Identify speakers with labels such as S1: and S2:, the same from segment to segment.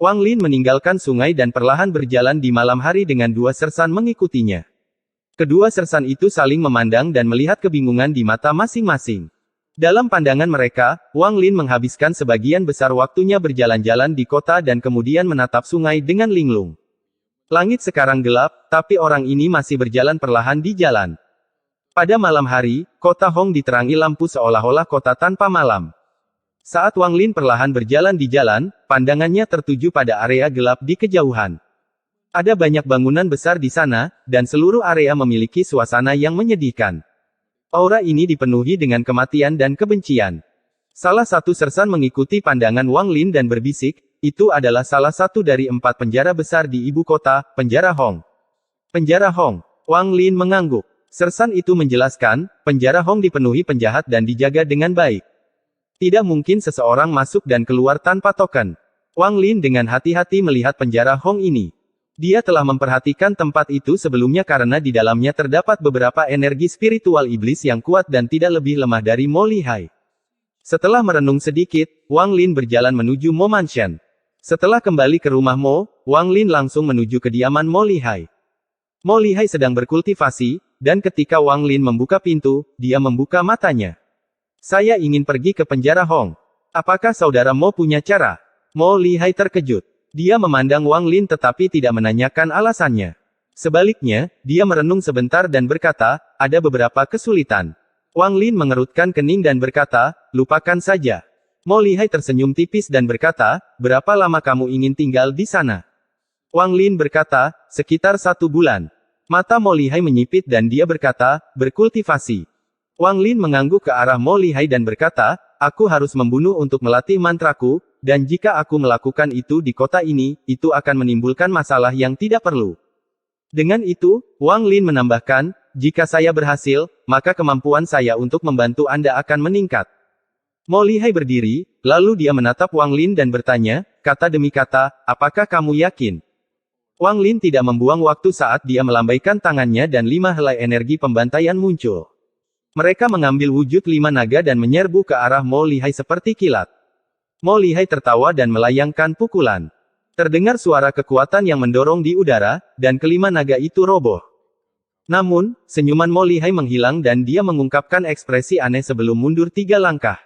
S1: Wang Lin meninggalkan sungai dan perlahan berjalan di malam hari dengan dua sersan mengikutinya. Kedua sersan itu saling memandang dan melihat kebingungan di mata masing-masing. Dalam pandangan mereka, Wang Lin menghabiskan sebagian besar waktunya berjalan-jalan di kota dan kemudian menatap sungai dengan linglung. Langit sekarang gelap, tapi orang ini masih berjalan perlahan di jalan. Pada malam hari, kota Hong diterangi lampu seolah-olah kota tanpa malam. Saat Wang Lin perlahan berjalan di jalan, pandangannya tertuju pada area gelap di kejauhan. Ada banyak bangunan besar di sana, dan seluruh area memiliki suasana yang menyedihkan. Aura ini dipenuhi dengan kematian dan kebencian. Salah satu sersan mengikuti pandangan Wang Lin dan berbisik, itu adalah salah satu dari 4 penjara besar di ibu kota, penjara Hong. Penjara Hong. Wang Lin mengangguk. Sersan itu menjelaskan, penjara Hong dipenuhi penjahat dan dijaga dengan baik. Tidak mungkin seseorang masuk dan keluar tanpa token. Wang Lin dengan hati-hati melihat penjara Hong ini. Dia telah memperhatikan tempat itu sebelumnya karena di dalamnya terdapat beberapa energi spiritual iblis yang kuat dan tidak lebih lemah dari Mo Lihai. Setelah merenung sedikit, Wang Lin berjalan menuju Mo Mansion. Setelah kembali ke rumah Mo, Wang Lin langsung menuju kediaman Mo Lihai. Mo Lihai sedang berkultivasi, dan ketika Wang Lin membuka pintu, dia membuka matanya. Saya ingin pergi ke penjara Hong. Apakah saudara Mo punya cara? Mo Lihai terkejut. Dia memandang Wang Lin tetapi tidak menanyakan alasannya. Sebaliknya, dia merenung sebentar dan berkata, ada beberapa kesulitan. Wang Lin mengerutkan kening dan berkata, lupakan saja. Mo Lihai tersenyum tipis dan berkata, berapa lama kamu ingin tinggal di sana? Wang Lin berkata, sekitar 1 bulan. Mata Mo Lihai menyipit dan dia berkata, berkultivasi. Wang Lin mengangguk ke arah Mo Lihai dan berkata, aku harus membunuh untuk melatih mantraku, dan jika aku melakukan itu di kota ini, itu akan menimbulkan masalah yang tidak perlu. Dengan itu, Wang Lin menambahkan, jika saya berhasil, maka kemampuan saya untuk membantu Anda akan meningkat. Mo Lihai berdiri, lalu dia menatap Wang Lin dan bertanya, kata demi kata, apakah kamu yakin? Wang Lin tidak membuang waktu saat dia melambaikan tangannya dan 5 helai energi pembantaian muncul. Mereka mengambil wujud 5 naga dan menyerbu ke arah Mo Lihai seperti kilat. Mo Lihai tertawa dan melayangkan pukulan. Terdengar suara kekuatan yang mendorong di udara, dan kelima naga itu roboh. Namun, senyuman Mo Lihai menghilang dan dia mengungkapkan ekspresi aneh sebelum mundur 3 langkah.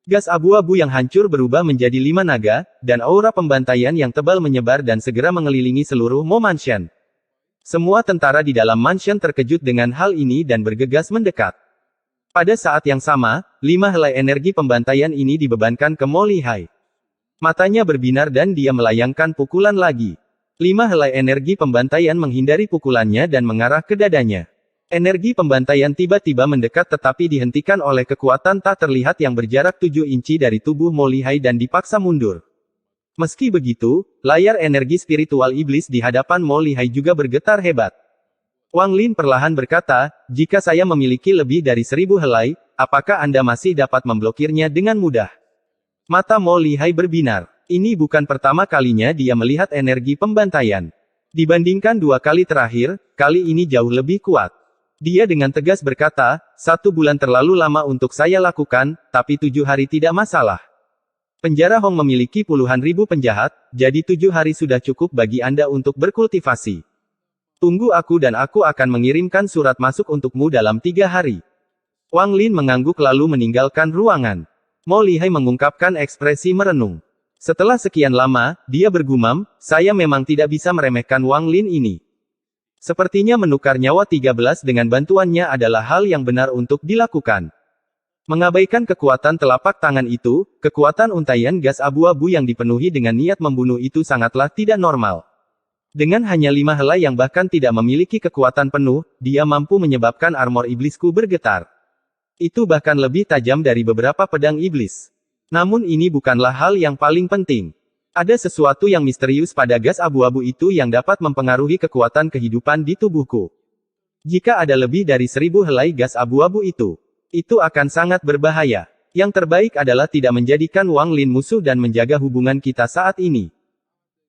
S1: Gas abu-abu yang hancur berubah menjadi 5 naga, dan aura pembantaian yang tebal menyebar dan segera mengelilingi seluruh Mo Mansion. Semua tentara di dalam mansion terkejut dengan hal ini dan bergegas mendekat. Pada saat yang sama, 5 helai energi pembantaian ini dibebankan ke Mo Lihai. Matanya berbinar dan dia melayangkan pukulan lagi. 5 helai energi pembantaian menghindari pukulannya dan mengarah ke dadanya. Energi pembantaian tiba-tiba mendekat tetapi dihentikan oleh kekuatan tak terlihat yang berjarak 7 inci dari tubuh Mo Lihai dan dipaksa mundur. Meski begitu, layar energi spiritual iblis di hadapan Mo Lihai juga bergetar hebat. Wang Lin perlahan berkata, jika saya memiliki lebih dari 1000 helai, apakah Anda masih dapat memblokirnya dengan mudah? Mata Mo Lihai berbinar. Ini bukan pertama kalinya dia melihat energi pembantaian. Dibandingkan 2 kali terakhir, kali ini jauh lebih kuat. Dia dengan tegas berkata, 1 bulan terlalu lama untuk saya lakukan, tapi 7 hari tidak masalah. Penjara Hong memiliki puluhan ribu penjahat, jadi 7 hari sudah cukup bagi Anda untuk berkultivasi. Tunggu aku dan aku akan mengirimkan surat masuk untukmu dalam 3 hari. Wang Lin mengangguk lalu meninggalkan ruangan. Mo Lihai mengungkapkan ekspresi merenung. Setelah sekian lama, dia bergumam, saya memang tidak bisa meremehkan Wang Lin ini. Sepertinya menukar nyawa 13 dengan bantuannya adalah hal yang benar untuk dilakukan. Mengabaikan kekuatan telapak tangan itu, kekuatan untaian gas abu-abu yang dipenuhi dengan niat membunuh itu sangatlah tidak normal. Dengan hanya 5 helai yang bahkan tidak memiliki kekuatan penuh, dia mampu menyebabkan armor iblisku bergetar. Itu bahkan lebih tajam dari beberapa pedang iblis. Namun ini bukanlah hal yang paling penting. Ada sesuatu yang misterius pada gas abu-abu itu yang dapat mempengaruhi kekuatan kehidupan di tubuhku. Jika ada lebih dari 1000 helai gas abu-abu itu akan sangat berbahaya. Yang terbaik adalah tidak menjadikan Wang Lin musuh dan menjaga hubungan kita saat ini.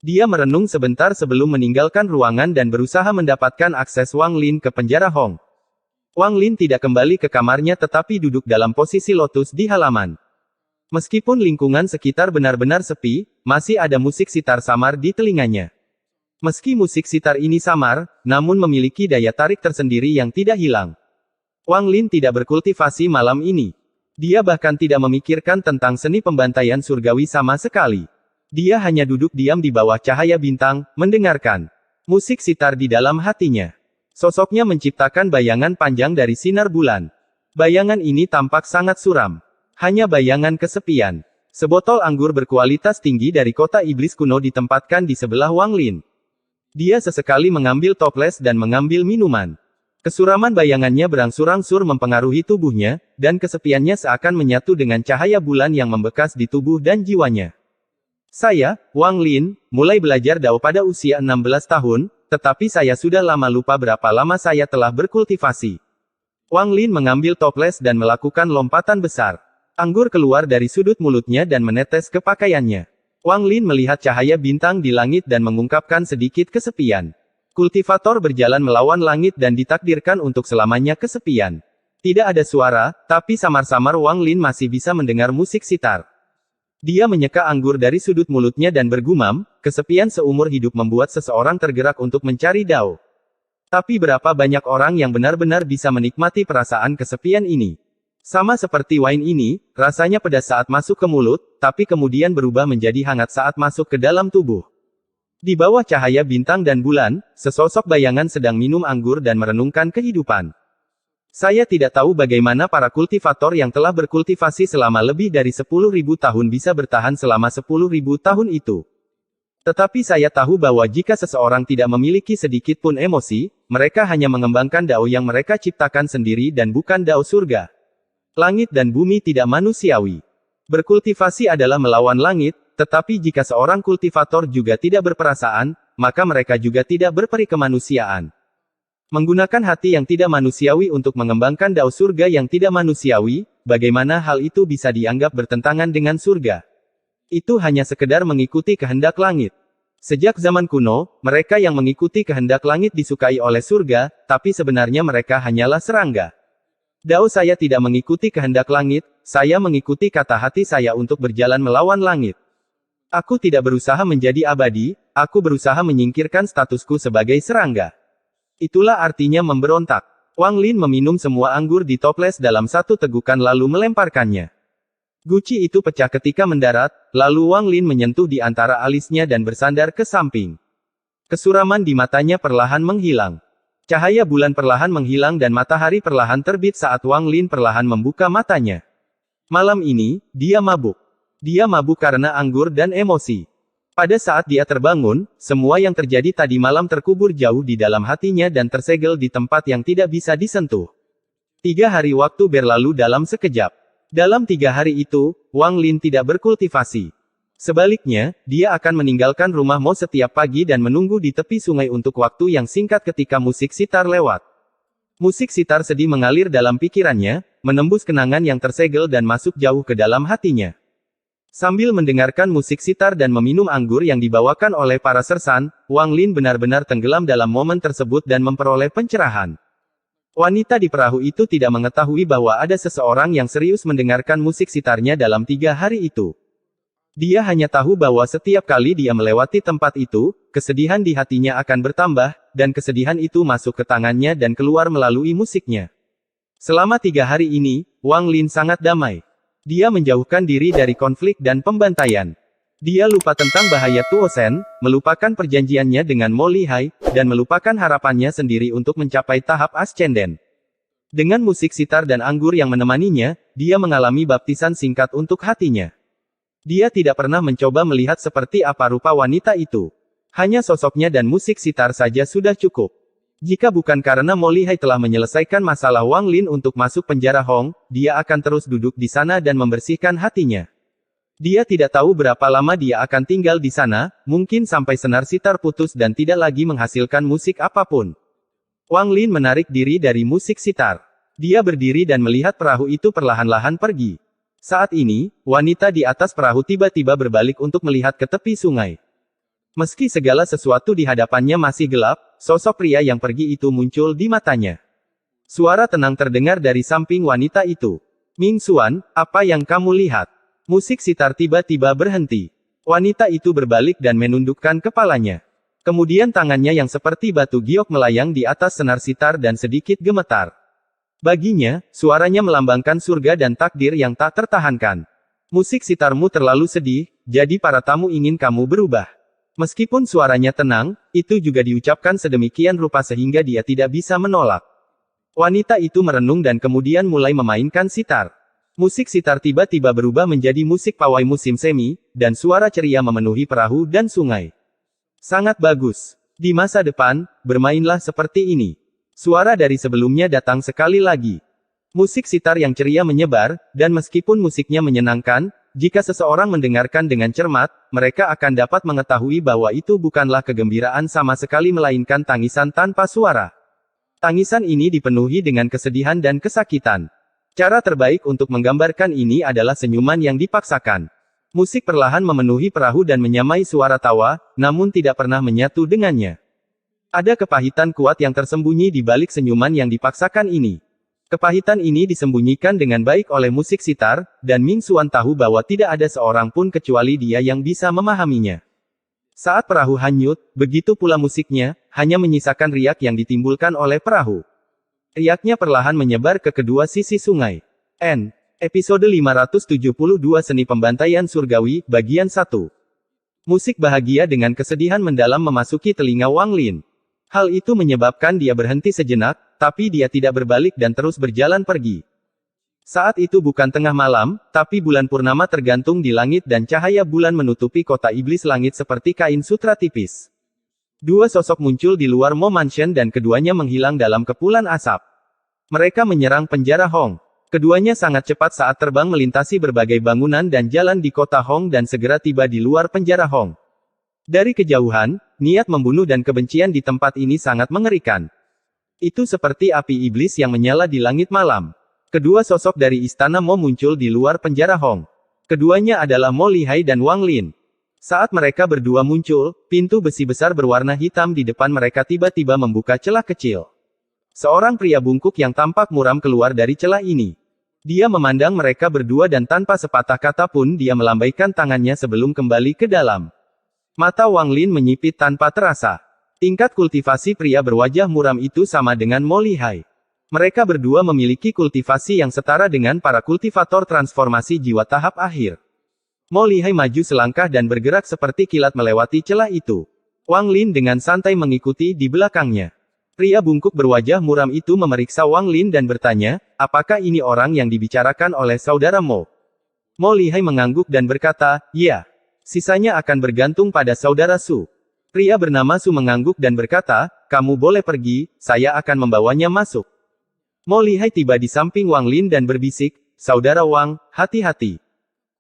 S1: Dia merenung sebentar sebelum meninggalkan ruangan dan berusaha mendapatkan akses Wang Lin ke penjara Hong. Wang Lin tidak kembali ke kamarnya tetapi duduk dalam posisi lotus di halaman. Meskipun lingkungan sekitar benar-benar sepi, masih ada musik sitar samar di telinganya. Meski musik sitar ini samar, namun memiliki daya tarik tersendiri yang tidak hilang. Wang Lin tidak berkultivasi malam ini. Dia bahkan tidak memikirkan tentang seni pembantaian surgawi sama sekali. Dia hanya duduk diam di bawah cahaya bintang, mendengarkan musik sitar di dalam hatinya. Sosoknya menciptakan bayangan panjang dari sinar bulan. Bayangan ini tampak sangat suram. Hanya bayangan kesepian. Sebotol anggur berkualitas tinggi dari kota iblis kuno ditempatkan di sebelah Wang Lin. Dia sesekali mengambil toples dan mengambil minuman. Kesuraman bayangannya berangsur-angsur mempengaruhi tubuhnya, dan kesepiannya seakan menyatu dengan cahaya bulan yang membekas di tubuh dan jiwanya. Saya, Wang Lin, mulai belajar Dao pada usia 16 tahun, tetapi saya sudah lama lupa berapa lama saya telah berkultivasi. Wang Lin mengambil toples dan melakukan lompatan besar. Anggur keluar dari sudut mulutnya dan menetes ke pakaiannya. Wang Lin melihat cahaya bintang di langit dan mengungkapkan sedikit kesepian. Kultivator berjalan melawan langit dan ditakdirkan untuk selamanya kesepian. Tidak ada suara, tapi samar-samar Wang Lin masih bisa mendengar musik sitar. Dia menyeka anggur dari sudut mulutnya dan bergumam, kesepian seumur hidup membuat seseorang tergerak untuk mencari Dao. Tapi berapa banyak orang yang benar-benar bisa menikmati perasaan kesepian ini? Sama seperti wine ini, rasanya pedas saat masuk ke mulut, tapi kemudian berubah menjadi hangat saat masuk ke dalam tubuh. Di bawah cahaya bintang dan bulan, sesosok bayangan sedang minum anggur dan merenungkan kehidupan. Saya tidak tahu bagaimana para kultivator yang telah berkultivasi selama lebih dari 10.000 tahun bisa bertahan selama 10.000 tahun itu. Tetapi saya tahu bahwa jika seseorang tidak memiliki sedikit pun emosi, mereka hanya mengembangkan Dao yang mereka ciptakan sendiri dan bukan Dao surga. Langit dan bumi tidak manusiawi. Berkultivasi adalah melawan langit, tetapi jika seorang kultivator juga tidak berperasaan, maka mereka juga tidak berperi kemanusiaan. Menggunakan hati yang tidak manusiawi untuk mengembangkan Dao surga yang tidak manusiawi, bagaimana hal itu bisa dianggap bertentangan dengan surga? Itu hanya sekedar mengikuti kehendak langit. Sejak zaman kuno, mereka yang mengikuti kehendak langit disukai oleh surga, tapi sebenarnya mereka hanyalah serangga. Dao saya tidak mengikuti kehendak langit, saya mengikuti kata hati saya untuk berjalan melawan langit. Aku tidak berusaha menjadi abadi, aku berusaha menyingkirkan statusku sebagai serangga. Itulah artinya memberontak. Wang Lin meminum semua anggur di toples dalam satu tegukan lalu melemparkannya. Guci itu pecah ketika mendarat, lalu Wang Lin menyentuh di antara alisnya dan bersandar ke samping. Kesuraman di matanya perlahan menghilang. Cahaya bulan perlahan menghilang dan matahari perlahan terbit saat Wang Lin perlahan membuka matanya. Malam ini, dia mabuk. Dia mabuk karena anggur dan emosi. Pada saat dia terbangun, semua yang terjadi tadi malam terkubur jauh di dalam hatinya dan tersegel di tempat yang tidak bisa disentuh. 3 hari waktu berlalu dalam sekejap. Dalam 3 hari itu, Wang Lin tidak berkultivasi. Sebaliknya, dia akan meninggalkan rumah Mo setiap pagi dan menunggu di tepi sungai untuk waktu yang singkat ketika musik sitar lewat. Musik sitar sedih mengalir dalam pikirannya, menembus kenangan yang tersegel dan masuk jauh ke dalam hatinya. Sambil mendengarkan musik sitar dan meminum anggur yang dibawakan oleh para sersan, Wang Lin benar-benar tenggelam dalam momen tersebut dan memperoleh pencerahan. Wanita di perahu itu tidak mengetahui bahwa ada seseorang yang serius mendengarkan musik sitarnya dalam 3 hari itu. Dia hanya tahu bahwa setiap kali dia melewati tempat itu, kesedihan di hatinya akan bertambah, dan kesedihan itu masuk ke tangannya dan keluar melalui musiknya. Selama 3 hari ini, Wang Lin sangat damai. Dia menjauhkan diri dari konflik dan pembantaian. Dia lupa tentang bahaya Tuo Shen, melupakan perjanjiannya dengan Mo Lihai, dan melupakan harapannya sendiri untuk mencapai tahap ascenden. Dengan musik sitar dan anggur yang menemaninya, dia mengalami baptisan singkat untuk hatinya. Dia tidak pernah mencoba melihat seperti apa rupa wanita itu. Hanya sosoknya dan musik sitar saja sudah cukup. Jika bukan karena Mo Lihai telah menyelesaikan masalah Wang Lin untuk masuk penjara Hong, dia akan terus duduk di sana dan membersihkan hatinya. Dia tidak tahu berapa lama dia akan tinggal di sana, mungkin sampai senar sitar putus dan tidak lagi menghasilkan musik apapun. Wang Lin menarik diri dari musik sitar. Dia berdiri dan melihat perahu itu perlahan-lahan pergi. Saat ini, wanita di atas perahu tiba-tiba berbalik untuk melihat ke tepi sungai. Meski segala sesuatu di hadapannya masih gelap, sosok pria yang pergi itu muncul di matanya. Suara tenang terdengar dari samping wanita itu. Ming Xuan, apa yang kamu lihat? Musik sitar tiba-tiba berhenti. Wanita itu berbalik dan menundukkan kepalanya. Kemudian tangannya yang seperti batu giok melayang di atas senar sitar dan sedikit gemetar. Baginya, suaranya melambangkan surga dan takdir yang tak tertahankan. Musik sitarmu terlalu sedih, jadi para tamu ingin kamu berubah. Meskipun suaranya tenang, itu juga diucapkan sedemikian rupa sehingga dia tidak bisa menolak. Wanita itu merenung dan kemudian mulai memainkan sitar. Musik sitar tiba-tiba berubah menjadi musik pawai musim semi, dan suara ceria memenuhi perahu dan sungai. Sangat bagus. Di masa depan, bermainlah seperti ini. Suara dari sebelumnya datang sekali lagi. Musik sitar yang ceria menyebar, dan meskipun musiknya menyenangkan, jika seseorang mendengarkan dengan cermat, mereka akan dapat mengetahui bahwa itu bukanlah kegembiraan sama sekali melainkan tangisan tanpa suara. Tangisan ini dipenuhi dengan kesedihan dan kesakitan. Cara terbaik untuk menggambarkan ini adalah senyuman yang dipaksakan. Musik perlahan memenuhi perahu dan menyamai suara tawa, namun tidak pernah menyatu dengannya. Ada kepahitan kuat yang tersembunyi di balik senyuman yang dipaksakan ini. Kepahitan ini disembunyikan dengan baik oleh musik sitar, dan Ming Xuan tahu bahwa tidak ada seorang pun kecuali dia yang bisa memahaminya. Saat perahu hanyut, begitu pula musiknya, hanya menyisakan riak yang ditimbulkan oleh perahu. Riaknya perlahan menyebar ke kedua sisi sungai. Episode 572 Seni Pembantaian Surgawi, Bagian 1. Musik bahagia dengan kesedihan mendalam memasuki telinga Wang Lin. Hal itu menyebabkan dia berhenti sejenak, tapi dia tidak berbalik dan terus berjalan pergi. Saat itu bukan tengah malam, tapi bulan purnama tergantung di langit dan cahaya bulan menutupi kota iblis langit seperti kain sutra tipis. Dua sosok muncul di luar Mo Mansion dan keduanya menghilang dalam kepulan asap. Mereka menyerang penjara Hong. Keduanya sangat cepat saat terbang melintasi berbagai bangunan dan jalan di kota Hong dan segera tiba di luar penjara Hong. Dari kejauhan, niat membunuh dan kebencian di tempat ini sangat mengerikan. Itu seperti api iblis yang menyala di langit malam. Kedua sosok dari istana Mo muncul di luar penjara Hong. Keduanya adalah Mo Lihai dan Wang Lin. Saat mereka berdua muncul, pintu besi besar berwarna hitam di depan mereka tiba-tiba membuka celah kecil. Seorang pria bungkuk yang tampak muram keluar dari celah ini. Dia memandang mereka berdua dan tanpa sepatah kata pun dia melambaikan tangannya sebelum kembali ke dalam. Mata Wang Lin menyipit tanpa terasa. Tingkat kultivasi pria berwajah muram itu sama dengan Mo Lihai. Mereka berdua memiliki kultivasi yang setara dengan para kultivator transformasi jiwa tahap akhir. Mo Lihai maju selangkah dan bergerak seperti kilat melewati celah itu. Wang Lin dengan santai mengikuti di belakangnya. Pria bungkuk berwajah muram itu memeriksa Wang Lin dan bertanya, apakah ini orang yang dibicarakan oleh saudara Mo? Mo Lihai mengangguk dan berkata, ya. Sisanya akan bergantung pada saudara Su. Pria bernama Su mengangguk dan berkata, kamu boleh pergi, saya akan membawanya masuk. Mo Lihai tiba di samping Wang Lin dan berbisik, saudara Wang, hati-hati.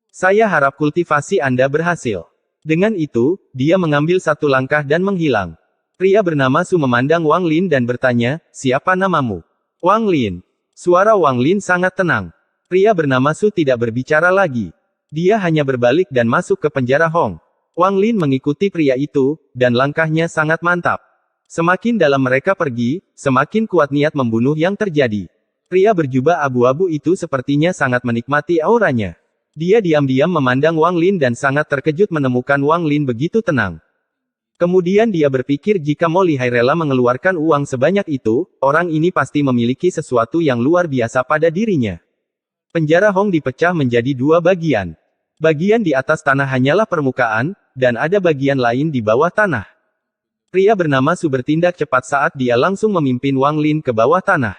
S1: Saya harap kultivasi Anda berhasil. Dengan itu, dia mengambil satu langkah dan menghilang. Pria bernama Su memandang Wang Lin dan bertanya, siapa namamu? Wang Lin. Suara Wang Lin sangat tenang. Pria bernama Su tidak berbicara lagi. Dia hanya berbalik dan masuk ke penjara Hong. Wang Lin mengikuti pria itu, dan langkahnya sangat mantap. Semakin dalam mereka pergi, semakin kuat niat membunuh yang terjadi. Pria berjubah abu-abu itu sepertinya sangat menikmati auranya. Dia diam-diam memandang Wang Lin dan sangat terkejut menemukan Wang Lin begitu tenang. Kemudian dia berpikir jika Mo Lihai rela mengeluarkan uang sebanyak itu, orang ini pasti memiliki sesuatu yang luar biasa pada dirinya. Penjara Hong dipecah menjadi dua bagian. Bagian di atas tanah hanyalah permukaan, dan ada bagian lain di bawah tanah. Pria bernama Su bertindak cepat saat dia langsung memimpin Wang Lin ke bawah tanah.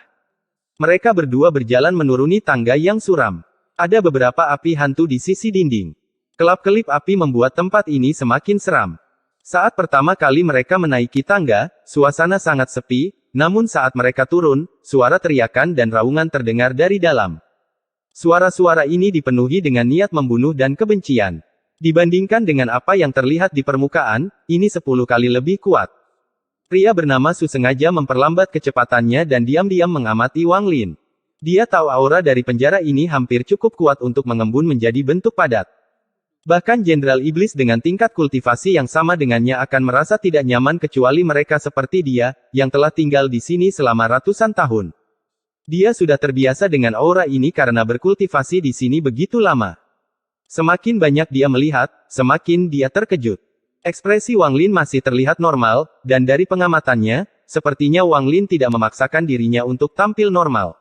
S1: Mereka berdua berjalan menuruni tangga yang suram. Ada beberapa api hantu di sisi dinding. Kelap-kelip api membuat tempat ini semakin seram. Saat pertama kali mereka menaiki tangga, suasana sangat sepi, namun saat mereka turun, suara teriakan dan raungan terdengar dari dalam. Suara-suara ini dipenuhi dengan niat membunuh dan kebencian. Dibandingkan dengan apa yang terlihat di permukaan, ini 10 kali lebih kuat. Pria bernama Su sengaja memperlambat kecepatannya dan diam-diam mengamati Wang Lin. Dia tahu aura dari penjara ini hampir cukup kuat untuk mengembun menjadi bentuk padat. Bahkan Jenderal Iblis dengan tingkat kultivasi yang sama dengannya akan merasa tidak nyaman kecuali mereka seperti dia, yang telah tinggal di sini selama ratusan tahun. Dia sudah terbiasa dengan aura ini karena berkultivasi di sini begitu lama. Semakin banyak dia melihat, semakin dia terkejut. Ekspresi Wang Lin masih terlihat normal, dan dari pengamatannya, sepertinya Wang Lin tidak memaksakan dirinya untuk tampil normal.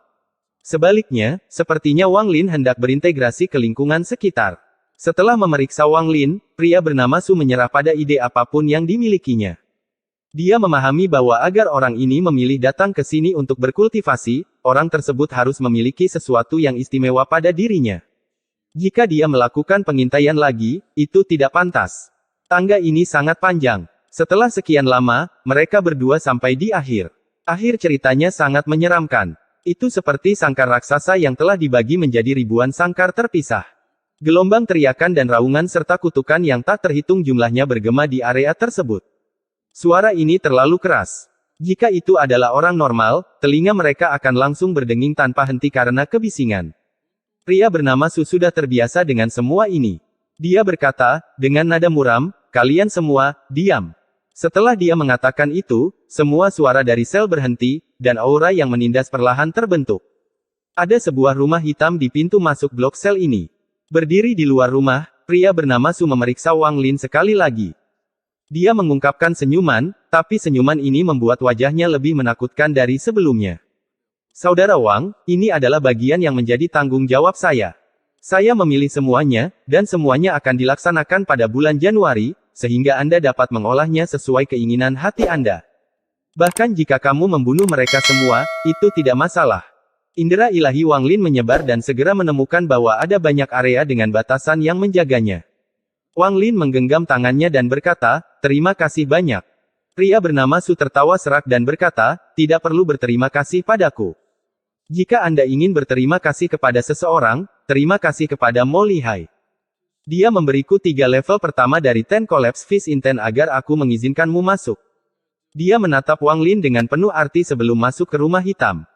S1: Sebaliknya, sepertinya Wang Lin hendak berintegrasi ke lingkungan sekitar. Setelah memeriksa Wang Lin, pria bernama Su menyerah pada ide apapun yang dimilikinya. Dia memahami bahwa agar orang ini memilih datang ke sini untuk berkultivasi, orang tersebut harus memiliki sesuatu yang istimewa pada dirinya. Jika dia melakukan pengintaian lagi, itu tidak pantas. Tangga ini sangat panjang. Setelah sekian lama, mereka berdua sampai di akhir. Akhir ceritanya sangat menyeramkan. Itu seperti sangkar raksasa yang telah dibagi menjadi ribuan sangkar terpisah. Gelombang teriakan dan raungan serta kutukan yang tak terhitung jumlahnya bergema di area tersebut. Suara ini terlalu keras. Jika itu adalah orang normal, telinga mereka akan langsung berdenging tanpa henti karena kebisingan. Pria bernama Su sudah terbiasa dengan semua ini. Dia berkata, dengan nada muram, kalian semua, diam. Setelah dia mengatakan itu, semua suara dari sel berhenti, dan aura yang menindas perlahan terbentuk. Ada sebuah rumah hitam di pintu masuk blok sel ini. Berdiri di luar rumah, pria bernama Su memeriksa Wang Lin sekali lagi. Dia mengungkapkan senyuman, tapi senyuman ini membuat wajahnya lebih menakutkan dari sebelumnya. Saudara Wang, ini adalah bagian yang menjadi tanggung jawab saya. Saya memilih semuanya, dan semuanya akan dilaksanakan pada bulan Januari, sehingga Anda dapat mengolahnya sesuai keinginan hati Anda. Bahkan jika kamu membunuh mereka semua, itu tidak masalah. Indera ilahi Wang Lin menyebar dan segera menemukan bahwa ada banyak area dengan batasan yang menjaganya. Wang Lin menggenggam tangannya dan berkata, terima kasih banyak. Pria bernama Su tertawa serak dan berkata, tidak perlu berterima kasih padaku. Jika Anda ingin berterima kasih kepada seseorang, terima kasih kepada Mo Lihai. Dia memberiku 3 level pertama dari Ten Collapse Fish in Ten agar aku mengizinkanmu masuk. Dia menatap Wang Lin dengan penuh arti sebelum masuk ke rumah hitam.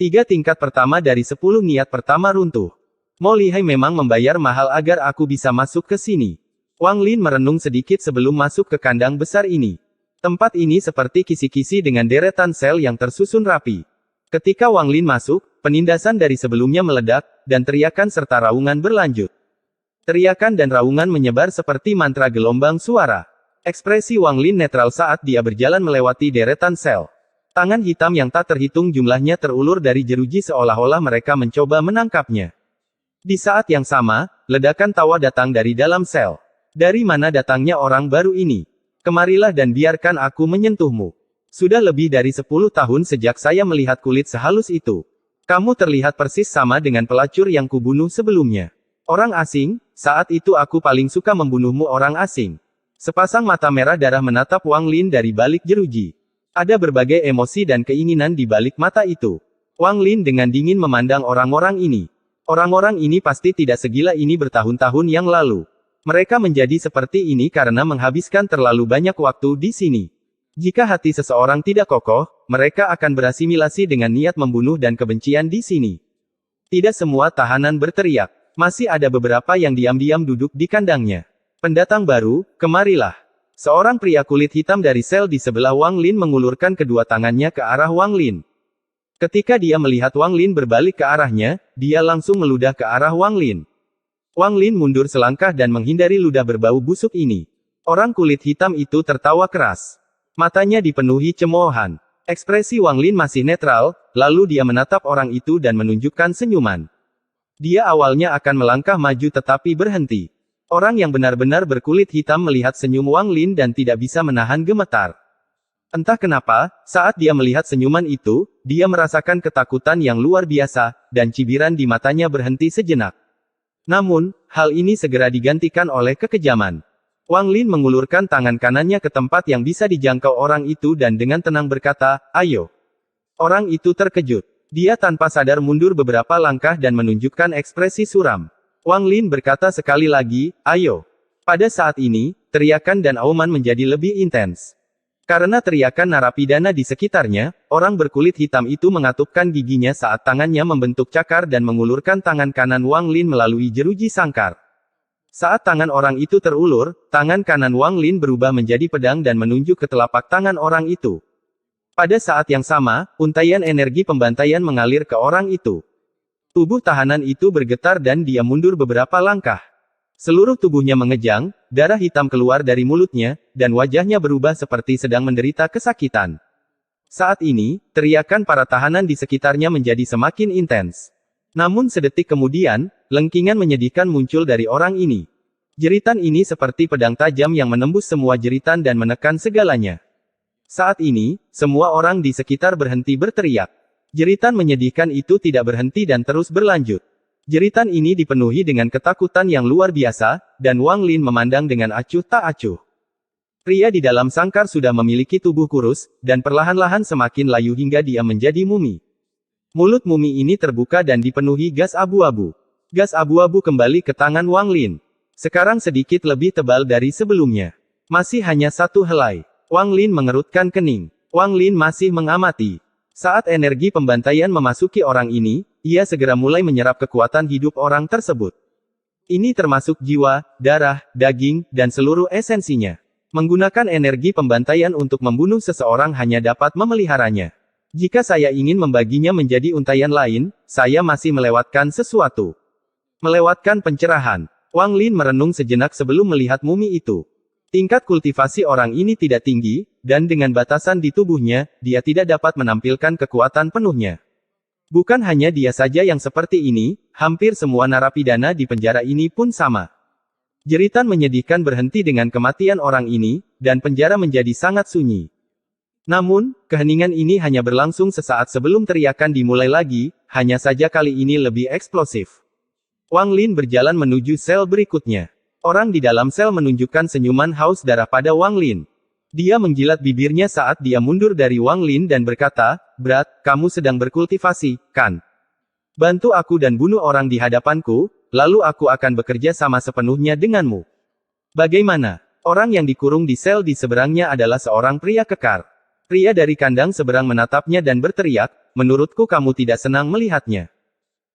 S1: 3 tingkat pertama dari 10 niat pertama runtuh. Mo Lihai memang membayar mahal agar aku bisa masuk ke sini. Wang Lin merenung sedikit sebelum masuk ke kandang besar ini. Tempat ini seperti kisi-kisi dengan deretan sel yang tersusun rapi. Ketika Wang Lin masuk, penindasan dari sebelumnya meledak, dan teriakan serta raungan berlanjut. Teriakan dan raungan menyebar seperti mantra gelombang suara. Ekspresi Wang Lin netral saat dia berjalan melewati deretan sel. Tangan hitam yang tak terhitung jumlahnya terulur dari jeruji seolah-olah mereka mencoba menangkapnya. Di saat yang sama, ledakan tawa datang dari dalam sel. Dari mana datangnya orang baru ini? Kemarilah dan biarkan aku menyentuhmu. Sudah lebih dari 10 tahun sejak saya melihat kulit sehalus itu. Kamu terlihat persis sama dengan pelacur yang kubunuh sebelumnya. Orang asing, saat itu aku paling suka membunuhmu orang asing. Sepasang mata merah darah menatap Wang Lin dari balik jeruji. Ada berbagai emosi dan keinginan di balik mata itu. Wang Lin dengan dingin memandang orang-orang ini. Orang-orang ini pasti tidak segila ini bertahun-tahun yang lalu. Mereka menjadi seperti ini karena menghabiskan terlalu banyak waktu di sini. Jika hati seseorang tidak kokoh, mereka akan berasimilasi dengan niat membunuh dan kebencian di sini. Tidak semua tahanan berteriak. Masih ada beberapa yang diam-diam duduk di kandangnya. Pendatang baru, kemarilah. Seorang pria kulit hitam dari sel di sebelah Wang Lin mengulurkan kedua tangannya ke arah Wang Lin. Ketika dia melihat Wang Lin berbalik ke arahnya, dia langsung meludah ke arah Wang Lin. Wang Lin mundur selangkah dan menghindari ludah berbau busuk ini. Orang kulit hitam itu tertawa keras. Matanya dipenuhi cemoohan. Ekspresi Wang Lin masih netral, lalu dia menatap orang itu dan menunjukkan senyuman. Dia awalnya akan melangkah maju tetapi berhenti. Orang yang benar-benar berkulit hitam melihat senyum Wang Lin dan tidak bisa menahan gemetar. Entah kenapa, saat dia melihat senyuman itu, dia merasakan ketakutan yang luar biasa, dan cibiran di matanya berhenti sejenak. Namun, hal ini segera digantikan oleh kekejaman. Wang Lin mengulurkan tangan kanannya ke tempat yang bisa dijangkau orang itu dan dengan tenang berkata, ayo. Orang itu terkejut. Dia tanpa sadar mundur beberapa langkah dan menunjukkan ekspresi suram. Wang Lin berkata sekali lagi, ayo. Pada saat ini, teriakan dan auman menjadi lebih intens. Karena teriakan narapidana di sekitarnya, orang berkulit hitam itu mengatupkan giginya saat tangannya membentuk cakar dan mengulurkan tangan kanan Wang Lin melalui jeruji sangkar. Saat tangan orang itu terulur, tangan kanan Wang Lin berubah menjadi pedang dan menunjuk ke telapak tangan orang itu. Pada saat yang sama, untaian energi pembantaian mengalir ke orang itu. Tubuh tahanan itu bergetar dan dia mundur beberapa langkah. Seluruh tubuhnya mengejang, darah hitam keluar dari mulutnya, dan wajahnya berubah seperti sedang menderita kesakitan. Saat ini, teriakan para tahanan di sekitarnya menjadi semakin intens. Namun sedetik kemudian, lengkingan menyedihkan muncul dari orang ini. Jeritan ini seperti pedang tajam yang menembus semua jeritan dan menekan segalanya. Saat ini, semua orang di sekitar berhenti berteriak. Jeritan menyedihkan itu tidak berhenti dan terus berlanjut. Jeritan ini dipenuhi dengan ketakutan yang luar biasa, dan Wang Lin memandang dengan acuh tak acuh. Pria di dalam sangkar sudah memiliki tubuh kurus, dan perlahan-lahan semakin layu hingga dia menjadi mumi. Mulut mumi ini terbuka dan dipenuhi gas abu-abu. Gas abu-abu kembali ke tangan Wang Lin. Sekarang sedikit lebih tebal dari sebelumnya. Masih hanya satu helai. Wang Lin mengerutkan kening. Wang Lin masih mengamati. Saat energi pembantaian memasuki orang ini, ia segera mulai menyerap kekuatan hidup orang tersebut. Ini termasuk jiwa, darah, daging, dan seluruh esensinya. Menggunakan energi pembantaian untuk membunuh seseorang hanya dapat memeliharanya. Jika saya ingin membaginya menjadi untaian lain, saya masih melewatkan sesuatu. Melewatkan pencerahan. Wang Lin merenung sejenak sebelum melihat mumi itu. Tingkat kultivasi orang ini tidak tinggi, dan dengan batasan di tubuhnya, dia tidak dapat menampilkan kekuatan penuhnya. Bukan hanya dia saja yang seperti ini, hampir semua narapidana di penjara ini pun sama. Jeritan menyedihkan berhenti dengan kematian orang ini, dan penjara menjadi sangat sunyi. Namun, keheningan ini hanya berlangsung sesaat sebelum teriakan dimulai lagi, hanya saja kali ini lebih eksplosif. Wang Lin berjalan menuju sel berikutnya. Orang di dalam sel menunjukkan senyuman haus darah pada Wang Lin. Dia menjilat bibirnya saat dia mundur dari Wang Lin dan berkata, "Berat, kamu sedang berkultivasi, kan? Bantu aku dan bunuh orang di hadapanku, lalu aku akan bekerja sama sepenuhnya denganmu." Bagaimana? Orang yang dikurung di sel di seberangnya adalah seorang pria kekar. Pria dari kandang seberang menatapnya dan berteriak, "Menurutku kamu tidak senang melihatnya.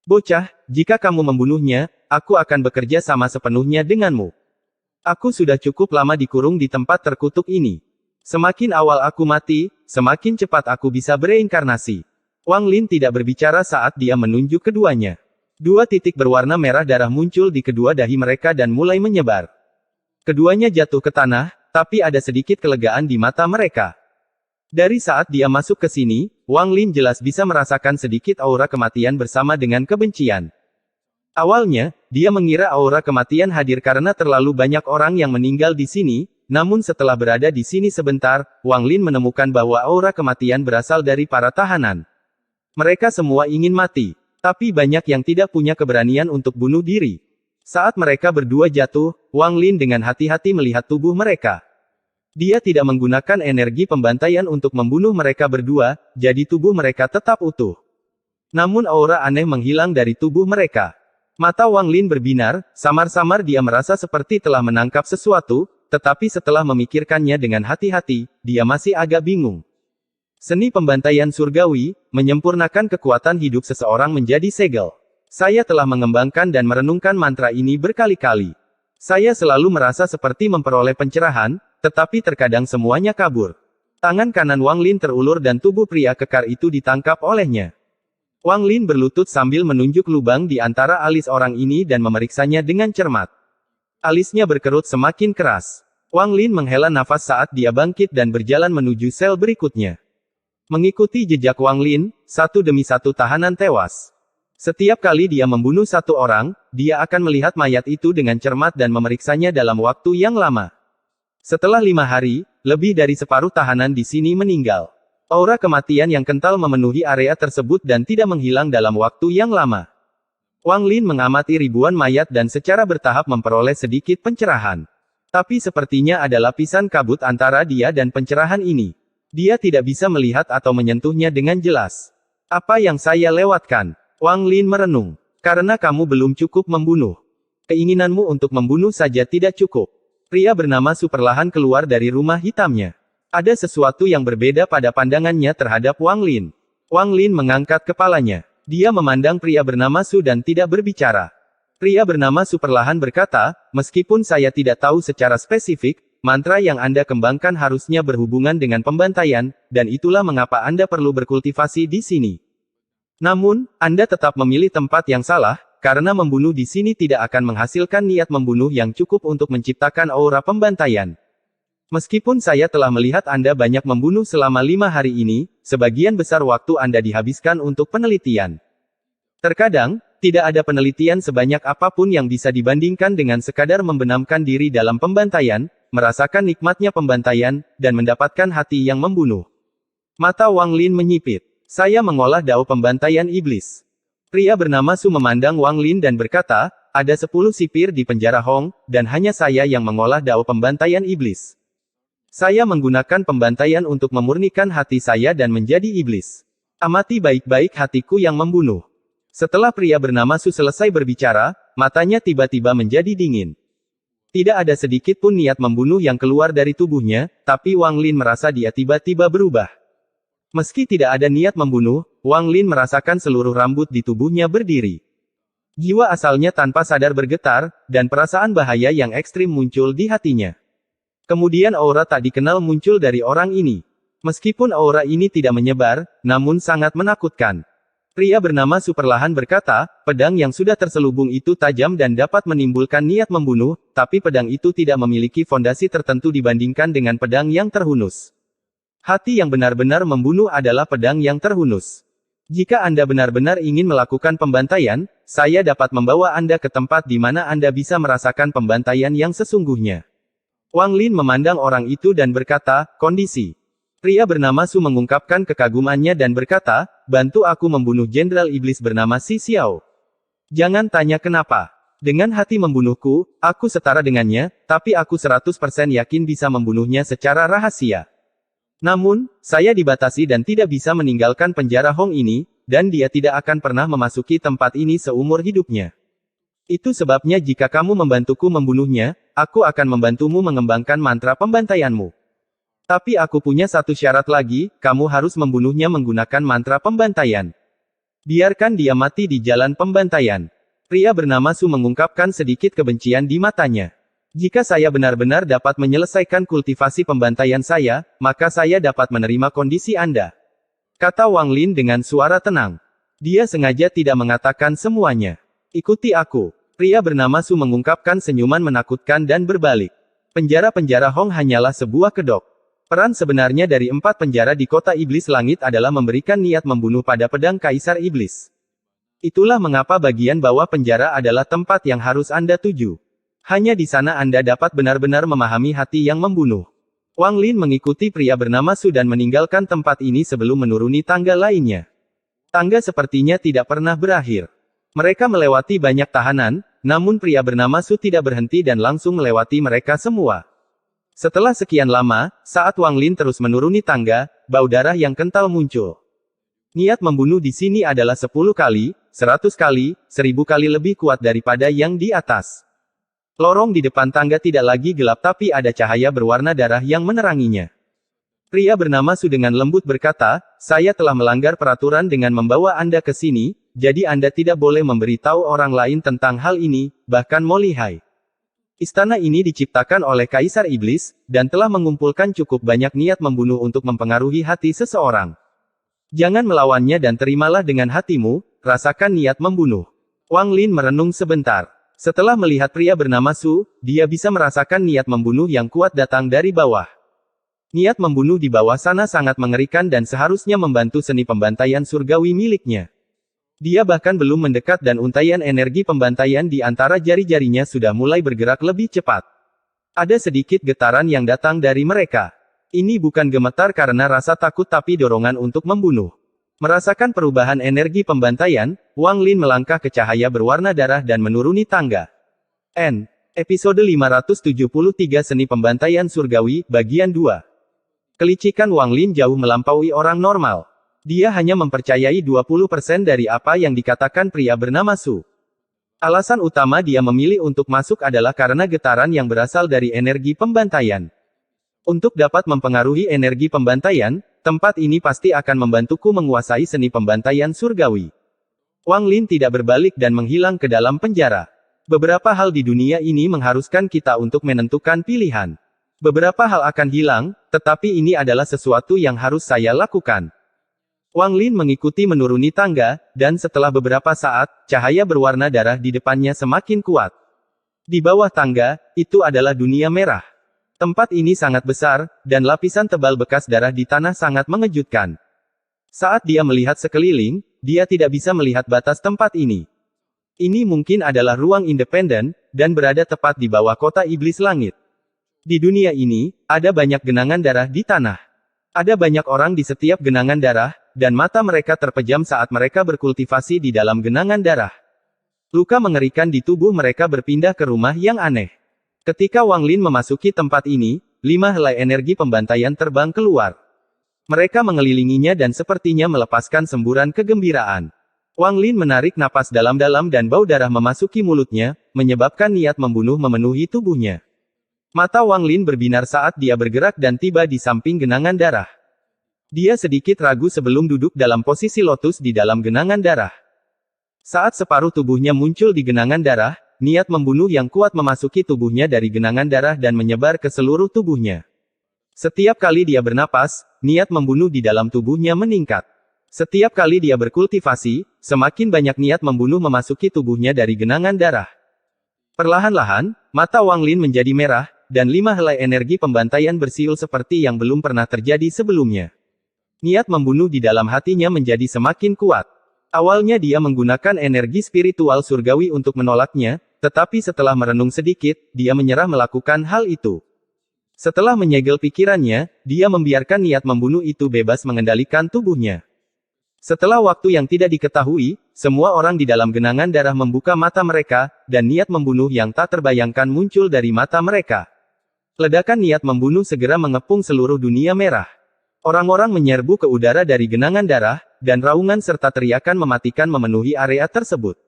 S1: Bocah, jika kamu membunuhnya, aku akan bekerja sama sepenuhnya denganmu. Aku sudah cukup lama dikurung di tempat terkutuk ini. Semakin awal aku mati, semakin cepat aku bisa bereinkarnasi." Wang Lin tidak berbicara saat dia menunjuk keduanya. Dua titik berwarna merah darah muncul di kedua dahi mereka dan mulai menyebar. Keduanya jatuh ke tanah, tapi ada sedikit kelegaan di mata mereka. Dari saat dia masuk ke sini, Wang Lin jelas bisa merasakan sedikit aura kematian bersama dengan kebencian. Awalnya, dia mengira aura kematian hadir karena terlalu banyak orang yang meninggal di sini, namun setelah berada di sini sebentar, Wang Lin menemukan bahwa aura kematian berasal dari para tahanan. Mereka semua ingin mati, tapi banyak yang tidak punya keberanian untuk bunuh diri. Saat mereka berdua jatuh, Wang Lin dengan hati-hati melihat tubuh mereka. Dia tidak menggunakan energi pembantaian untuk membunuh mereka berdua, jadi tubuh mereka tetap utuh. Namun aura aneh menghilang dari tubuh mereka. Mata Wang Lin berbinar, samar-samar dia merasa seperti telah menangkap sesuatu, tetapi setelah memikirkannya dengan hati-hati, dia masih agak bingung. Seni pembantaian surgawi, menyempurnakan kekuatan hidup seseorang menjadi segel. Saya telah mengembangkan dan merenungkan mantra ini berkali-kali. Saya selalu merasa seperti memperoleh pencerahan, tetapi terkadang semuanya kabur. Tangan kanan Wang Lin terulur dan tubuh pria kekar itu ditangkap olehnya. Wang Lin berlutut sambil menunjuk lubang di antara alis orang ini dan memeriksanya dengan cermat. Alisnya berkerut semakin keras. Wang Lin menghela nafas saat dia bangkit dan berjalan menuju sel berikutnya. Mengikuti jejak Wang Lin, satu demi satu tahanan tewas. Setiap kali dia membunuh satu orang, dia akan melihat mayat itu dengan cermat dan memeriksanya dalam waktu yang lama. Setelah 5 hari, lebih dari separuh tahanan di sini meninggal. Aura kematian yang kental memenuhi area tersebut dan tidak menghilang dalam waktu yang lama. Wang Lin mengamati ribuan mayat dan secara bertahap memperoleh sedikit pencerahan. Tapi sepertinya ada lapisan kabut antara dia dan pencerahan ini. Dia tidak bisa melihat atau menyentuhnya dengan jelas. Apa yang saya lewatkan? Wang Lin merenung. Karena kamu belum cukup membunuh. Keinginanmu untuk membunuh saja tidak cukup. Pria bernama Su perlahan keluar dari rumah hitamnya. Ada sesuatu yang berbeda pada pandangannya terhadap Wang Lin. Wang Lin mengangkat kepalanya. Dia memandang pria bernama Su dan tidak berbicara. Pria bernama Su perlahan berkata, "Meskipun saya tidak tahu secara spesifik, mantra yang Anda kembangkan harusnya berhubungan dengan pembantaian, dan itulah mengapa Anda perlu berkultivasi di sini. Namun, Anda tetap memilih tempat yang salah, karena membunuh di sini tidak akan menghasilkan niat membunuh yang cukup untuk menciptakan aura pembantaian. Meskipun saya telah melihat Anda banyak membunuh selama 5 hari ini, sebagian besar waktu Anda dihabiskan untuk penelitian. Terkadang, tidak ada penelitian sebanyak apapun yang bisa dibandingkan dengan sekadar membenamkan diri dalam pembantaian, merasakan nikmatnya pembantaian, dan mendapatkan hati yang membunuh. Mata Wang Lin menyipit. Saya mengolah dao pembantaian iblis. Pria bernama Su memandang Wang Lin dan berkata, ada 10 sipir di penjara Hong, dan hanya saya yang mengolah dao pembantaian iblis. Saya menggunakan pembantaian untuk memurnikan hati saya dan menjadi iblis. Amati baik-baik hatiku yang membunuh. Setelah pria bernama Su selesai berbicara, matanya tiba-tiba menjadi dingin. Tidak ada sedikit pun niat membunuh yang keluar dari tubuhnya, tapi Wang Lin merasa dia tiba-tiba berubah. Meski tidak ada niat membunuh, Wang Lin merasakan seluruh rambut di tubuhnya berdiri. Jiwa asalnya tanpa sadar bergetar, dan perasaan bahaya yang ekstrim muncul di hatinya. Kemudian aura tak dikenal muncul dari orang ini. Meskipun aura ini tidak menyebar, namun sangat menakutkan. Pria bernama Su perlahan berkata, pedang yang sudah terselubung itu tajam dan dapat menimbulkan niat membunuh, tapi pedang itu tidak memiliki fondasi tertentu dibandingkan dengan pedang yang terhunus. Hati yang benar-benar membunuh adalah pedang yang terhunus. Jika Anda benar-benar ingin melakukan pembantaian, saya dapat membawa Anda ke tempat di mana Anda bisa merasakan pembantaian yang sesungguhnya. Wang Lin memandang orang itu dan berkata, kondisi. Pria bernama Su mengungkapkan kekagumannya dan berkata, bantu aku membunuh Jenderal Iblis bernama Si Xiao. Jangan tanya kenapa. Dengan hati membunuhku, aku setara dengannya, tapi aku 100% yakin bisa membunuhnya secara rahasia. Namun, saya dibatasi dan tidak bisa meninggalkan penjara Hong ini, dan dia tidak akan pernah memasuki tempat ini seumur hidupnya. Itu sebabnya jika kamu membantuku membunuhnya, aku akan membantumu mengembangkan mantra pembantaianmu. Tapi aku punya satu syarat lagi, kamu harus membunuhnya menggunakan mantra pembantaian. Biarkan dia mati di jalan pembantaian. Pria bernama Su mengungkapkan sedikit kebencian di matanya. Jika saya benar-benar dapat menyelesaikan kultivasi pembantaian saya, maka saya dapat menerima kondisi Anda. Kata Wang Lin dengan suara tenang. Dia sengaja tidak mengatakan semuanya. Ikuti aku. Pria bernama Su mengungkapkan senyuman menakutkan dan berbalik. Penjara-penjara Hong hanyalah sebuah kedok. Peran sebenarnya dari 4 penjara di kota Iblis Langit adalah memberikan niat membunuh pada pedang Kaisar Iblis. Itulah mengapa bagian bawah penjara adalah tempat yang harus Anda tuju. Hanya di sana Anda dapat benar-benar memahami hati yang membunuh. Wang Lin mengikuti pria bernama Su dan meninggalkan tempat ini sebelum menuruni tangga lainnya. Tangga sepertinya tidak pernah berakhir. Mereka melewati banyak tahanan, namun pria bernama Su tidak berhenti dan langsung melewati mereka semua. Setelah sekian lama, saat Wang Lin terus menuruni tangga, bau darah yang kental muncul. Niat membunuh di sini adalah 10 kali, 100 kali, 1000 kali lebih kuat daripada yang di atas. Lorong di depan tangga tidak lagi gelap tapi ada cahaya berwarna darah yang meneranginya. Pria bernama Su dengan lembut berkata, saya telah melanggar peraturan dengan membawa Anda ke sini, jadi Anda tidak boleh memberitahu orang lain tentang hal ini, bahkan Mo Lihai. Istana ini diciptakan oleh Kaisar Iblis, dan telah mengumpulkan cukup banyak niat membunuh untuk mempengaruhi hati seseorang. Jangan melawannya dan terimalah dengan hatimu, rasakan niat membunuh. Wang Lin merenung sebentar. Setelah melihat pria bernama Su, dia bisa merasakan niat membunuh yang kuat datang dari bawah. Niat membunuh di bawah sana sangat mengerikan dan seharusnya membantu seni pembantaian surgawi miliknya. Dia bahkan belum mendekat dan untaian energi pembantaian di antara jari-jarinya sudah mulai bergerak lebih cepat. Ada sedikit getaran yang datang dari mereka. Ini bukan gemetar karena rasa takut tapi dorongan untuk membunuh. Merasakan perubahan energi pembantaian, Wang Lin melangkah ke cahaya berwarna darah dan menuruni tangga. Episode 573 Seni Pembantaian Surgawi, Bagian 2. Kelicikan Wang Lin jauh melampaui orang normal. Dia hanya mempercayai 20% dari apa yang dikatakan pria bernama Su. Alasan utama dia memilih untuk masuk adalah karena getaran yang berasal dari energi pembantaian. Untuk dapat mempengaruhi energi pembantaian, tempat ini pasti akan membantuku menguasai seni pembantaian surgawi. Wang Lin tidak berbalik dan menghilang ke dalam penjara. Beberapa hal di dunia ini mengharuskan kita untuk menentukan pilihan. Beberapa hal akan hilang, tetapi ini adalah sesuatu yang harus saya lakukan. Wang Lin mengikuti menuruni tangga, dan setelah beberapa saat, cahaya berwarna darah di depannya semakin kuat. Di bawah tangga, itu adalah dunia merah. Tempat ini sangat besar, dan lapisan tebal bekas darah di tanah sangat mengejutkan. Saat dia melihat sekeliling, dia tidak bisa melihat batas tempat ini. Ini mungkin adalah ruang independen, dan berada tepat di bawah kota iblis langit. Di dunia ini, ada banyak genangan darah di tanah. Ada banyak orang di setiap genangan darah, dan mata mereka terpejam saat mereka berkultivasi di dalam genangan darah. Luka mengerikan di tubuh mereka berpindah ke rumah yang aneh. Ketika Wang Lin memasuki tempat ini, 5 helai energi pembantaian terbang keluar. Mereka mengelilinginya dan sepertinya melepaskan semburan kegembiraan. Wang Lin menarik napas dalam-dalam dan bau darah memasuki mulutnya, menyebabkan niat membunuh memenuhi tubuhnya. Mata Wang Lin berbinar saat dia bergerak dan tiba di samping genangan darah. Dia sedikit ragu sebelum duduk dalam posisi lotus di dalam genangan darah. Saat separuh tubuhnya muncul di genangan darah, niat membunuh yang kuat memasuki tubuhnya dari genangan darah dan menyebar ke seluruh tubuhnya. Setiap kali dia bernapas, niat membunuh di dalam tubuhnya meningkat. Setiap kali dia berkultivasi, semakin banyak niat membunuh memasuki tubuhnya dari genangan darah. Perlahan-lahan, mata Wang Lin menjadi merah, dan 5 helai energi pembantaian bersiul seperti yang belum pernah terjadi sebelumnya. Niat membunuh di dalam hatinya menjadi semakin kuat. Awalnya dia menggunakan energi spiritual surgawi untuk menolaknya, tetapi setelah merenung sedikit, dia menyerah melakukan hal itu. Setelah menyegel pikirannya, dia membiarkan niat membunuh itu bebas mengendalikan tubuhnya. Setelah waktu yang tidak diketahui, semua orang di dalam genangan darah membuka mata mereka, dan niat membunuh yang tak terbayangkan muncul dari mata mereka. Ledakan niat membunuh segera mengepung seluruh dunia merah. Orang-orang menyerbu ke udara dari genangan darah, dan raungan serta teriakan mematikan memenuhi area tersebut.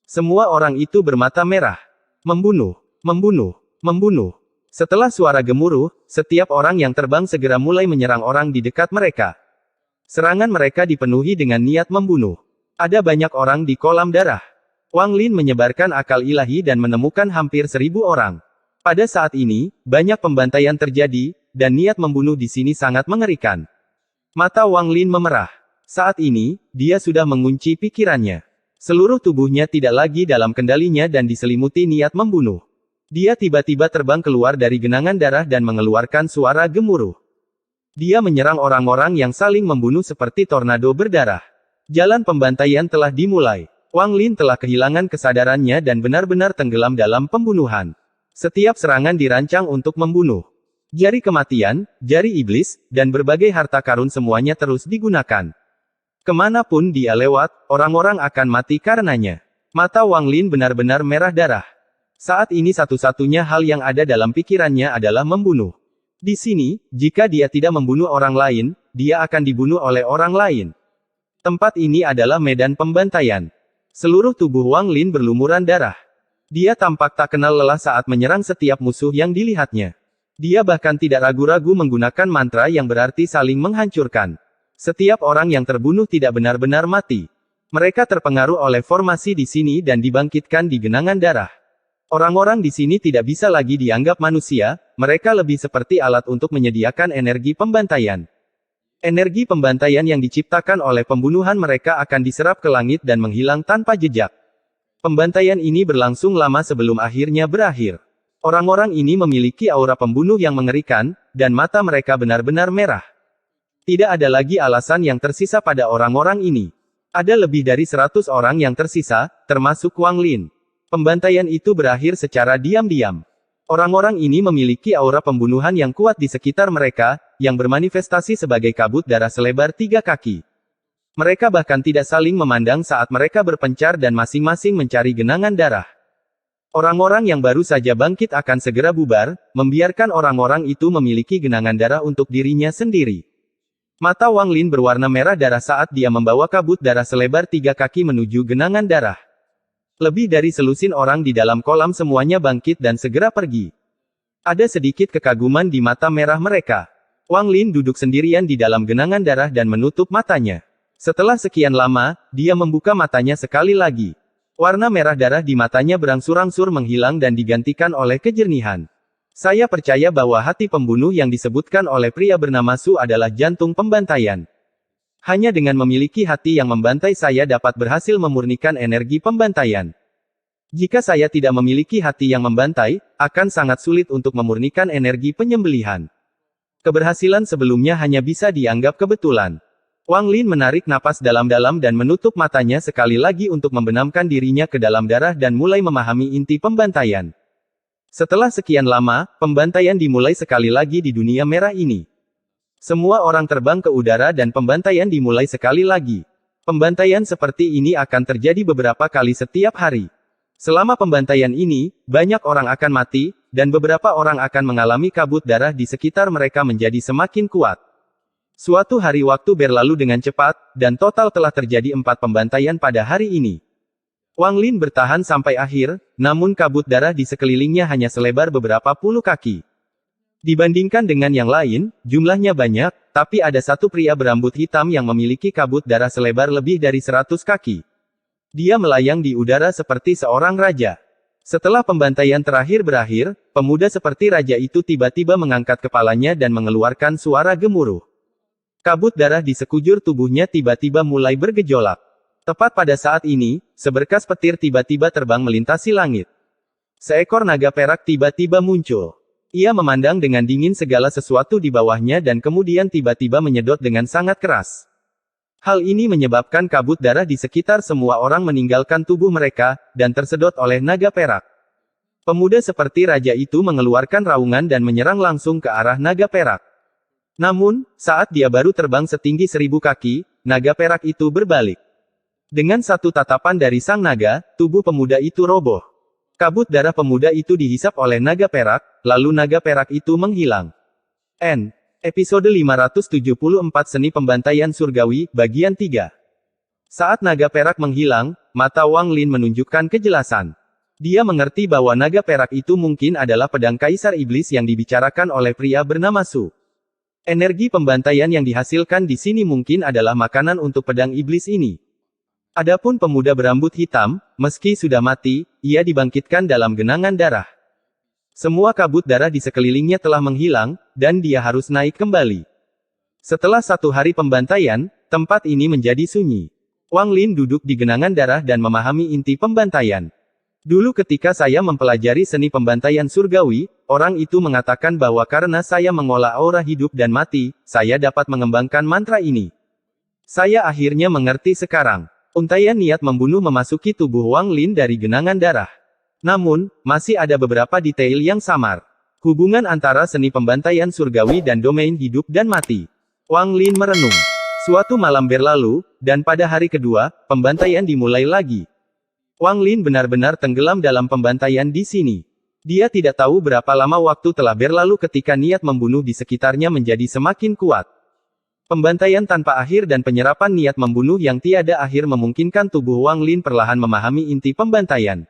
S1: Semua orang itu bermata merah. Membunuh, membunuh, membunuh. Setelah suara gemuruh, setiap orang yang terbang segera mulai menyerang orang di dekat mereka. Serangan mereka dipenuhi dengan niat membunuh. Ada banyak orang di kolam darah. Wang Lin menyebarkan akal ilahi dan menemukan hampir 1000 orang. Pada saat ini, banyak pembantaian terjadi, dan niat membunuh di sini sangat mengerikan. Mata Wang Lin memerah. Saat ini, dia sudah mengunci pikirannya. Seluruh tubuhnya tidak lagi dalam kendalinya dan diselimuti niat membunuh. Dia tiba-tiba terbang keluar dari genangan darah dan mengeluarkan suara gemuruh. Dia menyerang orang-orang yang saling membunuh seperti tornado berdarah. Jalan pembantaian telah dimulai. Wang Lin telah kehilangan kesadarannya dan benar-benar tenggelam dalam pembunuhan. Setiap serangan dirancang untuk membunuh. Jari kematian, jari iblis, dan berbagai harta karun semuanya terus digunakan. Kemanapun dia lewat, orang-orang akan mati karenanya. Mata Wang Lin benar-benar merah darah. Saat ini satu-satunya hal yang ada dalam pikirannya adalah membunuh. Di sini, jika dia tidak membunuh orang lain, dia akan dibunuh oleh orang lain. Tempat ini adalah medan pembantaian. Seluruh tubuh Wang Lin berlumuran darah. Dia tampak tak kenal lelah saat menyerang setiap musuh yang dilihatnya. Dia bahkan tidak ragu-ragu menggunakan mantra yang berarti saling menghancurkan. Setiap orang yang terbunuh tidak benar-benar mati. Mereka terpengaruh oleh formasi di sini dan dibangkitkan di genangan darah. Orang-orang di sini tidak bisa lagi dianggap manusia, mereka lebih seperti alat untuk menyediakan energi pembantaian. Energi pembantaian yang diciptakan oleh pembunuhan mereka akan diserap ke langit dan menghilang tanpa jejak. Pembantaian ini berlangsung lama sebelum akhirnya berakhir. Orang-orang ini memiliki aura pembunuh yang mengerikan, dan mata mereka benar-benar merah. Tidak ada lagi alasan yang tersisa pada orang-orang ini. Ada lebih dari 100 orang yang tersisa, termasuk Wang Lin. Pembantaian itu berakhir secara diam-diam. Orang-orang ini memiliki aura pembunuhan yang kuat di sekitar mereka, yang bermanifestasi sebagai kabut darah selebar 3 kaki. Mereka bahkan tidak saling memandang saat mereka berpencar dan masing-masing mencari genangan darah. Orang-orang yang baru saja bangkit akan segera bubar, membiarkan orang-orang itu memiliki genangan darah untuk dirinya sendiri. Mata Wang Lin berwarna merah darah saat dia membawa kabut darah selebar 3 kaki menuju genangan darah. Lebih dari selusin orang di dalam kolam semuanya bangkit dan segera pergi. Ada sedikit kekaguman di mata merah mereka. Wang Lin duduk sendirian di dalam genangan darah dan menutup matanya. Setelah sekian lama, dia membuka matanya sekali lagi. Warna merah darah di matanya berangsur-angsur menghilang dan digantikan oleh kejernihan. Saya percaya bahwa hati pembunuh yang disebutkan oleh pria bernama Su adalah jantung pembantaian. Hanya dengan memiliki hati yang membantai saya dapat berhasil memurnikan energi pembantaian. Jika saya tidak memiliki hati yang membantai, akan sangat sulit untuk memurnikan energi penyembelihan. Keberhasilan sebelumnya hanya bisa dianggap kebetulan. Wang Lin menarik napas dalam-dalam dan menutup matanya sekali lagi untuk membenamkan dirinya ke dalam darah dan mulai memahami inti pembantaian. Setelah sekian lama, pembantaian dimulai sekali lagi di dunia merah ini. Semua orang terbang ke udara dan pembantaian dimulai sekali lagi. Pembantaian seperti ini akan terjadi beberapa kali setiap hari. Selama pembantaian ini, banyak orang akan mati, dan beberapa orang akan mengalami kabut darah di sekitar mereka menjadi semakin kuat. Suatu hari waktu berlalu dengan cepat, dan total telah terjadi 4 pembantaian pada hari ini. Wang Lin bertahan sampai akhir, namun kabut darah di sekelilingnya hanya selebar beberapa puluh kaki. Dibandingkan dengan yang lain, jumlahnya banyak, tapi ada satu pria berambut hitam yang memiliki kabut darah selebar lebih dari 100 kaki. Dia melayang di udara seperti seorang raja. Setelah pembantaian terakhir berakhir, pemuda seperti raja itu tiba-tiba mengangkat kepalanya dan mengeluarkan suara gemuruh. Kabut darah di sekujur tubuhnya tiba-tiba mulai bergejolak. Tepat pada saat ini, seberkas petir tiba-tiba terbang melintasi langit. Seekor naga perak tiba-tiba muncul. Ia memandang dengan dingin segala sesuatu di bawahnya dan kemudian tiba-tiba menyedot dengan sangat keras. Hal ini menyebabkan kabut darah di sekitar semua orang meninggalkan tubuh mereka, dan tersedot oleh naga perak. Pemuda seperti raja itu mengeluarkan raungan dan menyerang langsung ke arah naga perak. Namun, saat dia baru terbang setinggi 1000 kaki, naga perak itu berbalik. Dengan satu tatapan dari sang naga, tubuh pemuda itu roboh. Kabut darah pemuda itu dihisap oleh naga perak, lalu naga perak itu menghilang. Episode 574 Seni Pembantaian Surgawi, Bagian 3. Saat naga perak menghilang, mata Wang Lin menunjukkan kejelasan. Dia mengerti bahwa naga perak itu mungkin adalah pedang Kaisar Iblis yang dibicarakan oleh pria bernama Su. Energi pembantaian yang dihasilkan di sini mungkin adalah makanan untuk pedang iblis ini. Adapun pemuda berambut hitam, meski sudah mati, ia dibangkitkan dalam genangan darah. Semua kabut darah di sekelilingnya telah menghilang, dan dia harus naik kembali. Setelah 1 hari pembantaian, tempat ini menjadi sunyi. Wang Lin duduk di genangan darah dan memahami inti pembantaian. Dulu ketika saya mempelajari seni pembantaian surgawi, orang itu mengatakan bahwa karena saya mengolah aura hidup dan mati, saya dapat mengembangkan mantra ini. Saya akhirnya mengerti sekarang. Untaian niat membunuh memasuki tubuh Wang Lin dari genangan darah. Namun, masih ada beberapa detail yang samar. Hubungan antara seni pembantaian surgawi dan domain hidup dan mati. Wang Lin merenung. Suatu malam berlalu, dan pada hari kedua, pembantaian dimulai lagi. Wang Lin benar-benar tenggelam dalam pembantaian di sini. Dia tidak tahu berapa lama waktu telah berlalu ketika niat membunuh di sekitarnya menjadi semakin kuat. Pembantaian tanpa akhir dan penyerapan niat membunuh yang tiada akhir memungkinkan tubuh Wang Lin perlahan memahami inti pembantaian.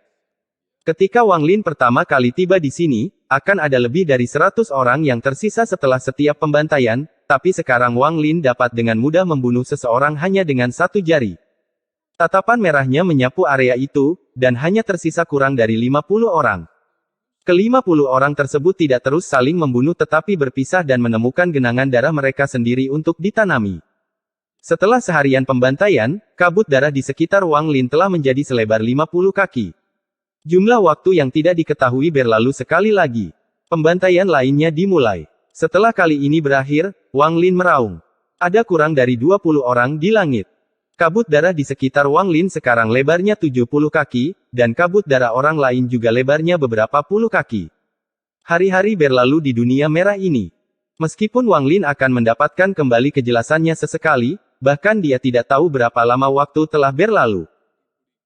S1: Ketika Wang Lin pertama kali tiba di sini, akan ada lebih dari 100 orang yang tersisa setelah setiap pembantaian, tapi sekarang Wang Lin dapat dengan mudah membunuh seseorang hanya dengan 1 jari. Tatapan merahnya menyapu area itu, dan hanya tersisa kurang dari 50 orang. Ke-50 orang tersebut tidak terus saling membunuh tetapi berpisah dan menemukan genangan darah mereka sendiri untuk ditanami. Setelah seharian pembantaian, kabut darah di sekitar Wang Lin telah menjadi selebar 50 kaki. Jumlah waktu yang tidak diketahui berlalu sekali lagi. Pembantaian lainnya dimulai. Setelah kali ini berakhir, Wang Lin meraung. Ada kurang dari 20 orang di langit. Kabut darah di sekitar Wang Lin sekarang lebarnya 70 kaki, dan kabut darah orang lain juga lebarnya beberapa puluh kaki. Hari-hari berlalu di dunia merah ini. Meskipun Wang Lin akan mendapatkan kembali kejelasannya sesekali, bahkan dia tidak tahu berapa lama waktu telah berlalu.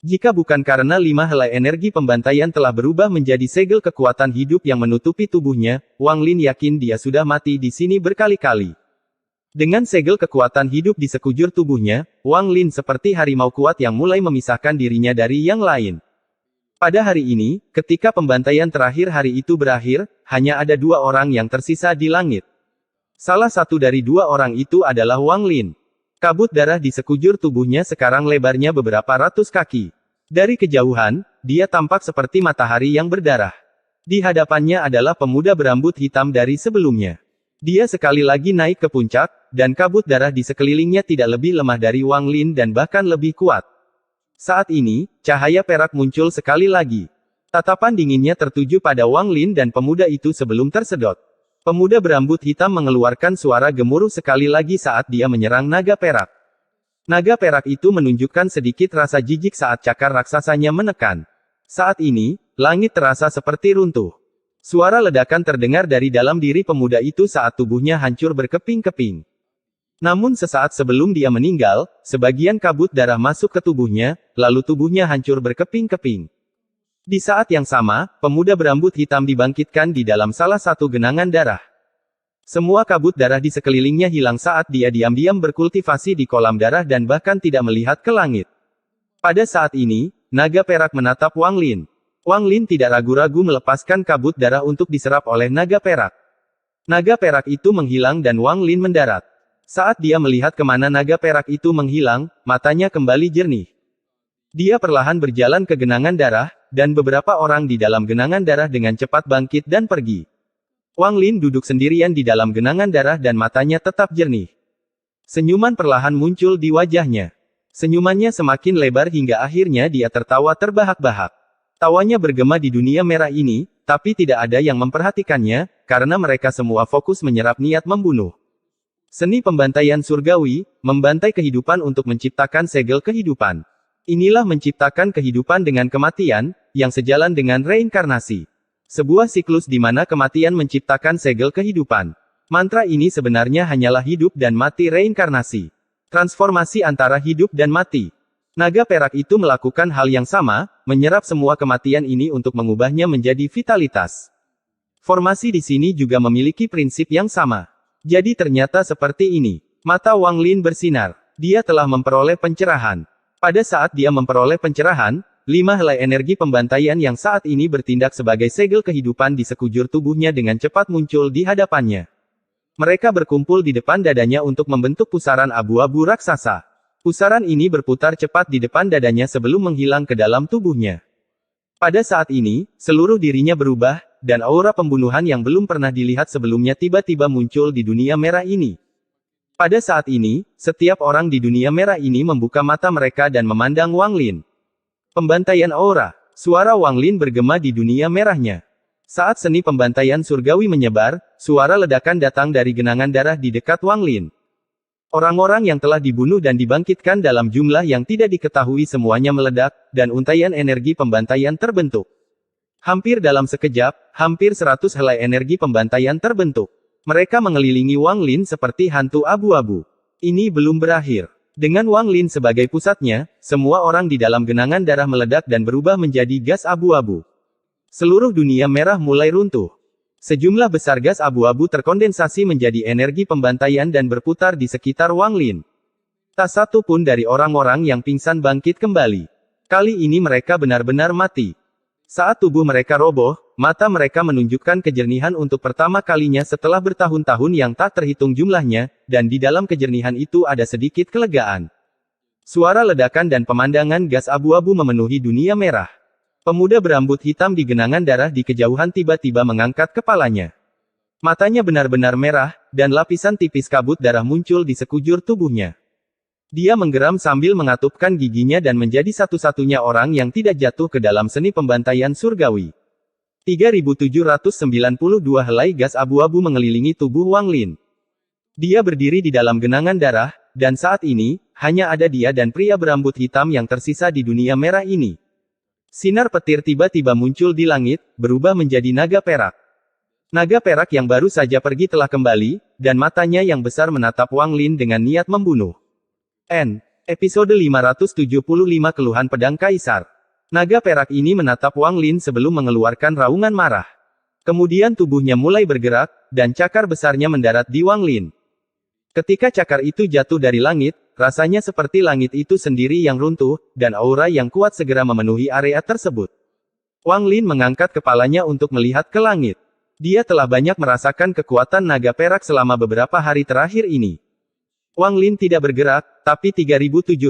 S1: Jika bukan karena 5 helai energi pembantaian telah berubah menjadi segel kekuatan hidup yang menutupi tubuhnya, Wang Lin yakin dia sudah mati di sini berkali-kali. Dengan segel kekuatan hidup di sekujur tubuhnya, Wang Lin seperti harimau kuat yang mulai memisahkan dirinya dari yang lain. Pada hari ini, ketika pembantaian terakhir hari itu berakhir, hanya ada 2 orang yang tersisa di langit. Salah satu dari 2 orang itu adalah Wang Lin. Kabut darah di sekujur tubuhnya sekarang lebarnya beberapa ratus kaki. Dari kejauhan, dia tampak seperti matahari yang berdarah. Di hadapannya adalah pemuda berambut hitam dari sebelumnya. Dia sekali lagi naik ke puncak, dan kabut darah di sekelilingnya tidak lebih lemah dari Wang Lin dan bahkan lebih kuat. Saat ini, cahaya perak muncul sekali lagi. Tatapan dinginnya tertuju pada Wang Lin dan pemuda itu sebelum tersedot. Pemuda berambut hitam mengeluarkan suara gemuruh sekali lagi saat dia menyerang naga perak. Naga perak itu menunjukkan sedikit rasa jijik saat cakar raksasanya menekan. Saat ini, langit terasa seperti runtuh. Suara ledakan terdengar dari dalam diri pemuda itu saat tubuhnya hancur berkeping-keping. Namun sesaat sebelum dia meninggal, sebagian kabut darah masuk ke tubuhnya, lalu tubuhnya hancur berkeping-keping. Di saat yang sama, pemuda berambut hitam dibangkitkan di dalam salah satu genangan darah. Semua kabut darah di sekelilingnya hilang saat dia diam-diam berkultivasi di kolam darah dan bahkan tidak melihat ke langit. Pada saat ini, naga perak menatap Wang Lin. Wang Lin tidak ragu-ragu melepaskan kabut darah untuk diserap oleh naga perak. Naga perak itu menghilang dan Wang Lin mendarat. Saat dia melihat kemana naga perak itu menghilang, matanya kembali jernih. Dia perlahan berjalan ke genangan darah, dan beberapa orang di dalam genangan darah dengan cepat bangkit dan pergi. Wang Lin duduk sendirian di dalam genangan darah dan matanya tetap jernih. Senyuman perlahan muncul di wajahnya. Senyumannya semakin lebar hingga akhirnya dia tertawa terbahak-bahak. Tawanya bergema di dunia merah ini, tapi tidak ada yang memperhatikannya, karena mereka semua fokus menyerap niat membunuh. Seni pembantaian surgawi, membantai kehidupan untuk menciptakan segel kehidupan. Inilah menciptakan kehidupan dengan kematian, yang sejalan dengan reinkarnasi. Sebuah siklus di mana kematian menciptakan segel kehidupan. Mantra ini sebenarnya hanyalah hidup dan mati reinkarnasi. Transformasi antara hidup dan mati. Naga perak itu melakukan hal yang sama, menyerap semua kematian ini untuk mengubahnya menjadi vitalitas. Formasi di sini juga memiliki prinsip yang sama. Jadi ternyata seperti ini. Mata Wang Lin bersinar. Dia telah memperoleh pencerahan. Pada saat dia memperoleh pencerahan, 5 helai energi pembantaian yang saat ini bertindak sebagai segel kehidupan di sekujur tubuhnya dengan cepat muncul di hadapannya. Mereka berkumpul di depan dadanya untuk membentuk pusaran abu-abu raksasa. Pusaran ini berputar cepat di depan dadanya sebelum menghilang ke dalam tubuhnya. Pada saat ini, seluruh dirinya berubah, dan aura pembunuhan yang belum pernah dilihat sebelumnya tiba-tiba muncul di dunia merah ini. Pada saat ini, setiap orang di dunia merah ini membuka mata mereka dan memandang Wang Lin. Pembantaian aura. Suara Wang Lin bergema di dunia merahnya. Saat seni pembantaian surgawi menyebar, suara ledakan datang dari genangan darah di dekat Wang Lin. Orang-orang yang telah dibunuh dan dibangkitkan dalam jumlah yang tidak diketahui semuanya meledak, dan untaian energi pembantaian terbentuk. Hampir dalam sekejap, hampir 100 helai energi pembantaian terbentuk. Mereka mengelilingi Wang Lin seperti hantu abu-abu. Ini belum berakhir. Dengan Wang Lin sebagai pusatnya, semua orang di dalam genangan darah meledak dan berubah menjadi gas abu-abu. Seluruh dunia merah mulai runtuh. Sejumlah besar gas abu-abu terkondensasi menjadi energi pembantaian dan berputar di sekitar Wang Lin. Tak satu pun dari orang-orang yang pingsan bangkit kembali. Kali ini mereka benar-benar mati. Saat tubuh mereka roboh, mata mereka menunjukkan kejernihan untuk pertama kalinya setelah bertahun-tahun yang tak terhitung jumlahnya, dan di dalam kejernihan itu ada sedikit kelegaan. Suara ledakan dan pemandangan gas abu-abu memenuhi dunia merah. Pemuda berambut hitam di genangan darah di kejauhan tiba-tiba mengangkat kepalanya. Matanya benar-benar merah, dan lapisan tipis kabut darah muncul di sekujur tubuhnya. Dia menggeram sambil mengatupkan giginya dan menjadi satu-satunya orang yang tidak jatuh ke dalam seni pembantaian surgawi. 3792 helai gas abu-abu mengelilingi tubuh Wang Lin. Dia berdiri di dalam genangan darah, dan saat ini, hanya ada dia dan pria berambut hitam yang tersisa di dunia merah ini. Sinar petir tiba-tiba muncul di langit, berubah menjadi naga perak. Naga perak yang baru saja pergi telah kembali, dan matanya yang besar menatap Wang Lin dengan niat membunuh. Episode 575 Keluhan Pedang Kaisar. Naga perak ini menatap Wang Lin sebelum mengeluarkan raungan marah. Kemudian tubuhnya mulai bergerak, dan cakar besarnya mendarat di Wang Lin. Ketika cakar itu jatuh dari langit, rasanya seperti langit itu sendiri yang runtuh, dan aura yang kuat segera memenuhi area tersebut. Wang Lin mengangkat kepalanya untuk melihat ke langit. Dia telah banyak merasakan kekuatan naga perak selama beberapa hari terakhir ini. Wang Lin tidak bergerak, tapi 3792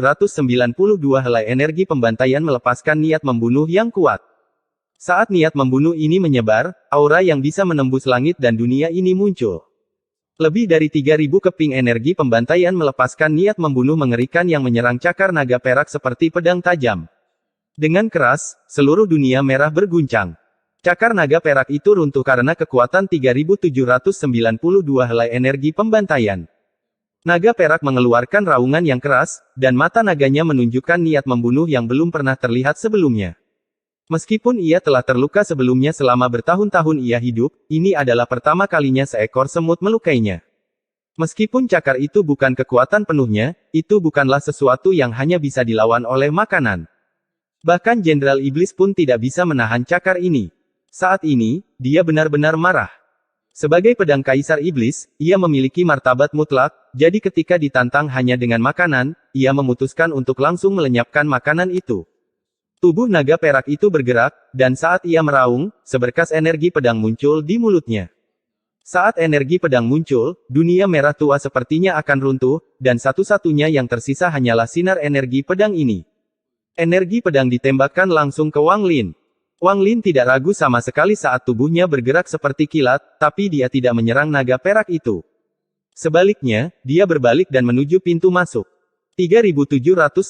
S1: helai energi pembantaian melepaskan niat membunuh yang kuat. Saat niat membunuh ini menyebar, aura yang bisa menembus langit dan dunia ini muncul. Lebih dari 3.000 keping energi pembantaian melepaskan niat membunuh mengerikan yang menyerang cakar naga perak seperti pedang tajam. Dengan keras, seluruh dunia merah berguncang. Cakar naga perak itu runtuh karena kekuatan 3.792 helai energi pembantaian. Naga perak mengeluarkan raungan yang keras, dan mata naganya menunjukkan niat membunuh yang belum pernah terlihat sebelumnya. Meskipun ia telah terluka sebelumnya selama bertahun-tahun ia hidup, ini adalah pertama kalinya seekor semut melukainya. Meskipun cakar itu bukan kekuatan penuhnya, itu bukanlah sesuatu yang hanya bisa dilawan oleh makanan. Bahkan Jenderal Iblis pun tidak bisa menahan cakar ini. Saat ini, dia benar-benar marah. Sebagai pedang Kaisar Iblis, ia memiliki martabat mutlak, jadi ketika ditantang hanya dengan makanan, ia memutuskan untuk langsung melenyapkan makanan itu. Tubuh naga perak itu bergerak, dan saat ia meraung, seberkas energi pedang muncul di mulutnya. Saat energi pedang muncul, dunia merah tua sepertinya akan runtuh, dan satu-satunya yang tersisa hanyalah sinar energi pedang ini. Energi pedang ditembakkan langsung ke Wang Lin. Wang Lin tidak ragu sama sekali saat tubuhnya bergerak seperti kilat, tapi dia tidak menyerang naga perak itu. Sebaliknya, dia berbalik dan menuju pintu masuk. 3.792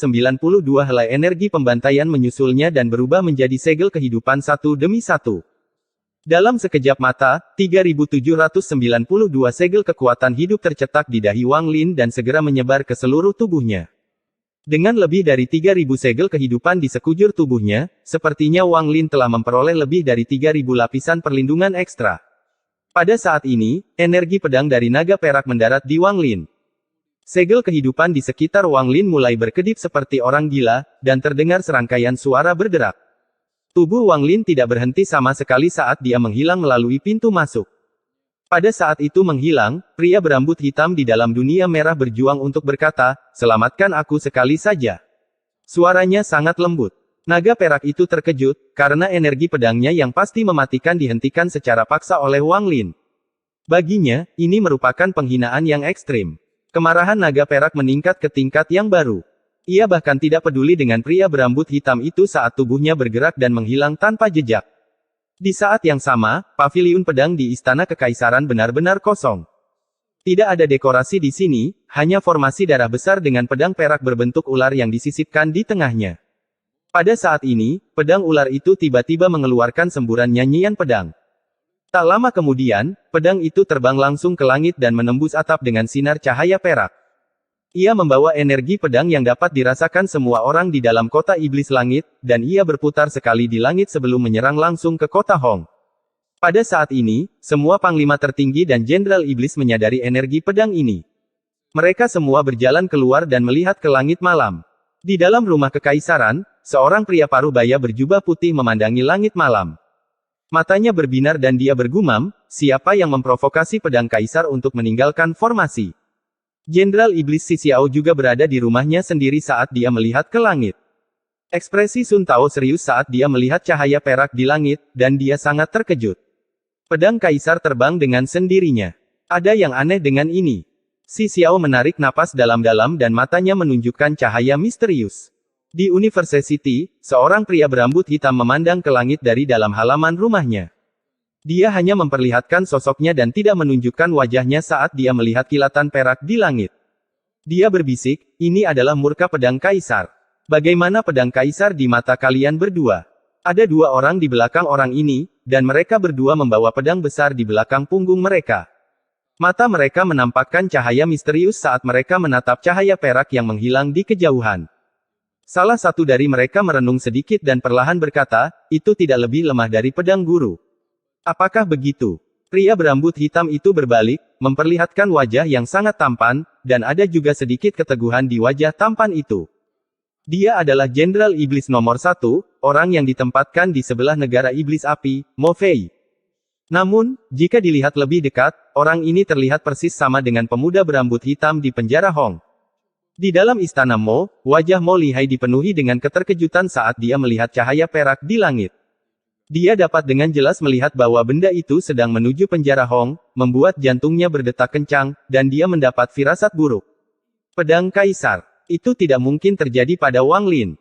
S1: helai energi pembantaian menyusulnya dan berubah menjadi segel kehidupan satu demi satu. Dalam sekejap mata, 3.792 segel kekuatan hidup tercetak di dahi Wang Lin dan segera menyebar ke seluruh tubuhnya. Dengan lebih dari 3.000 segel kehidupan di sekujur tubuhnya, sepertinya Wang Lin telah memperoleh lebih dari 3.000 lapisan perlindungan ekstra. Pada saat ini, energi pedang dari naga perak mendarat di Wang Lin. Segel kehidupan di sekitar Wang Lin mulai berkedip seperti orang gila, dan terdengar serangkaian suara berderak. Tubuh Wang Lin tidak berhenti sama sekali saat dia menghilang melalui pintu masuk. Pada saat itu menghilang, pria berambut hitam di dalam dunia merah berjuang untuk berkata, "Selamatkan aku sekali saja." Suaranya sangat lembut. Naga perak itu terkejut, karena energi pedangnya yang pasti mematikan dihentikan secara paksa oleh Wang Lin. Baginya, ini merupakan penghinaan yang ekstrim. Kemarahan naga perak meningkat ke tingkat yang baru. Ia bahkan tidak peduli dengan pria berambut hitam itu saat tubuhnya bergerak dan menghilang tanpa jejak. Di saat yang sama, paviliun pedang di Istana Kekaisaran benar-benar kosong. Tidak ada dekorasi di sini, hanya formasi darah besar dengan pedang perak berbentuk ular yang disisipkan di tengahnya. Pada saat ini, pedang ular itu tiba-tiba mengeluarkan semburan nyanyian pedang. Tak lama kemudian, pedang itu terbang langsung ke langit dan menembus atap dengan sinar cahaya perak. Ia membawa energi pedang yang dapat dirasakan semua orang di dalam kota iblis langit, dan ia berputar sekali di langit sebelum menyerang langsung ke kota Hong. Pada saat ini, semua panglima tertinggi dan jenderal iblis menyadari energi pedang ini. Mereka semua berjalan keluar dan melihat ke langit malam. Di dalam rumah kekaisaran, seorang pria parubaya berjubah putih memandangi langit malam. Matanya berbinar dan dia bergumam, siapa yang memprovokasi pedang kaisar untuk meninggalkan formasi? Jenderal Iblis Si Xiao juga berada di rumahnya sendiri saat dia melihat ke langit. Ekspresi Sun Tao serius saat dia melihat cahaya perak di langit, dan dia sangat terkejut. Pedang kaisar terbang dengan sendirinya. Ada yang aneh dengan ini. Si Xiao menarik napas dalam-dalam dan matanya menunjukkan cahaya misterius. Di University, seorang pria berambut hitam memandang ke langit dari dalam halaman rumahnya. Dia hanya memperlihatkan sosoknya dan tidak menunjukkan wajahnya saat dia melihat kilatan perak di langit. Dia berbisik, ini adalah murka pedang kaisar. Bagaimana pedang kaisar di mata kalian berdua? Ada dua orang di belakang orang ini, dan mereka berdua membawa pedang besar di belakang punggung mereka. Mata mereka menampakkan cahaya misterius saat mereka menatap cahaya perak yang menghilang di kejauhan. Salah satu dari mereka merenung sedikit dan perlahan berkata, itu tidak lebih lemah dari pedang guru. Apakah begitu? Pria berambut hitam itu berbalik, memperlihatkan wajah yang sangat tampan, dan ada juga sedikit keteguhan di wajah tampan itu. Dia adalah Jenderal Iblis nomor 1, orang yang ditempatkan di sebelah negara Iblis Api, Mo Fei. Namun, jika dilihat lebih dekat, orang ini terlihat persis sama dengan pemuda berambut hitam di penjara Hong. Di dalam istana Mo, wajah Mo Lihai dipenuhi dengan keterkejutan saat dia melihat cahaya perak di langit. Dia dapat dengan jelas melihat bahwa benda itu sedang menuju penjara Hong, membuat jantungnya berdetak kencang, dan dia mendapat firasat buruk. Pedang Kaisar. Itu tidak mungkin terjadi pada Wang Lin.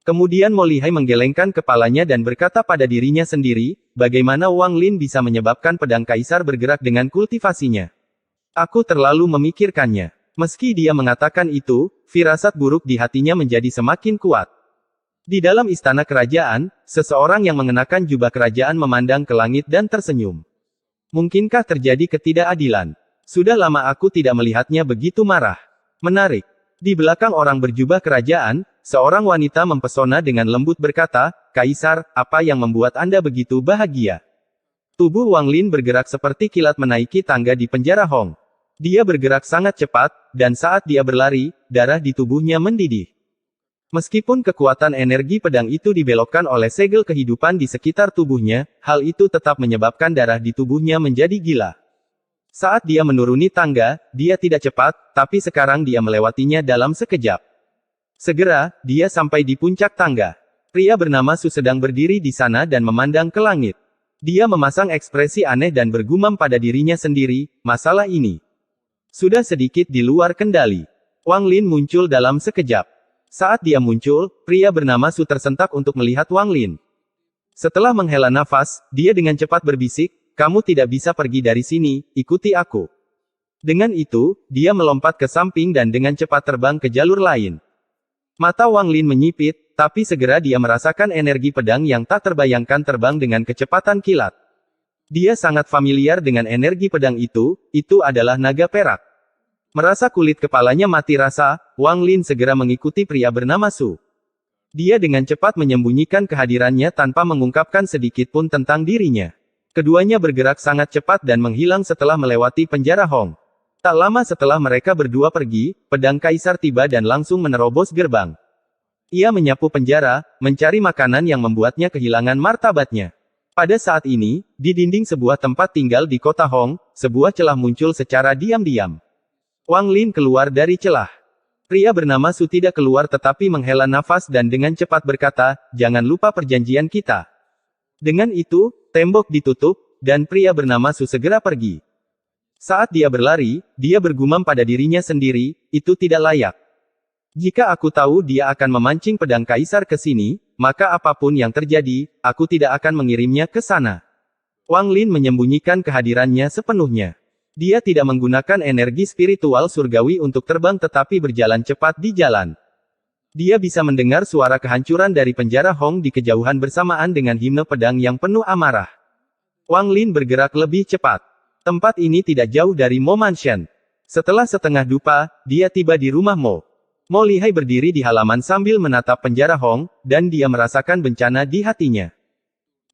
S1: Kemudian Mo Lihai menggelengkan kepalanya dan berkata pada dirinya sendiri, bagaimana Wang Lin bisa menyebabkan pedang Kaisar bergerak dengan kultivasinya. Aku terlalu memikirkannya. Meski dia mengatakan itu, firasat buruk di hatinya menjadi semakin kuat. Di dalam istana kerajaan, seseorang yang mengenakan jubah kerajaan memandang ke langit dan tersenyum. Mungkinkah terjadi ketidakadilan? Sudah lama aku tidak melihatnya begitu marah. Menarik. Di belakang orang berjubah kerajaan, seorang wanita mempesona dengan lembut berkata, "Kaisar, apa yang membuat Anda begitu bahagia?" Tubuh Wang Lin bergerak seperti kilat menaiki tangga di penjara Hong. Dia bergerak sangat cepat, dan saat dia berlari, darah di tubuhnya mendidih. Meskipun kekuatan energi pedang itu dibelokkan oleh segel kehidupan di sekitar tubuhnya, hal itu tetap menyebabkan darah di tubuhnya menjadi gila. Saat dia menuruni tangga, dia tidak cepat, tapi sekarang dia melewatinya dalam sekejap. Segera, dia sampai di puncak tangga. Pria bernama Su sedang berdiri di sana dan memandang ke langit. Dia memasang ekspresi aneh dan bergumam pada dirinya sendiri, masalah ini sudah sedikit di luar kendali. Wang Lin muncul dalam sekejap. Saat dia muncul, pria bernama Su tersentak untuk melihat Wang Lin. Setelah menghela nafas, dia dengan cepat berbisik, "Kamu tidak bisa pergi dari sini, ikuti aku." Dengan itu, dia melompat ke samping dan dengan cepat terbang ke jalur lain. Mata Wang Lin menyipit, tapi segera dia merasakan energi pedang yang tak terbayangkan terbang dengan kecepatan kilat. Dia sangat familiar dengan energi pedang itu adalah naga perak. Merasa kulit kepalanya mati rasa, Wang Lin segera mengikuti pria bernama Su. Dia dengan cepat menyembunyikan kehadirannya tanpa mengungkapkan sedikit pun tentang dirinya. Keduanya bergerak sangat cepat dan menghilang setelah melewati penjara Hong. Tak lama setelah mereka berdua pergi, pedang kaisar tiba dan langsung menerobos gerbang. Ia menyapu penjara, mencari makanan yang membuatnya kehilangan martabatnya. Pada saat ini, di dinding sebuah tempat tinggal di kota Hong, sebuah celah muncul secara diam-diam. Wang Lin keluar dari celah. Pria bernama Su tidak keluar tetapi menghela nafas dan dengan cepat berkata, "Jangan lupa perjanjian kita." Dengan itu, tembok ditutup, dan pria bernama Su segera pergi. Saat dia berlari, dia bergumam pada dirinya sendiri, "Itu tidak layak. Jika aku tahu dia akan memancing pedang kaisar ke sini, maka apapun yang terjadi, aku tidak akan mengirimnya ke sana." Wang Lin menyembunyikan kehadirannya sepenuhnya. Dia tidak menggunakan energi spiritual surgawi untuk terbang tetapi berjalan cepat di jalan. Dia bisa mendengar suara kehancuran dari penjara Hong di kejauhan bersamaan dengan himne pedang yang penuh amarah. Wang Lin bergerak lebih cepat. Tempat ini tidak jauh dari Mo Mansion. Setelah setengah dupa, dia tiba di rumah Mo. Mo Lihai berdiri di halaman sambil menatap penjara Hong, dan dia merasakan bencana di hatinya.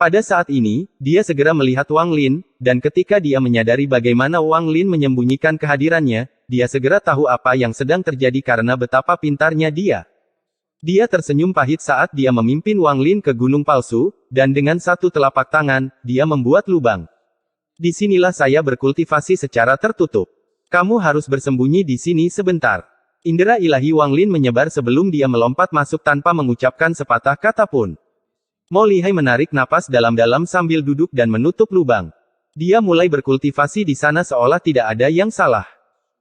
S1: Pada saat ini, dia segera melihat Wang Lin, dan ketika dia menyadari bagaimana Wang Lin menyembunyikan kehadirannya, dia segera tahu apa yang sedang terjadi karena betapa pintarnya dia. Dia tersenyum pahit saat dia memimpin Wang Lin ke gunung palsu, dan dengan satu telapak tangan, dia membuat lubang. "Disinilah saya berkultivasi secara tertutup. Kamu harus bersembunyi di sini sebentar." Indera ilahi Wang Lin menyebar sebelum dia melompat masuk tanpa mengucapkan sepatah kata pun. Mo Lihai menarik napas dalam-dalam sambil duduk dan menutup lubang. Dia mulai berkultivasi di sana seolah tidak ada yang salah.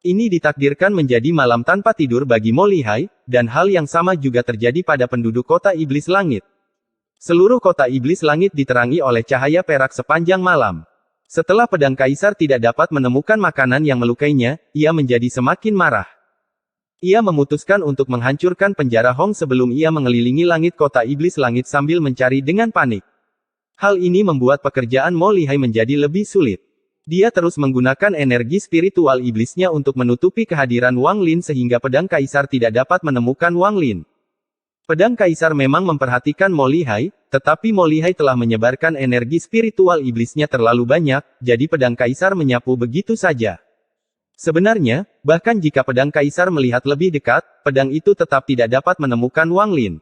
S1: Ini ditakdirkan menjadi malam tanpa tidur bagi Mo Lihai, dan hal yang sama juga terjadi pada penduduk kota Iblis Langit. Seluruh kota Iblis Langit diterangi oleh cahaya perak sepanjang malam. Setelah pedang kaisar tidak dapat menemukan makanan yang melukainya, ia menjadi semakin marah. Ia memutuskan untuk menghancurkan penjara Hong sebelum ia mengelilingi langit kota Iblis Langit sambil mencari dengan panik. Hal ini membuat pekerjaan Mo Lihai menjadi lebih sulit. Dia terus menggunakan energi spiritual iblisnya untuk menutupi kehadiran Wang Lin sehingga pedang kaisar tidak dapat menemukan Wang Lin. Pedang kaisar memang memperhatikan Mo Lihai, tetapi Mo Lihai telah menyebarkan energi spiritual iblisnya terlalu banyak, jadi pedang kaisar menyapu begitu saja. Sebenarnya, bahkan jika pedang kaisar melihat lebih dekat, pedang itu tetap tidak dapat menemukan Wang Lin.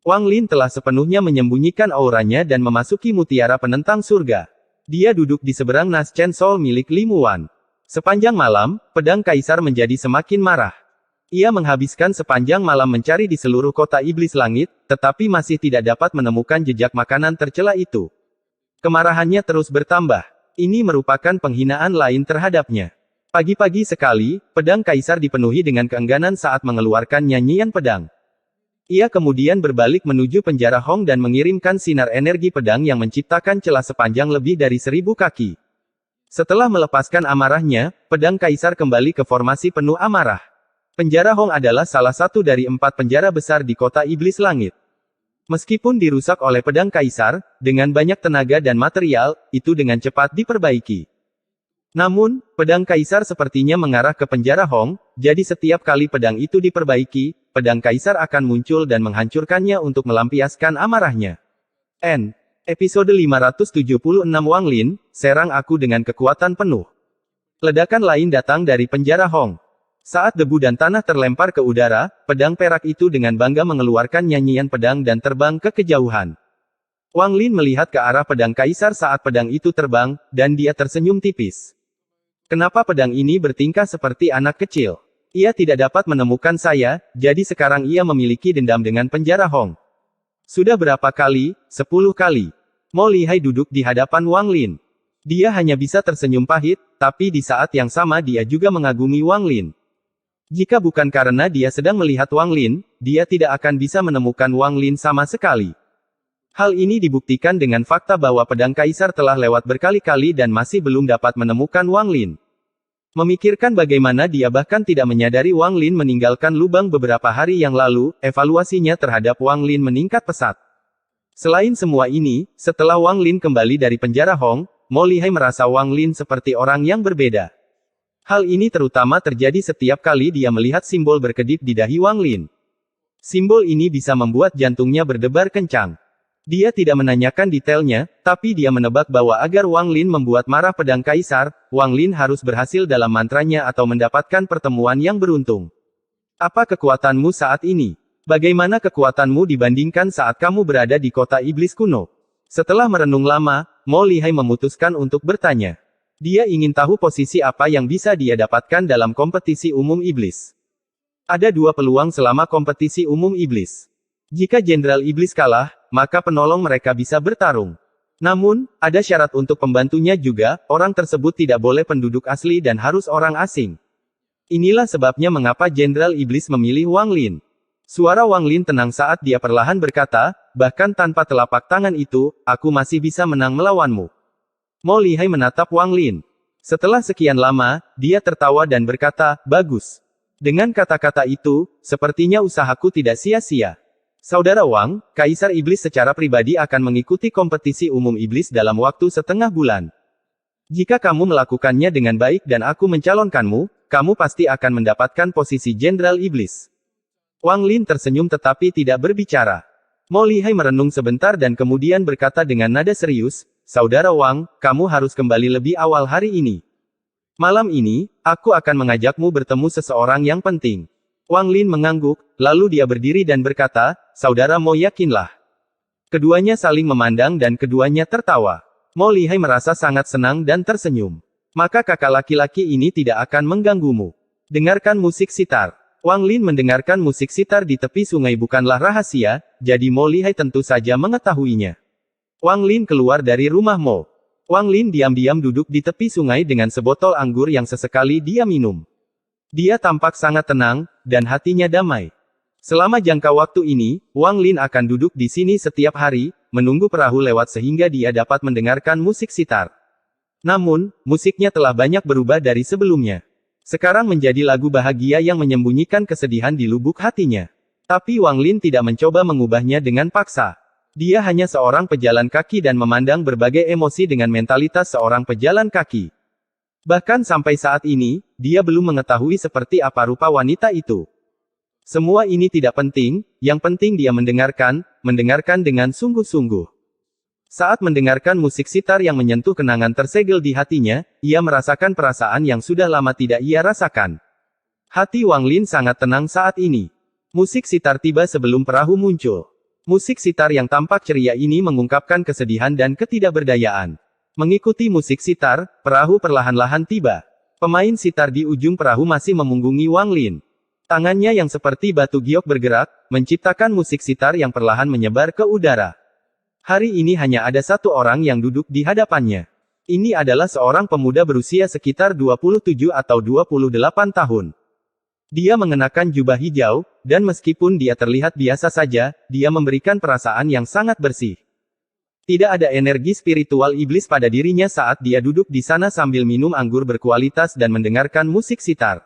S1: Wang Lin telah sepenuhnya menyembunyikan auranya dan memasuki mutiara penentang surga. Dia duduk di seberang Nas Chen Soul milik Li Muwan. Sepanjang malam, pedang kaisar menjadi semakin marah. Ia menghabiskan sepanjang malam mencari di seluruh kota Iblis Langit, tetapi masih tidak dapat menemukan jejak makanan tercela itu. Kemarahannya terus bertambah. Ini merupakan penghinaan lain terhadapnya. Pagi-pagi sekali, pedang kaisar dipenuhi dengan keengganan saat mengeluarkan nyanyian pedang. Ia kemudian berbalik menuju penjara Hong dan mengirimkan sinar energi pedang yang menciptakan celah sepanjang lebih dari 1000 kaki. Setelah melepaskan amarahnya, pedang kaisar kembali ke formasi penuh amarah. Penjara Hong adalah salah satu dari 4 penjara besar di kota iblis langit. Meskipun dirusak oleh pedang kaisar, dengan banyak tenaga dan material, itu dengan cepat diperbaiki. Namun, pedang kaisar sepertinya mengarah ke penjara Hong, jadi setiap kali pedang itu diperbaiki, pedang kaisar akan muncul dan menghancurkannya untuk melampiaskan amarahnya. Episode 576 Wang Lin, serang aku dengan kekuatan penuh. Ledakan lain datang dari penjara Hong. Saat debu dan tanah terlempar ke udara, pedang perak itu dengan bangga mengeluarkan nyanyian pedang dan terbang ke kejauhan. Wang Lin melihat ke arah pedang kaisar saat pedang itu terbang, dan dia tersenyum tipis. Kenapa pedang ini bertingkah seperti anak kecil? Ia tidak dapat menemukan saya, jadi sekarang ia memiliki dendam dengan penjara Hong. Sudah berapa kali? 10 kali. Mo Lihai duduk di hadapan Wang Lin. Dia hanya bisa tersenyum pahit, tapi di saat yang sama dia juga mengagumi Wang Lin. Jika bukan karena dia sedang melihat Wang Lin, dia tidak akan bisa menemukan Wang Lin sama sekali. Hal ini dibuktikan dengan fakta bahwa pedang kaisar telah lewat berkali-kali dan masih belum dapat menemukan Wang Lin. Memikirkan bagaimana dia bahkan tidak menyadari Wang Lin meninggalkan lubang beberapa hari yang lalu, evaluasinya terhadap Wang Lin meningkat pesat. Selain semua ini, setelah Wang Lin kembali dari penjara Hong, Mo Lihai merasa Wang Lin seperti orang yang berbeda. Hal ini terutama terjadi setiap kali dia melihat simbol berkedip di dahi Wang Lin. Simbol ini bisa membuat jantungnya berdebar kencang. Dia tidak menanyakan detailnya, tapi dia menebak bahwa agar Wang Lin membuat marah pedang kaisar, Wang Lin harus berhasil dalam mantranya atau mendapatkan pertemuan yang beruntung. Apa kekuatanmu saat ini? Bagaimana kekuatanmu dibandingkan saat kamu berada di kota iblis kuno? Setelah merenung lama, Mo Lihai memutuskan untuk bertanya. Dia ingin tahu posisi apa yang bisa dia dapatkan dalam kompetisi umum iblis. Ada 2 peluang selama kompetisi umum iblis. Jika Jenderal Iblis kalah, maka penolong mereka bisa bertarung. Namun, ada syarat untuk pembantunya juga, orang tersebut tidak boleh penduduk asli dan harus orang asing. Inilah sebabnya mengapa Jenderal Iblis memilih Wang Lin. Suara Wang Lin tenang saat dia perlahan berkata, bahkan tanpa telapak tangan itu, aku masih bisa menang melawanmu. Mo Lihai menatap Wang Lin. Setelah sekian lama, dia tertawa dan berkata, bagus. Dengan kata-kata itu, sepertinya usahaku tidak sia-sia. Saudara Wang, Kaisar Iblis secara pribadi akan mengikuti kompetisi umum iblis dalam waktu setengah bulan. Jika kamu melakukannya dengan baik dan aku mencalonkanmu, kamu pasti akan mendapatkan posisi Jenderal Iblis. Wang Lin tersenyum tetapi tidak berbicara. Mo Lihai merenung sebentar dan kemudian berkata dengan nada serius, Saudara Wang, kamu harus kembali lebih awal hari ini. Malam ini, aku akan mengajakmu bertemu seseorang yang penting. Wang Lin mengangguk, lalu dia berdiri dan berkata, Saudara Mo yakinlah. Keduanya saling memandang dan keduanya tertawa. Mo Lihai merasa sangat senang dan tersenyum. Maka kakak laki-laki ini tidak akan mengganggumu. Dengarkan musik sitar. Wang Lin mendengarkan musik sitar di tepi sungai bukanlah rahasia, jadi Mo Lihai tentu saja mengetahuinya. Wang Lin keluar dari rumah Mo. Wang Lin diam-diam duduk di tepi sungai dengan sebotol anggur yang sesekali dia minum. Dia tampak sangat tenang, dan hatinya damai. Selama jangka waktu ini, Wang Lin akan duduk di sini setiap hari, menunggu perahu lewat sehingga dia dapat mendengarkan musik sitar. Namun, musiknya telah banyak berubah dari sebelumnya. Sekarang menjadi lagu bahagia yang menyembunyikan kesedihan di lubuk hatinya. Tapi Wang Lin tidak mencoba mengubahnya dengan paksa. Dia hanya seorang pejalan kaki dan memandang berbagai emosi dengan mentalitas seorang pejalan kaki. Bahkan sampai saat ini, dia belum mengetahui seperti apa rupa wanita itu. Semua ini tidak penting, yang penting dia mendengarkan dengan sungguh-sungguh. Saat mendengarkan musik sitar yang menyentuh kenangan tersegel di hatinya, ia merasakan perasaan yang sudah lama tidak ia rasakan. Hati Wang Lin sangat tenang saat ini. Musik sitar tiba sebelum perahu muncul. Musik sitar yang tampak ceria ini mengungkapkan kesedihan dan ketidakberdayaan. Mengikuti musik sitar, perahu perlahan-lahan tiba. Pemain sitar di ujung perahu masih memunggungi Wang Lin. Tangannya yang seperti batu giok bergerak, menciptakan musik sitar yang perlahan menyebar ke udara. Hari ini hanya ada satu orang yang duduk di hadapannya. Ini adalah seorang pemuda berusia sekitar 27 atau 28 tahun. Dia mengenakan jubah hijau, dan meskipun dia terlihat biasa saja, dia memberikan perasaan yang sangat bersih. Tidak ada energi spiritual iblis pada dirinya saat dia duduk di sana sambil minum anggur berkualitas dan mendengarkan musik sitar.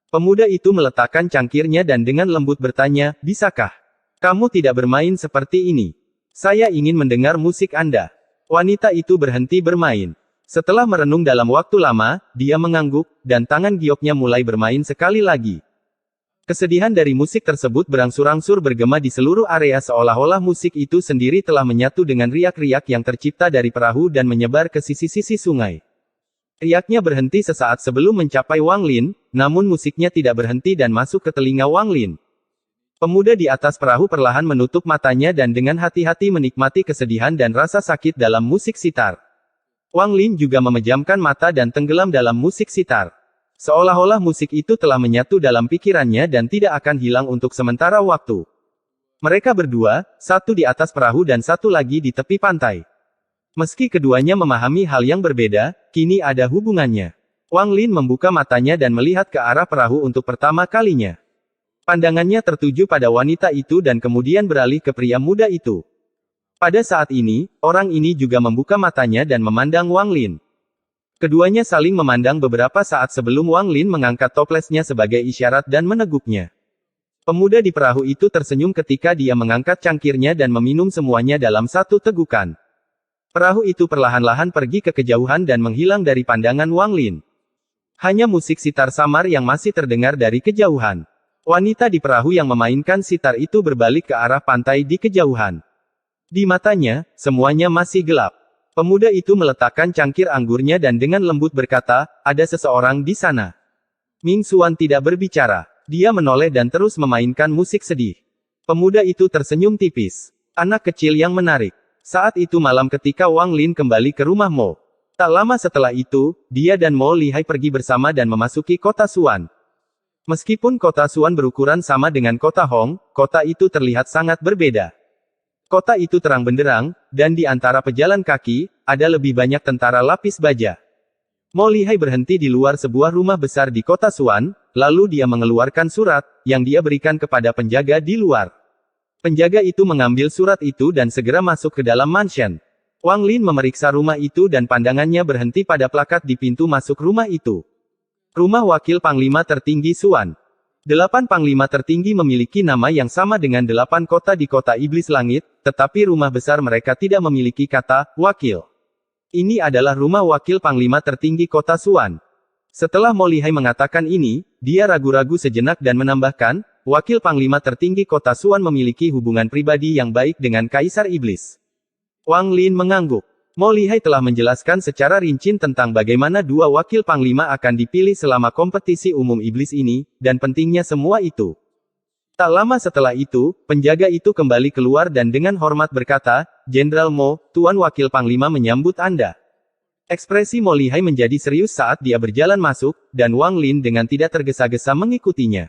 S1: Pemuda itu meletakkan cangkirnya dan dengan lembut bertanya, "Bisakah kamu tidak bermain seperti ini? Saya ingin mendengar musik Anda." Wanita itu berhenti bermain. Setelah merenung dalam waktu lama, dia mengangguk, dan tangan gioknya mulai bermain sekali lagi. Kesedihan dari musik tersebut berangsur-angsur bergema di seluruh area seolah-olah musik itu sendiri telah menyatu dengan riak-riak yang tercipta dari perahu dan menyebar ke sisi-sisi sungai. Riaknya berhenti sesaat sebelum mencapai Wang Lin, namun musiknya tidak berhenti dan masuk ke telinga Wang Lin. Pemuda di atas perahu perlahan menutup matanya dan dengan hati-hati menikmati kesedihan dan rasa sakit dalam musik sitar. Wang Lin juga memejamkan mata dan tenggelam dalam musik sitar. Seolah-olah musik itu telah menyatu dalam pikirannya dan tidak akan hilang untuk sementara waktu. Mereka berdua, satu di atas perahu dan satu lagi di tepi pantai. Meski keduanya memahami hal yang berbeda, kini ada hubungannya. Wang Lin membuka matanya dan melihat ke arah perahu untuk pertama kalinya. Pandangannya tertuju pada wanita itu dan kemudian beralih ke pria muda itu. Pada saat ini, orang ini juga membuka matanya dan memandang Wang Lin. Keduanya saling memandang beberapa saat sebelum Wang Lin mengangkat toplesnya sebagai isyarat dan meneguknya. Pemuda di perahu itu tersenyum ketika dia mengangkat cangkirnya dan meminum semuanya dalam satu tegukan. Perahu itu perlahan-lahan pergi ke kejauhan dan menghilang dari pandangan Wang Lin. Hanya musik sitar samar yang masih terdengar dari kejauhan. Wanita di perahu yang memainkan sitar itu berbalik ke arah pantai di kejauhan. Di matanya, semuanya masih gelap. Pemuda itu meletakkan cangkir anggurnya dan dengan lembut berkata, "Ada seseorang di sana." Ming Xuan tidak berbicara. Dia menoleh dan terus memainkan musik sedih. Pemuda itu tersenyum tipis. Anak kecil yang menarik. Saat itu malam ketika Wang Lin kembali ke rumah Mo. Tak lama setelah itu, dia dan Mo Lihai pergi bersama dan memasuki kota Xuan. Meskipun kota Xuan berukuran sama dengan kota Hong, kota itu terlihat sangat berbeda. Kota itu terang benderang, dan di antara pejalan kaki, ada lebih banyak tentara lapis baja. Mo Lihai berhenti di luar sebuah rumah besar di kota Xuan, lalu dia mengeluarkan surat, yang dia berikan kepada penjaga di luar. Penjaga itu mengambil surat itu dan segera masuk ke dalam mansion. Wang Lin memeriksa rumah itu dan pandangannya berhenti pada plakat di pintu masuk rumah itu. Rumah Wakil Panglima Tertinggi Xuan. 8 panglima tertinggi memiliki nama yang sama dengan 8 kota di kota Iblis Langit, tetapi rumah besar mereka tidak memiliki kata wakil. Ini adalah rumah wakil panglima tertinggi kota Xuan. Setelah Mo Lihai mengatakan ini, dia ragu-ragu sejenak dan menambahkan, wakil panglima tertinggi kota Xuan memiliki hubungan pribadi yang baik dengan Kaisar Iblis. Wang Lin mengangguk. Mo Lihai telah menjelaskan secara rinci tentang bagaimana dua wakil panglima akan dipilih selama kompetisi umum iblis ini, dan pentingnya semua itu. Tak lama setelah itu, penjaga itu kembali keluar dan dengan hormat berkata, "Jenderal Mo, Tuan Wakil Panglima menyambut Anda." Ekspresi Mo Lihai menjadi serius saat dia berjalan masuk, dan Wang Lin dengan tidak tergesa-gesa mengikutinya.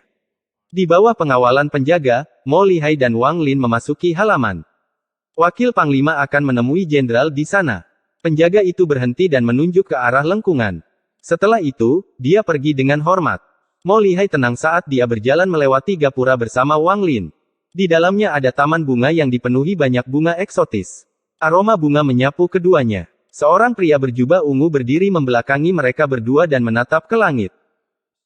S1: Di bawah pengawalan penjaga, Mo Lihai dan Wang Lin memasuki halaman. Wakil Panglima akan menemui jenderal di sana. Penjaga itu berhenti dan menunjuk ke arah lengkungan. Setelah itu, dia pergi dengan hormat. Mo Lihai tenang saat dia berjalan melewati gapura bersama Wang Lin. Di dalamnya ada taman bunga yang dipenuhi banyak bunga eksotis. Aroma bunga menyapu keduanya. Seorang pria berjubah ungu berdiri membelakangi mereka berdua dan menatap ke langit.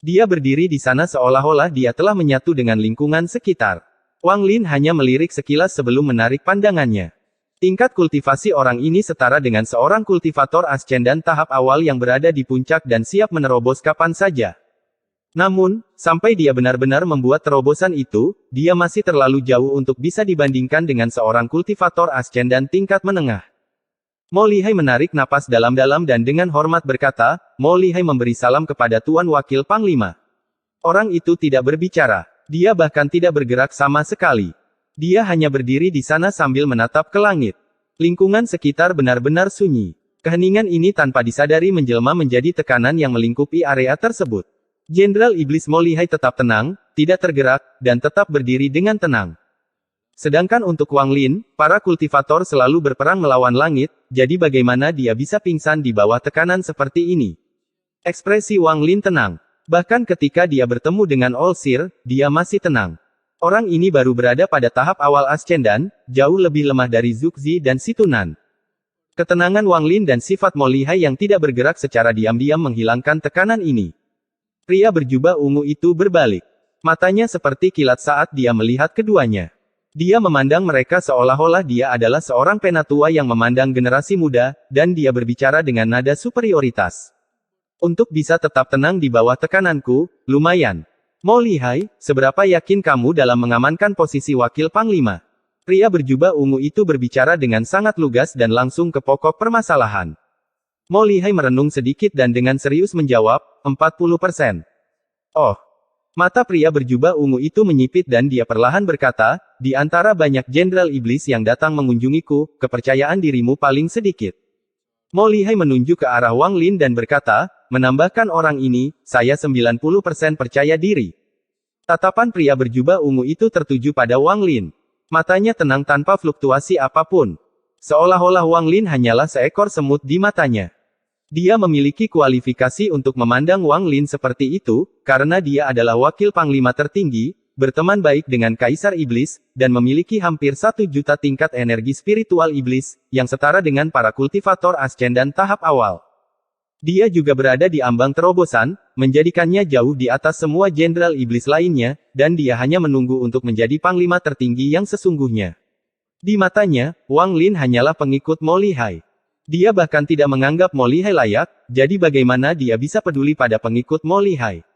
S1: Dia berdiri di sana seolah-olah dia telah menyatu dengan lingkungan sekitar. Wang Lin hanya melirik sekilas sebelum menarik pandangannya. Tingkat kultivasi orang ini setara dengan seorang kultivator ascendan tahap awal yang berada di puncak dan siap menerobos kapan saja. Namun, sampai dia benar-benar membuat terobosan itu, dia masih terlalu jauh untuk bisa dibandingkan dengan seorang kultivator ascendan tingkat menengah. Mo Lihai menarik napas dalam-dalam dan dengan hormat berkata, Mo Lihai memberi salam kepada Tuan Wakil Panglima. Orang itu tidak berbicara. Dia bahkan tidak bergerak sama sekali. Dia hanya berdiri di sana sambil menatap ke langit. Lingkungan sekitar benar-benar sunyi. Keheningan ini tanpa disadari menjelma menjadi tekanan yang melingkupi area tersebut. Jenderal Iblis Mo Lihai tetap tenang, tidak tergerak, dan tetap berdiri dengan tenang. Sedangkan untuk Wang Lin, para kultivator selalu berperang melawan langit, jadi bagaimana dia bisa pingsan di bawah tekanan seperti ini? Ekspresi Wang Lin tenang. Bahkan ketika dia bertemu dengan Olsir, dia masih tenang. Orang ini baru berada pada tahap awal ascendan, jauh lebih lemah dari Zuxi dan Situnan. Ketenangan Wang Lin dan sifat Mo Lihai yang tidak bergerak secara diam-diam menghilangkan tekanan ini. Pria berjubah ungu itu berbalik. Matanya seperti kilat saat dia melihat keduanya. Dia memandang mereka seolah-olah dia adalah seorang penatua yang memandang generasi muda, dan dia berbicara dengan nada superioritas. Untuk bisa tetap tenang di bawah tekananku, lumayan. Mo Lihai, seberapa yakin kamu dalam mengamankan posisi wakil panglima? Pria berjubah ungu itu berbicara dengan sangat lugas dan langsung ke pokok permasalahan. Mo Lihai merenung sedikit dan dengan serius menjawab, 40%. Oh. Mata pria berjubah ungu itu menyipit dan dia perlahan berkata, di antara banyak jenderal iblis yang datang mengunjungiku, kepercayaan dirimu paling sedikit. Mo Lihai menunjuk ke arah Wang Lin dan berkata, menambahkan orang ini, saya 90% percaya diri. Tatapan pria berjubah ungu itu tertuju pada Wang Lin. Matanya tenang tanpa fluktuasi apapun. Seolah-olah Wang Lin hanyalah seekor semut di matanya. Dia memiliki kualifikasi untuk memandang Wang Lin seperti itu, karena dia adalah wakil panglima tertinggi, berteman baik dengan Kaisar Iblis, dan memiliki hampir 1 juta tingkat energi spiritual iblis, yang setara dengan para kultivator ascendan tahap awal. Dia juga berada di ambang terobosan, menjadikannya jauh di atas semua jenderal iblis lainnya, dan dia hanya menunggu untuk menjadi panglima tertinggi yang sesungguhnya. Di matanya, Wang Lin hanyalah pengikut Mo Lihai. Dia bahkan tidak menganggap Mo Lihai layak, jadi bagaimana dia bisa peduli pada pengikut Mo Lihai?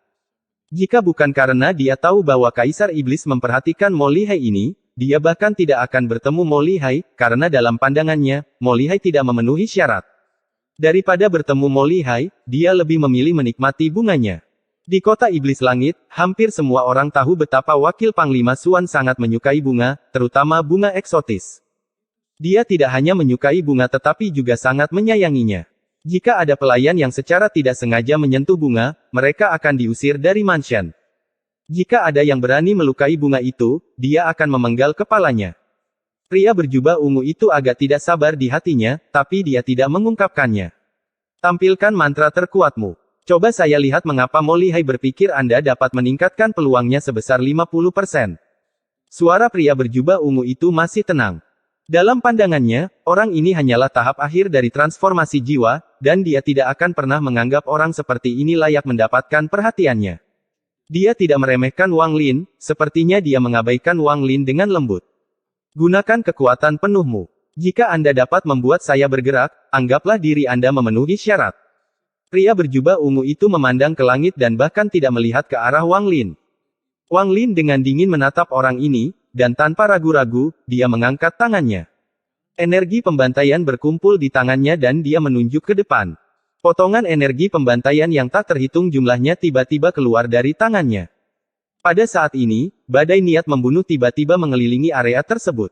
S1: Jika bukan karena dia tahu bahwa Kaisar Iblis memperhatikan Mo Lihai ini, dia bahkan tidak akan bertemu Mo Lihai, karena dalam pandangannya, Mo Lihai tidak memenuhi syarat. Daripada bertemu Mo Lihai, dia lebih memilih menikmati bunganya. Di kota Iblis Langit, hampir semua orang tahu betapa wakil Panglima Xuan sangat menyukai bunga, terutama bunga eksotis. Dia tidak hanya menyukai bunga tetapi juga sangat menyayanginya. Jika ada pelayan yang secara tidak sengaja menyentuh bunga, mereka akan diusir dari mansion. Jika ada yang berani melukai bunga itu, dia akan memenggal kepalanya. Pria berjubah ungu itu agak tidak sabar di hatinya, tapi dia tidak mengungkapkannya. Tampilkan mantra terkuatmu. Coba saya lihat mengapa Mo Lihai berpikir Anda dapat meningkatkan peluangnya sebesar 50%. Suara pria berjubah ungu itu masih tenang. Dalam pandangannya, orang ini hanyalah tahap akhir dari transformasi jiwa, dan dia tidak akan pernah menganggap orang seperti ini layak mendapatkan perhatiannya. Dia tidak meremehkan Wang Lin, sepertinya dia mengabaikan Wang Lin dengan lembut. Gunakan kekuatan penuhmu. Jika Anda dapat membuat saya bergerak, anggaplah diri Anda memenuhi syarat. Pria berjubah ungu itu memandang ke langit dan bahkan tidak melihat ke arah Wang Lin. Wang Lin dengan dingin menatap orang ini, dan tanpa ragu-ragu, dia mengangkat tangannya. Energi pembantaian berkumpul di tangannya dan dia menunjuk ke depan. Potongan energi pembantaian yang tak terhitung jumlahnya tiba-tiba keluar dari tangannya. Pada saat ini, badai niat membunuh tiba-tiba mengelilingi area tersebut.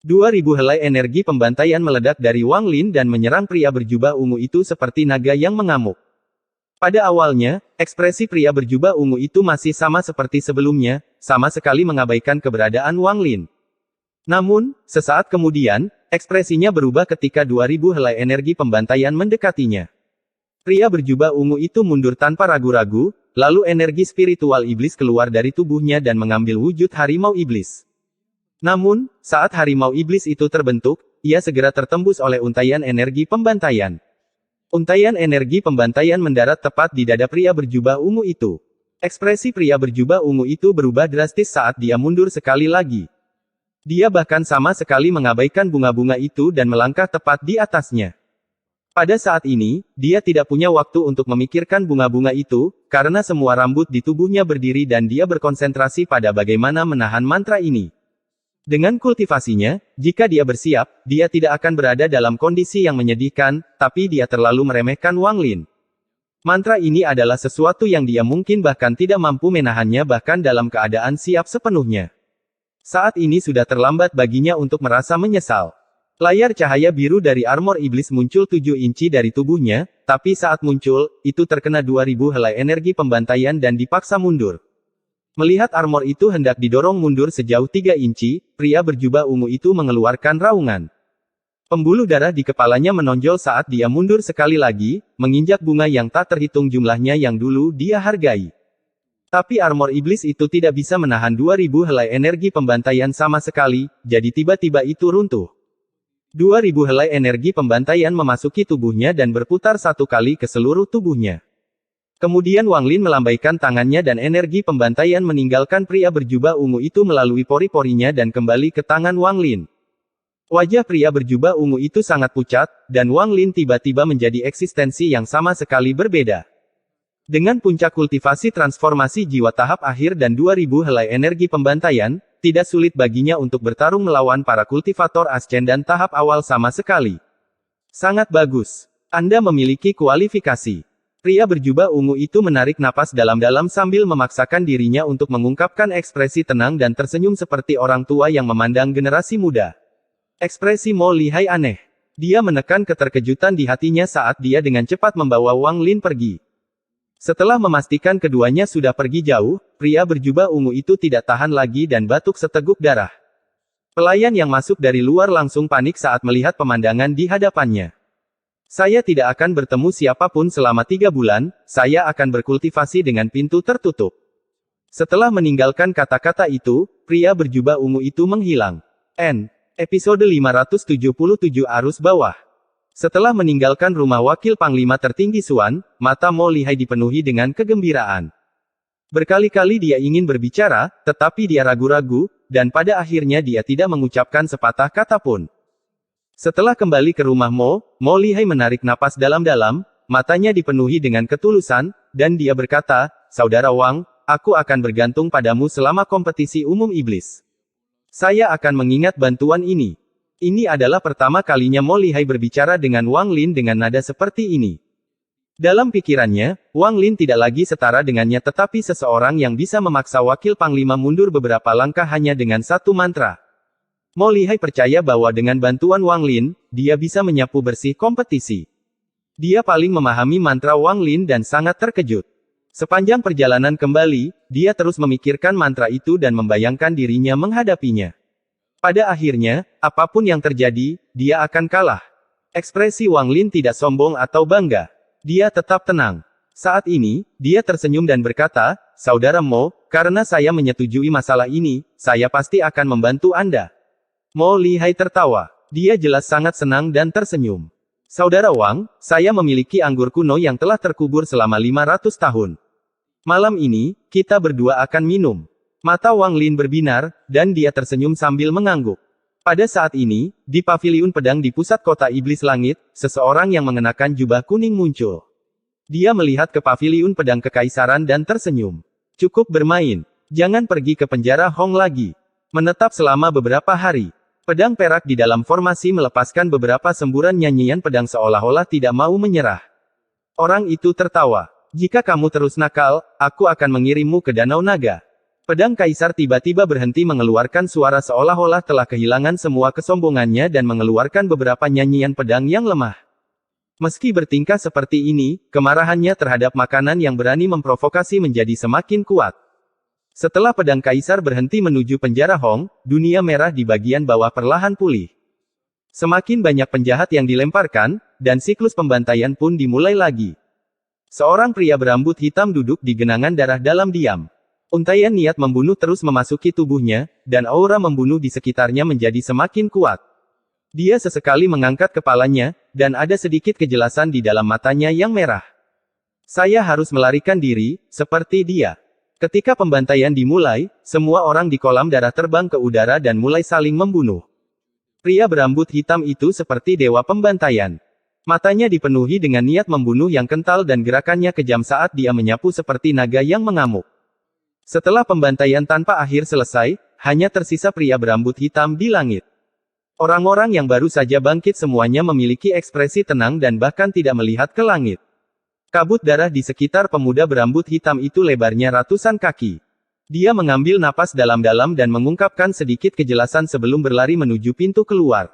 S1: 2000 helai energi pembantaian meledak dari Wang Lin dan menyerang pria berjubah ungu itu seperti naga yang mengamuk. Pada awalnya, ekspresi pria berjubah ungu itu masih sama seperti sebelumnya, sama sekali mengabaikan keberadaan Wang Lin. Namun, sesaat kemudian, ekspresinya berubah ketika 2000 helai energi pembantaian mendekatinya. Pria berjubah ungu itu mundur tanpa ragu-ragu, lalu energi spiritual iblis keluar dari tubuhnya dan mengambil wujud harimau iblis. Namun, saat harimau iblis itu terbentuk, ia segera tertembus oleh untaian energi pembantaian. Untaian energi pembantaian mendarat tepat di dada pria berjubah ungu itu. Ekspresi pria berjubah ungu itu berubah drastis saat dia mundur sekali lagi. Dia bahkan sama sekali mengabaikan bunga-bunga itu dan melangkah tepat di atasnya. Pada saat ini, dia tidak punya waktu untuk memikirkan bunga-bunga itu, karena semua rambut di tubuhnya berdiri dan dia berkonsentrasi pada bagaimana menahan mantra ini. Dengan kultivasinya, jika dia bersiap, dia tidak akan berada dalam kondisi yang menyedihkan, tapi dia terlalu meremehkan Wang Lin. Mantra ini adalah sesuatu yang dia mungkin bahkan tidak mampu menahannya bahkan dalam keadaan siap sepenuhnya. Saat ini sudah terlambat baginya untuk merasa menyesal. Layar cahaya biru dari armor iblis muncul 7 inci dari tubuhnya, tapi saat muncul, itu terkena 2000 helai energi pembantaian dan dipaksa mundur. Melihat armor itu hendak didorong mundur sejauh 3 inci, pria berjubah ungu itu mengeluarkan raungan. Pembuluh darah di kepalanya menonjol saat dia mundur sekali lagi, menginjak bunga yang tak terhitung jumlahnya yang dulu dia hargai. Tapi armor iblis itu tidak bisa menahan 2000 helai energi pembantaian sama sekali, jadi tiba-tiba itu runtuh. 2000 helai energi pembantaian memasuki tubuhnya dan berputar 1 kali ke seluruh tubuhnya. Kemudian Wang Lin melambaikan tangannya dan energi pembantaian meninggalkan pria berjubah ungu itu melalui pori-porinya dan kembali ke tangan Wang Lin. Wajah pria berjubah ungu itu sangat pucat, dan Wang Lin tiba-tiba menjadi eksistensi yang sama sekali berbeda. Dengan puncak kultivasi transformasi jiwa tahap akhir dan 2000 helai energi pembantaian, tidak sulit baginya untuk bertarung melawan para kultivator ascendan tahap awal sama sekali. Sangat bagus. Anda memiliki kualifikasi. Pria berjubah ungu itu menarik napas dalam-dalam sambil memaksakan dirinya untuk mengungkapkan ekspresi tenang dan tersenyum seperti orang tua yang memandang generasi muda. Ekspresi Mo Lihai aneh. Dia menekan keterkejutan di hatinya saat dia dengan cepat membawa Wang Lin pergi. Setelah memastikan keduanya sudah pergi jauh, pria berjubah ungu itu tidak tahan lagi dan batuk seteguk darah. Pelayan yang masuk dari luar langsung panik saat melihat pemandangan di hadapannya. Saya tidak akan bertemu siapapun selama 3 bulan, saya akan berkultivasi dengan pintu tertutup. Setelah meninggalkan kata-kata itu, pria berjubah ungu itu menghilang. Episode 577 Arus Bawah. Setelah meninggalkan rumah wakil Panglima tertinggi Xuan, mata Mo Lihai dipenuhi dengan kegembiraan. Berkali-kali dia ingin berbicara, tetapi dia ragu-ragu, dan pada akhirnya dia tidak mengucapkan sepatah kata pun. Setelah kembali ke rumah Mo Lihai menarik napas dalam-dalam, matanya dipenuhi dengan ketulusan, dan dia berkata, "Saudara Wang, aku akan bergantung padamu selama kompetisi umum iblis. Saya akan mengingat bantuan ini." Ini adalah pertama kalinya Mo Lihai berbicara dengan Wang Lin dengan nada seperti ini. Dalam pikirannya, Wang Lin tidak lagi setara dengannya tetapi seseorang yang bisa memaksa wakil Panglima mundur beberapa langkah hanya dengan satu mantra. Mo Lihai percaya bahwa dengan bantuan Wang Lin, dia bisa menyapu bersih kompetisi. Dia paling memahami mantra Wang Lin dan sangat terkejut. Sepanjang perjalanan kembali, dia terus memikirkan mantra itu dan membayangkan dirinya menghadapinya. Pada akhirnya, apapun yang terjadi, dia akan kalah. Ekspresi Wang Lin tidak sombong atau bangga. Dia tetap tenang. Saat ini, dia tersenyum dan berkata, "Saudara Mo, karena saya menyetujui masalah ini, saya pasti akan membantu Anda." Mo Lihai tertawa. Dia jelas sangat senang dan tersenyum. "Saudara Wang, saya memiliki anggur kuno yang telah terkubur selama 500 tahun. Malam ini, kita berdua akan minum." Mata Wang Lin berbinar, dan dia tersenyum sambil mengangguk. Pada saat ini, di paviliun pedang di pusat kota iblis langit, seseorang yang mengenakan jubah kuning muncul. Dia melihat ke paviliun pedang kekaisaran dan tersenyum. "Cukup bermain. Jangan pergi ke penjara Hong lagi. Menetap selama beberapa hari." Pedang perak di dalam formasi melepaskan beberapa semburan nyanyian pedang seolah-olah tidak mau menyerah. Orang itu tertawa. "Jika kamu terus nakal, aku akan mengirimmu ke Danau Naga." Pedang kaisar tiba-tiba berhenti mengeluarkan suara seolah-olah telah kehilangan semua kesombongannya dan mengeluarkan beberapa nyanyian pedang yang lemah. Meski bertingkah seperti ini, kemarahannya terhadap makanan yang berani memprovokasi menjadi semakin kuat. Setelah pedang kaisar berhenti menuju penjara Hong, dunia merah di bagian bawah perlahan pulih. Semakin banyak penjahat yang dilemparkan, dan siklus pembantaian pun dimulai lagi. Seorang pria berambut hitam duduk di genangan darah dalam diam. Untaian niat membunuh terus memasuki tubuhnya, dan aura membunuh di sekitarnya menjadi semakin kuat. Dia sesekali mengangkat kepalanya, dan ada sedikit kejelasan di dalam matanya yang merah. "Saya harus melarikan diri, seperti dia." Ketika pembantaian dimulai, semua orang di kolam darah terbang ke udara dan mulai saling membunuh. Pria berambut hitam itu seperti dewa pembantaian. Matanya dipenuhi dengan niat membunuh yang kental dan gerakannya kejam saat dia menyapu seperti naga yang mengamuk. Setelah pembantaian tanpa akhir selesai, hanya tersisa pria berambut hitam di langit. Orang-orang yang baru saja bangkit semuanya memiliki ekspresi tenang dan bahkan tidak melihat ke langit. Kabut darah di sekitar pemuda berambut hitam itu lebarnya ratusan kaki. Dia mengambil napas dalam-dalam dan mengungkapkan sedikit kejelasan sebelum berlari menuju pintu keluar.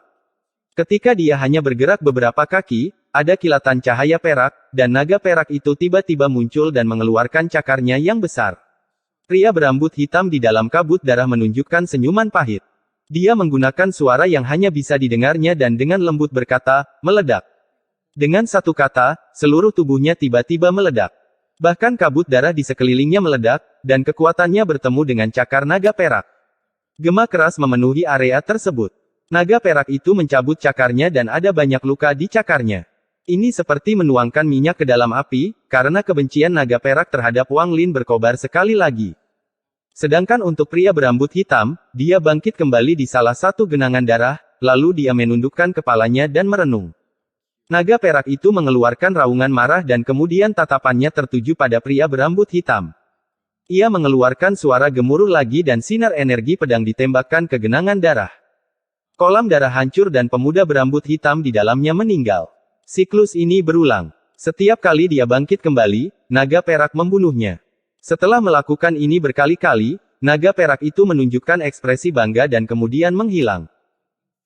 S1: Ketika dia hanya bergerak beberapa kaki, ada kilatan cahaya perak, dan naga perak itu tiba-tiba muncul dan mengeluarkan cakarnya yang besar. Pria berambut hitam di dalam kabut darah menunjukkan senyuman pahit. Dia menggunakan suara yang hanya bisa didengarnya dan dengan lembut berkata, "Meledak." Dengan satu kata, seluruh tubuhnya tiba-tiba meledak. Bahkan kabut darah di sekelilingnya meledak, dan kekuatannya bertemu dengan cakar naga perak. Gema keras memenuhi area tersebut. Naga perak itu mencabut cakarnya dan ada banyak luka di cakarnya. Ini seperti menuangkan minyak ke dalam api, karena kebencian naga perak terhadap Wang Lin berkobar sekali lagi. Sedangkan untuk pria berambut hitam, dia bangkit kembali di salah satu genangan darah, lalu dia menundukkan kepalanya dan merenung. Naga perak itu mengeluarkan raungan marah dan kemudian tatapannya tertuju pada pria berambut hitam. Ia mengeluarkan suara gemuruh lagi dan sinar energi pedang ditembakkan ke genangan darah. Kolam darah hancur dan pemuda berambut hitam di dalamnya meninggal. Siklus ini berulang. Setiap kali dia bangkit kembali, naga perak membunuhnya. Setelah melakukan ini berkali-kali, naga perak itu menunjukkan ekspresi bangga dan kemudian menghilang.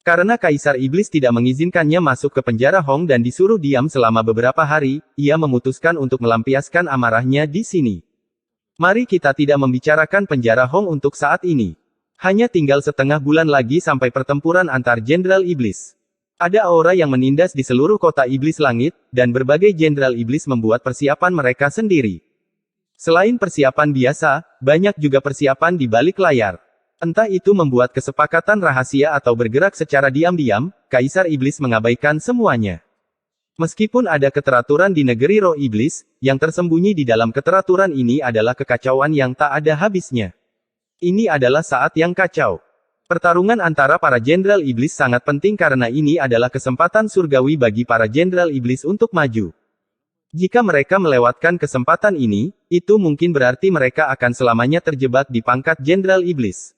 S1: Karena Kaisar Iblis tidak mengizinkannya masuk ke penjara Hong dan disuruh diam selama beberapa hari, ia memutuskan untuk melampiaskan amarahnya di sini. Mari kita tidak membicarakan penjara Hong untuk saat ini. Hanya tinggal setengah bulan lagi sampai pertempuran antar Jenderal Iblis. Ada aura yang menindas di seluruh kota Iblis Langit, dan berbagai Jenderal Iblis membuat persiapan mereka sendiri. Selain persiapan biasa, banyak juga persiapan di balik layar. Entah itu membuat kesepakatan rahasia atau bergerak secara diam-diam, Kaisar Iblis mengabaikan semuanya. Meskipun ada keteraturan di negeri roh iblis, yang tersembunyi di dalam keteraturan ini adalah kekacauan yang tak ada habisnya. Ini adalah saat yang kacau. Pertarungan antara para Jenderal Iblis sangat penting karena ini adalah kesempatan surgawi bagi para Jenderal Iblis untuk maju. Jika mereka melewatkan kesempatan ini, itu mungkin berarti mereka akan selamanya terjebak di pangkat Jenderal Iblis.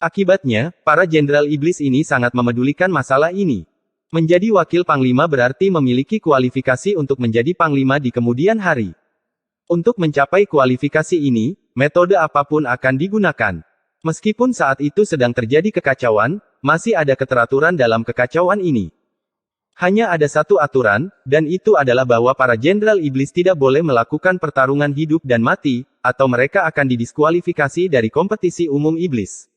S1: Akibatnya, para Jenderal Iblis ini sangat memedulikan masalah ini. Menjadi wakil Panglima berarti memiliki kualifikasi untuk menjadi Panglima di kemudian hari. Untuk mencapai kualifikasi ini, metode apapun akan digunakan. Meskipun saat itu sedang terjadi kekacauan, masih ada keteraturan dalam kekacauan ini. Hanya ada satu aturan, dan itu adalah bahwa para Jenderal Iblis tidak boleh melakukan pertarungan hidup dan mati, atau mereka akan didiskualifikasi dari kompetisi umum Iblis.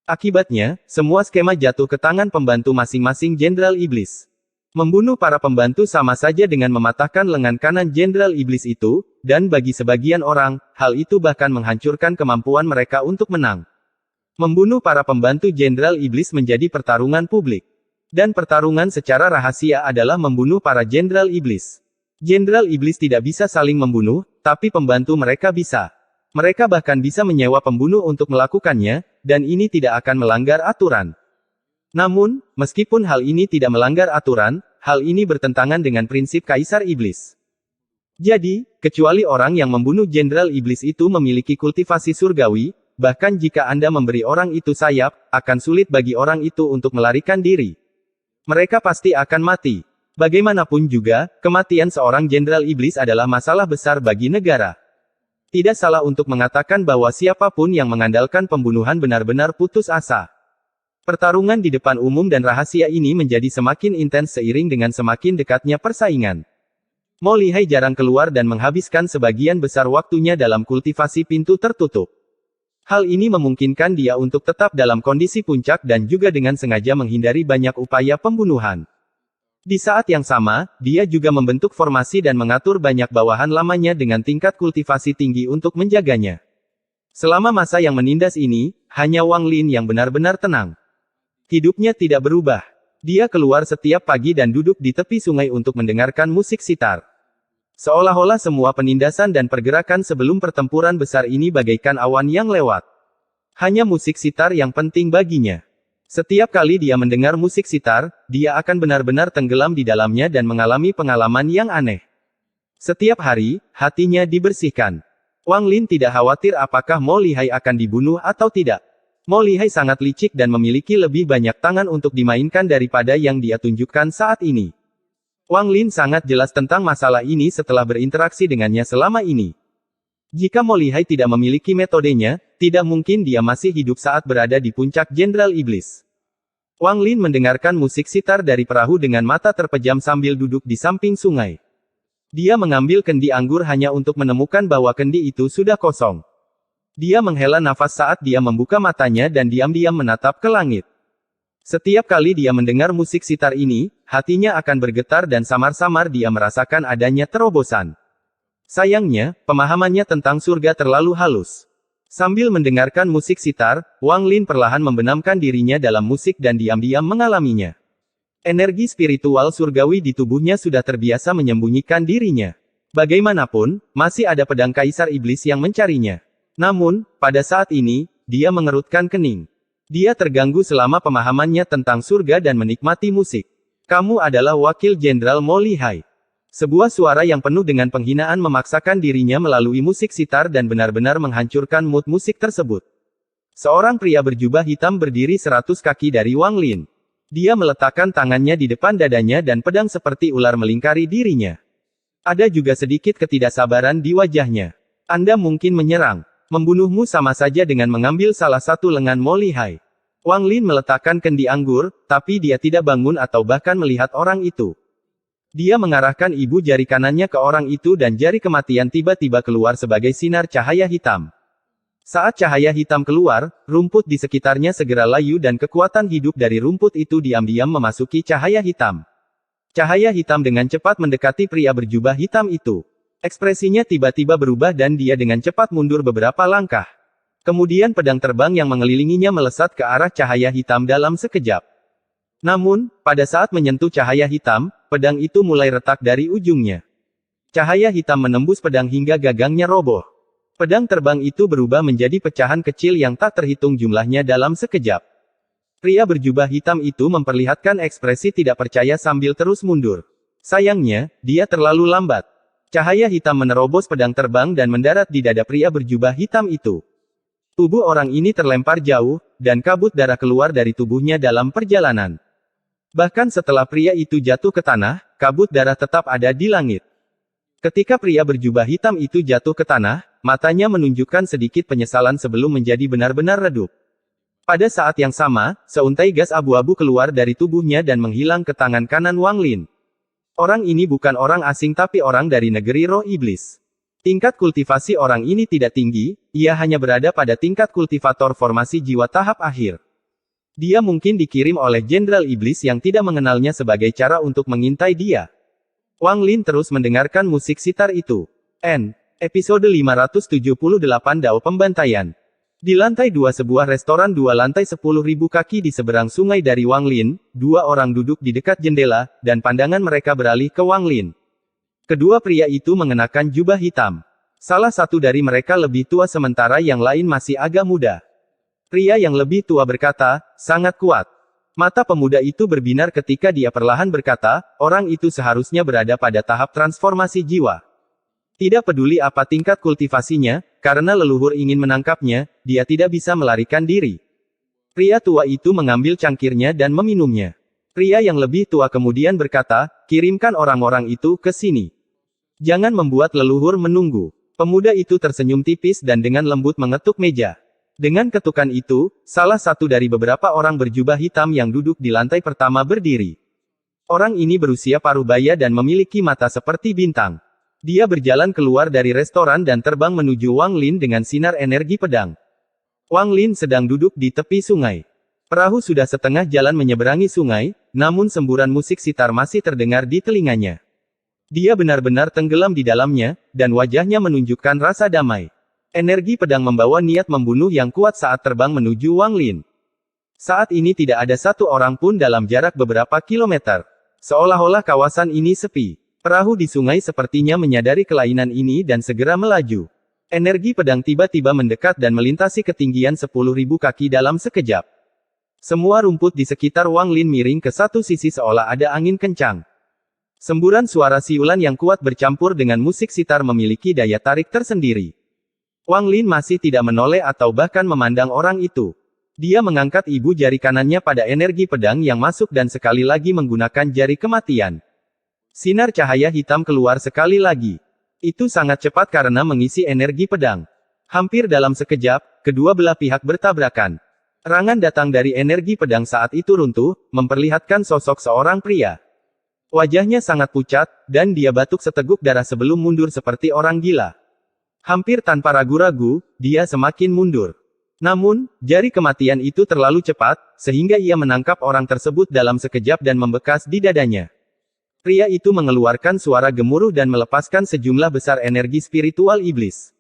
S1: Akibatnya, semua skema jatuh ke tangan pembantu masing-masing Jenderal Iblis. Membunuh para pembantu sama saja dengan mematahkan lengan kanan Jenderal Iblis itu, dan bagi sebagian orang, hal itu bahkan menghancurkan kemampuan mereka untuk menang. Membunuh para pembantu Jenderal Iblis menjadi pertarungan publik. Dan pertarungan secara rahasia adalah membunuh para Jenderal Iblis. Jenderal Iblis tidak bisa saling membunuh, tapi pembantu mereka bisa. Mereka bahkan bisa menyewa pembunuh untuk melakukannya, dan ini tidak akan melanggar aturan. Namun, meskipun hal ini tidak melanggar aturan, hal ini bertentangan dengan prinsip Kaisar Iblis. Jadi, kecuali orang yang membunuh Jenderal Iblis itu memiliki kultivasi surgawi, bahkan jika Anda memberi orang itu sayap, akan sulit bagi orang itu untuk melarikan diri. Mereka pasti akan mati. Bagaimanapun juga, kematian seorang Jenderal Iblis adalah masalah besar bagi negara. Tidak salah untuk mengatakan bahwa siapapun yang mengandalkan pembunuhan benar-benar putus asa. Pertarungan di depan umum dan rahasia ini menjadi semakin intens seiring dengan semakin dekatnya persaingan. Mo Lihai jarang keluar dan menghabiskan sebagian besar waktunya dalam kultivasi pintu tertutup. Hal ini memungkinkan dia untuk tetap dalam kondisi puncak dan juga dengan sengaja menghindari banyak upaya pembunuhan. Di saat yang sama, dia juga membentuk formasi dan mengatur banyak bawahan lamanya dengan tingkat kultivasi tinggi untuk menjaganya. Selama masa yang menindas ini, hanya Wang Lin yang benar-benar tenang. Hidupnya tidak berubah. Dia keluar setiap pagi dan duduk di tepi sungai untuk mendengarkan musik sitar. Seolah-olah semua penindasan dan pergerakan sebelum pertempuran besar ini bagaikan awan yang lewat. Hanya musik sitar yang penting baginya. Setiap kali dia mendengar musik sitar, dia akan benar-benar tenggelam di dalamnya dan mengalami pengalaman yang aneh. Setiap hari, hatinya dibersihkan. Wang Lin tidak khawatir apakah Mo Lihai akan dibunuh atau tidak. Mo Lihai sangat licik dan memiliki lebih banyak tangan untuk dimainkan daripada yang dia tunjukkan saat ini. Wang Lin sangat jelas tentang masalah ini setelah berinteraksi dengannya selama ini. Jika Mo Lihai tidak memiliki metodenya, tidak mungkin dia masih hidup saat berada di puncak Jenderal Iblis. Wang Lin mendengarkan musik sitar dari perahu dengan mata terpejam sambil duduk di samping sungai. Dia mengambil kendi anggur hanya untuk menemukan bahwa kendi itu sudah kosong. Dia menghela nafas saat dia membuka matanya dan diam-diam menatap ke langit. Setiap kali dia mendengar musik sitar ini, hatinya akan bergetar dan samar-samar dia merasakan adanya terobosan. Sayangnya, pemahamannya tentang surga terlalu halus. Sambil mendengarkan musik sitar, Wang Lin perlahan membenamkan dirinya dalam musik dan diam-diam mengalaminya. Energi spiritual surgawi di tubuhnya sudah terbiasa menyembunyikan dirinya. Bagaimanapun, masih ada pedang kaisar iblis yang mencarinya. Namun, pada saat ini, dia mengerutkan kening. Dia terganggu selama pemahamannya tentang surga dan menikmati musik. Kamu adalah wakil Jenderal Mo Lihai. Sebuah suara yang penuh dengan penghinaan memaksakan dirinya melalui musik sitar dan benar-benar menghancurkan mood musik tersebut. Seorang pria berjubah hitam berdiri 100 kaki dari Wang Lin. Dia meletakkan tangannya di depan dadanya dan pedang seperti ular melingkari dirinya. Ada juga sedikit ketidaksabaran di wajahnya. Anda mungkin menyerang. Membunuhmu sama saja dengan mengambil salah satu lengan Mo Lihai. Wang Lin meletakkan kendi anggur, tapi dia tidak bangun atau bahkan melihat orang itu. Dia mengarahkan ibu jari kanannya ke orang itu dan jari kematian tiba-tiba keluar sebagai sinar cahaya hitam. Saat cahaya hitam keluar, rumput di sekitarnya segera layu dan kekuatan hidup dari rumput itu diam-diam memasuki cahaya hitam. Cahaya hitam dengan cepat mendekati pria berjubah hitam itu. Ekspresinya tiba-tiba berubah dan dia dengan cepat mundur beberapa langkah. Kemudian pedang terbang yang mengelilinginya melesat ke arah cahaya hitam dalam sekejap. Namun, pada saat menyentuh cahaya hitam, pedang itu mulai retak dari ujungnya. Cahaya hitam menembus pedang hingga gagangnya roboh. Pedang terbang itu berubah menjadi pecahan kecil yang tak terhitung jumlahnya dalam sekejap. Pria berjubah hitam itu memperlihatkan ekspresi tidak percaya sambil terus mundur. Sayangnya, dia terlalu lambat. Cahaya hitam menerobos pedang terbang dan mendarat di dada pria berjubah hitam itu. Tubuh orang ini terlempar jauh, dan kabut darah keluar dari tubuhnya dalam perjalanan. Bahkan setelah pria itu jatuh ke tanah, kabut darah tetap ada di langit. Ketika pria berjubah hitam itu jatuh ke tanah, matanya menunjukkan sedikit penyesalan sebelum menjadi benar-benar redup. Pada saat yang sama, seuntai gas abu-abu keluar dari tubuhnya dan menghilang ke tangan kanan Wang Lin. Orang ini bukan orang asing tapi orang dari negeri roh iblis. Tingkat kultivasi orang ini tidak tinggi, ia hanya berada pada tingkat kultivator formasi jiwa tahap akhir. Dia mungkin dikirim oleh Jenderal Iblis yang tidak mengenalnya sebagai cara untuk mengintai dia. Wang Lin terus mendengarkan musik sitar itu. Episode 578 Dao Pembantaian. Di lantai 2 sebuah restoran 2 lantai 10.000 kaki di seberang sungai dari Wang Lin, 2 orang duduk di dekat jendela, dan pandangan mereka beralih ke Wang Lin. Kedua pria itu mengenakan jubah hitam. Salah satu dari mereka lebih tua sementara yang lain masih agak muda. Pria yang lebih tua berkata, sangat kuat. Mata pemuda itu berbinar ketika dia perlahan berkata, orang itu seharusnya berada pada tahap transformasi jiwa. Tidak peduli apa tingkat kultivasinya, karena leluhur ingin menangkapnya, dia tidak bisa melarikan diri. Pria tua itu mengambil cangkirnya dan meminumnya. Pria yang lebih tua kemudian berkata, kirimkan orang-orang itu ke sini. Jangan membuat leluhur menunggu. Pemuda itu tersenyum tipis dan dengan lembut mengetuk meja. Dengan ketukan itu, salah satu dari beberapa orang berjubah hitam yang duduk di lantai pertama berdiri. Orang ini berusia paruh baya dan memiliki mata seperti bintang. Dia berjalan keluar dari restoran dan terbang menuju Wang Lin dengan sinar energi pedang. Wang Lin sedang duduk di tepi sungai. Perahu sudah setengah jalan menyeberangi sungai, namun semburan musik sitar masih terdengar di telinganya. Dia benar-benar tenggelam di dalamnya, dan wajahnya menunjukkan rasa damai. Energi pedang membawa niat membunuh yang kuat saat terbang menuju Wang Lin. Saat ini tidak ada satu orang pun dalam jarak beberapa kilometer. Seolah-olah kawasan ini sepi. Perahu di sungai sepertinya menyadari kelainan ini dan segera melaju. Energi pedang tiba-tiba mendekat dan melintasi ketinggian 10.000 kaki dalam sekejap. Semua rumput di sekitar Wang Lin miring ke satu sisi seolah ada angin kencang. Semburan suara siulan yang kuat bercampur dengan musik sitar memiliki daya tarik tersendiri. Wang Lin masih tidak menoleh atau bahkan memandang orang itu. Dia mengangkat ibu jari kanannya pada energi pedang yang masuk dan sekali lagi menggunakan jari kematian. Sinar cahaya hitam keluar sekali lagi. Itu sangat cepat karena mengisi energi pedang. Hampir dalam sekejap, kedua belah pihak bertabrakan. Serangan datang dari energi pedang saat itu runtuh, memperlihatkan sosok seorang pria. Wajahnya sangat pucat, dan dia batuk seteguk darah sebelum mundur seperti orang gila. Hampir tanpa ragu-ragu, dia semakin mundur. Namun, jari kematian itu terlalu cepat, sehingga ia menangkap orang tersebut dalam sekejap dan membekas di dadanya. Pria itu mengeluarkan suara gemuruh dan melepaskan sejumlah besar energi spiritual iblis.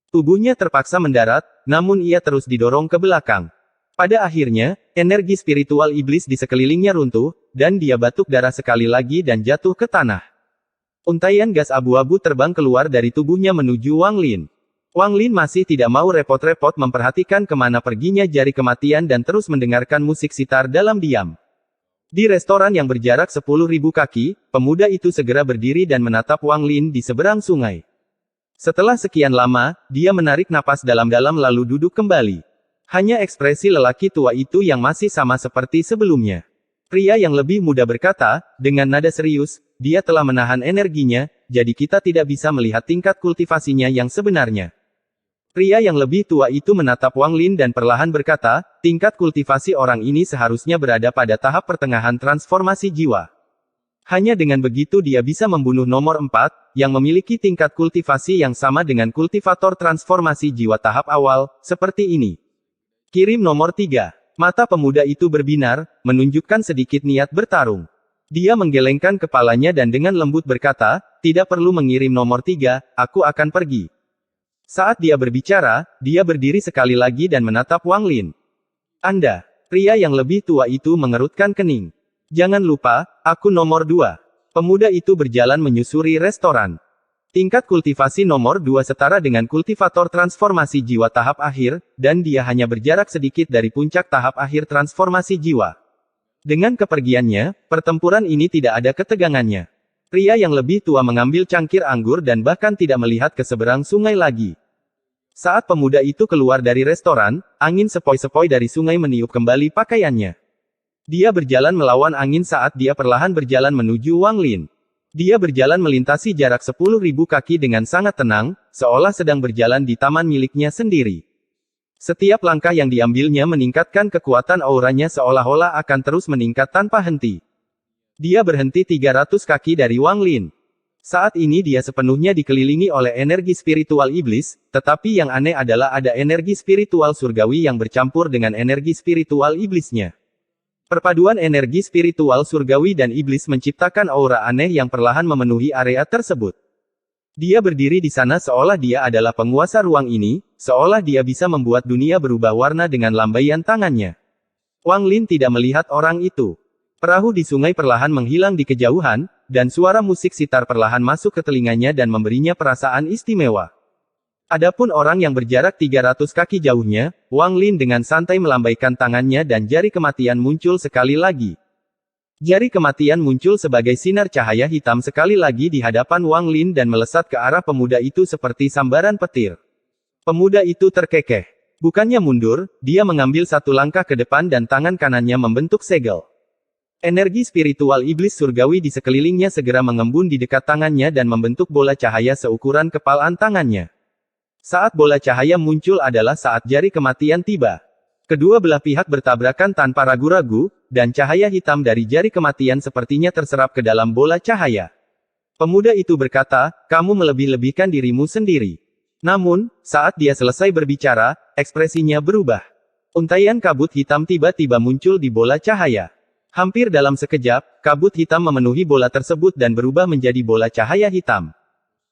S1: Tubuhnya terpaksa mendarat, namun ia terus didorong ke belakang. Pada akhirnya, energi spiritual iblis di sekelilingnya runtuh, dan dia batuk darah sekali lagi dan jatuh ke tanah. Untaian gas abu-abu terbang keluar dari tubuhnya menuju Wang Lin. Wang Lin masih tidak mau repot-repot memperhatikan kemana perginya jari kematian dan terus mendengarkan musik sitar dalam diam. Di restoran yang berjarak 10.000 kaki, pemuda itu segera berdiri dan menatap Wang Lin di seberang sungai. Setelah sekian lama, dia menarik napas dalam-dalam lalu duduk kembali. Hanya ekspresi lelaki tua itu yang masih sama seperti sebelumnya. Pria yang lebih muda berkata, dengan nada serius, dia telah menahan energinya, jadi kita tidak bisa melihat tingkat kultivasinya yang sebenarnya. Pria yang lebih tua itu menatap Wang Lin dan perlahan berkata, tingkat kultivasi orang ini seharusnya berada pada tahap pertengahan transformasi jiwa. Hanya dengan begitu dia bisa membunuh nomor 4, yang memiliki tingkat kultivasi yang sama dengan kultivator transformasi jiwa tahap awal, seperti ini. Kirim nomor 3. Mata pemuda itu berbinar, menunjukkan sedikit niat bertarung. Dia menggelengkan kepalanya dan dengan lembut berkata, tidak perlu mengirim nomor 3, aku akan pergi. Saat dia berbicara, dia berdiri sekali lagi dan menatap Wang Lin. Anda, pria yang lebih tua itu mengerutkan kening. Jangan lupa, aku nomor 2. Pemuda itu berjalan menyusuri restoran. Tingkat kultivasi nomor 2 setara dengan kultivator transformasi jiwa tahap akhir, dan dia hanya berjarak sedikit dari puncak tahap akhir transformasi jiwa. Dengan kepergiannya, pertempuran ini tidak ada ketegangannya. Pria yang lebih tua mengambil cangkir anggur dan bahkan tidak melihat ke seberang sungai lagi. Saat pemuda itu keluar dari restoran, angin sepoi-sepoi dari sungai meniup kembali pakaiannya. Dia berjalan melawan angin saat dia perlahan berjalan menuju Wang Lin. Dia berjalan melintasi jarak 10.000 kaki dengan sangat tenang, seolah sedang berjalan di taman miliknya sendiri. Setiap langkah yang diambilnya meningkatkan kekuatan auranya seolah-olah akan terus meningkat tanpa henti. Dia berhenti 300 kaki dari Wang Lin. Saat ini dia sepenuhnya dikelilingi oleh energi spiritual iblis, tetapi yang aneh adalah ada energi spiritual surgawi yang bercampur dengan energi spiritual iblisnya. Perpaduan energi spiritual surgawi dan iblis menciptakan aura aneh yang perlahan memenuhi area tersebut. Dia berdiri di sana seolah dia adalah penguasa ruang ini, seolah dia bisa membuat dunia berubah warna dengan lambaian tangannya. Wang Lin tidak melihat orang itu. Perahu di sungai perlahan menghilang di kejauhan, dan suara musik sitar perlahan masuk ke telinganya dan memberinya perasaan istimewa. Adapun orang yang berjarak 300 kaki jauhnya, Wang Lin dengan santai melambaikan tangannya dan jari kematian muncul sekali lagi. Jari kematian muncul sebagai sinar cahaya hitam sekali lagi di hadapan Wang Lin dan melesat ke arah pemuda itu seperti sambaran petir. Pemuda itu terkekeh. Bukannya mundur, dia mengambil satu langkah ke depan dan tangan kanannya membentuk segel. Energi spiritual iblis surgawi di sekelilingnya segera mengembun di dekat tangannya dan membentuk bola cahaya seukuran kepalan tangannya. Saat bola cahaya muncul adalah saat jari kematian tiba. Kedua belah pihak bertabrakan tanpa ragu-ragu, dan cahaya hitam dari jari kematian sepertinya terserap ke dalam bola cahaya. Pemuda itu berkata, kamu melebih-lebihkan dirimu sendiri. Namun, saat dia selesai berbicara, ekspresinya berubah. Untaian kabut hitam tiba-tiba muncul di bola cahaya. Hampir dalam sekejap, kabut hitam memenuhi bola tersebut dan berubah menjadi bola cahaya hitam.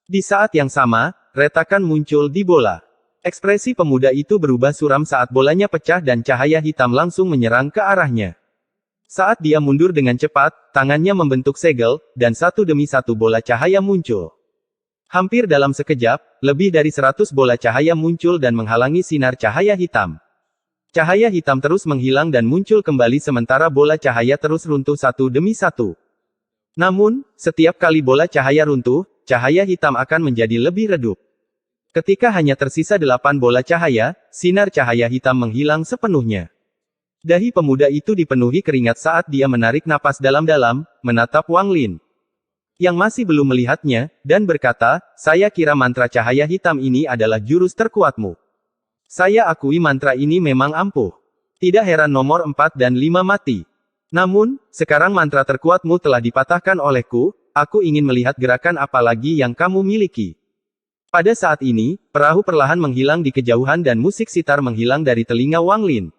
S1: Di saat yang sama, retakan muncul di bola. Ekspresi pemuda itu berubah suram saat bolanya pecah dan cahaya hitam langsung menyerang ke arahnya. Saat dia mundur dengan cepat, tangannya membentuk segel, dan satu demi satu bola cahaya muncul. Hampir dalam sekejap, lebih dari 100 bola cahaya muncul dan menghalangi sinar cahaya hitam. Cahaya hitam terus menghilang dan muncul kembali sementara bola cahaya terus runtuh satu demi satu. Namun, setiap kali bola cahaya runtuh, cahaya hitam akan menjadi lebih redup. Ketika hanya tersisa 8 bola cahaya, sinar cahaya hitam menghilang sepenuhnya. Dahi pemuda itu dipenuhi keringat saat dia menarik napas dalam-dalam, menatap Wang Lin. Yang masih belum melihatnya, dan berkata, saya kira mantra cahaya hitam ini adalah jurus terkuatmu. Saya akui mantra ini memang ampuh. Tidak heran nomor 4 dan 5 mati. Namun, sekarang mantra terkuatmu telah dipatahkan olehku, aku ingin melihat gerakan apa lagi yang kamu miliki. Pada saat ini, perahu perlahan menghilang di kejauhan dan musik sitar menghilang dari telinga Wang Lin.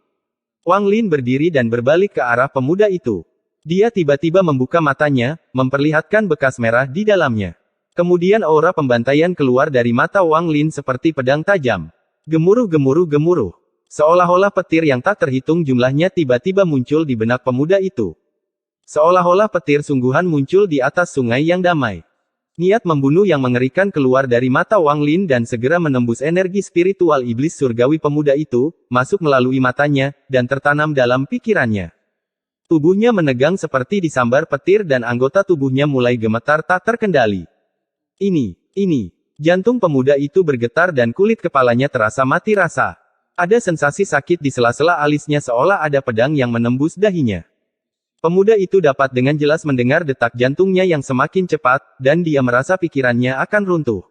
S1: Wang Lin berdiri dan berbalik ke arah pemuda itu. Dia tiba-tiba membuka matanya, memperlihatkan bekas merah di dalamnya. Kemudian aura pembantaian keluar dari mata Wang Lin seperti pedang tajam. Gemuruh gemuruh gemuruh. Seolah-olah petir yang tak terhitung jumlahnya tiba-tiba muncul di benak pemuda itu. Seolah-olah petir sungguhan muncul di atas sungai yang damai. Niat membunuh yang mengerikan keluar dari mata Wang Lin dan segera menembus energi spiritual iblis surgawi pemuda itu, masuk melalui matanya, dan tertanam dalam pikirannya. Tubuhnya menegang seperti disambar petir dan anggota tubuhnya mulai gemetar tak terkendali. Ini. Jantung pemuda itu bergetar dan kulit kepalanya terasa mati rasa. Ada sensasi sakit di sela-sela alisnya seolah ada pedang yang menembus dahinya. Pemuda itu dapat dengan jelas mendengar detak jantungnya yang semakin cepat, dan dia merasa pikirannya akan runtuh.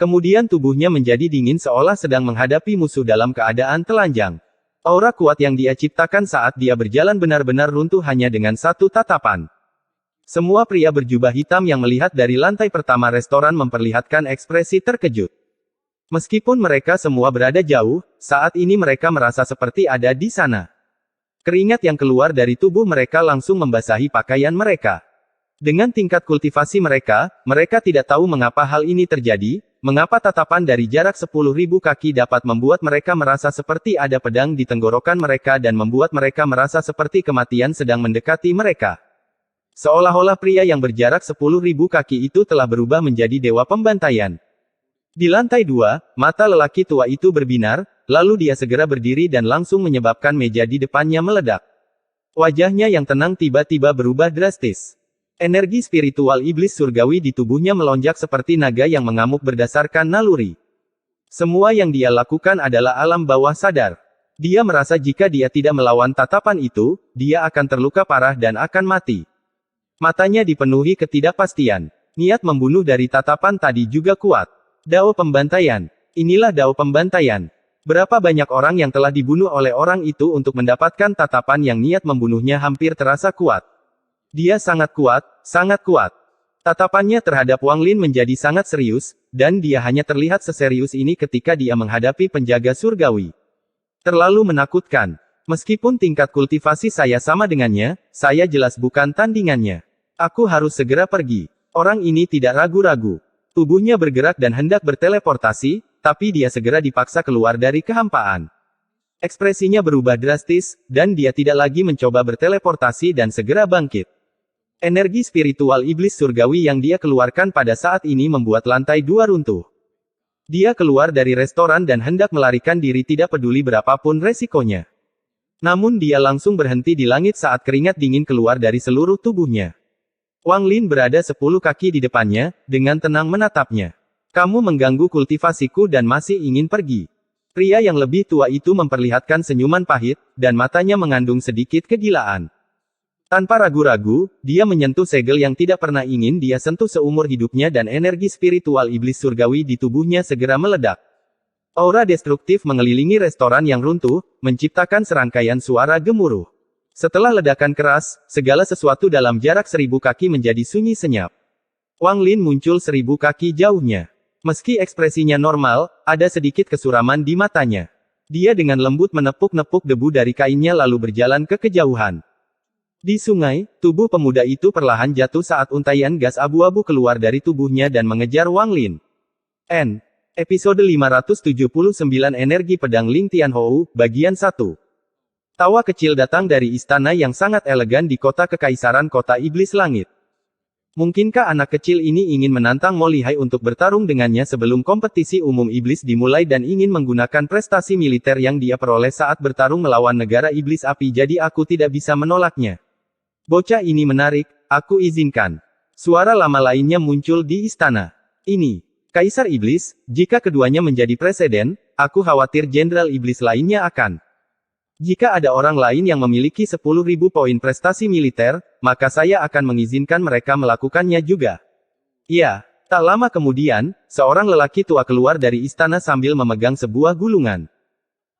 S1: Kemudian tubuhnya menjadi dingin seolah sedang menghadapi musuh dalam keadaan telanjang. Aura kuat yang dia ciptakan saat dia berjalan benar-benar runtuh hanya dengan satu tatapan. Semua pria berjubah hitam yang melihat dari lantai pertama restoran memperlihatkan ekspresi terkejut. Meskipun mereka semua berada jauh, saat ini mereka merasa seperti ada di sana. Keringat yang keluar dari tubuh mereka langsung membasahi pakaian mereka. Dengan tingkat kultivasi mereka, mereka tidak tahu mengapa hal ini terjadi, mengapa tatapan dari jarak 10.000 kaki dapat membuat mereka merasa seperti ada pedang di tenggorokan mereka dan membuat mereka merasa seperti kematian sedang mendekati mereka. Seolah-olah pria yang berjarak 10.000 kaki itu telah berubah menjadi dewa pembantaian. Di lantai 2, mata lelaki tua itu berbinar, lalu dia segera berdiri dan langsung menyebabkan meja di depannya meledak. Wajahnya yang tenang tiba-tiba berubah drastis. Energi spiritual iblis surgawi di tubuhnya melonjak seperti naga yang mengamuk berdasarkan naluri. Semua yang dia lakukan adalah alam bawah sadar. Dia merasa jika dia tidak melawan tatapan itu, dia akan terluka parah dan akan mati. Matanya dipenuhi ketidakpastian. Niat membunuh dari tatapan tadi juga kuat. Dao pembantaian. Inilah dao pembantaian. Berapa banyak orang yang telah dibunuh oleh orang itu untuk mendapatkan tatapan yang niat membunuhnya hampir terasa kuat. Dia sangat kuat, sangat kuat. Tatapannya terhadap Wang Lin menjadi sangat serius, dan dia hanya terlihat seserius ini ketika dia menghadapi penjaga surgawi. Terlalu menakutkan. Meskipun tingkat kultivasi saya sama dengannya, saya jelas bukan tandingannya. Aku harus segera pergi. Orang ini tidak ragu-ragu. Tubuhnya bergerak dan hendak berteleportasi, tapi dia segera dipaksa keluar dari kehampaan. Ekspresinya berubah drastis, dan dia tidak lagi mencoba berteleportasi dan segera bangkit. Energi spiritual iblis surgawi yang dia keluarkan pada saat ini membuat lantai 2 runtuh. Dia keluar dari restoran dan hendak melarikan diri tidak peduli berapapun resikonya. Namun dia langsung berhenti di langit saat keringat dingin keluar dari seluruh tubuhnya. Wang Lin berada 10 kaki di depannya, dengan tenang menatapnya. Kamu mengganggu kultivasiku dan masih ingin pergi. Pria yang lebih tua itu memperlihatkan senyuman pahit, dan matanya mengandung sedikit kegilaan. Tanpa ragu-ragu, dia menyentuh segel yang tidak pernah ingin dia sentuh seumur hidupnya dan energi spiritual iblis surgawi di tubuhnya segera meledak. Aura destruktif mengelilingi restoran yang runtuh, menciptakan serangkaian suara gemuruh. Setelah ledakan keras, segala sesuatu dalam jarak 1000 kaki menjadi sunyi senyap. Wang Lin muncul 1000 kaki jauhnya. Meski ekspresinya normal, ada sedikit kesuraman di matanya. Dia dengan lembut menepuk-nepuk debu dari kainnya lalu berjalan ke kejauhan. Di sungai, tubuh pemuda itu perlahan jatuh saat untaian gas abu-abu keluar dari tubuhnya dan mengejar Wang Lin. Episode 579 Energi Pedang Ling Tianhou, Bagian 1. Tawa kecil datang dari istana yang sangat elegan di kota kekaisaran kota iblis langit. Mungkinkah anak kecil ini ingin menantang Mo Lihai untuk bertarung dengannya sebelum kompetisi umum iblis dimulai dan ingin menggunakan prestasi militer yang dia peroleh saat bertarung melawan negara iblis api, jadi aku tidak bisa menolaknya. Bocah ini menarik, aku izinkan. Suara lama lainnya muncul di istana. Ini, Kaisar Iblis, jika keduanya menjadi presiden, aku khawatir jenderal iblis lainnya akan. Jika ada orang lain yang memiliki 10.000 poin prestasi militer, maka saya akan mengizinkan mereka melakukannya juga. Ya, tak lama kemudian, seorang lelaki tua keluar dari istana sambil memegang sebuah gulungan.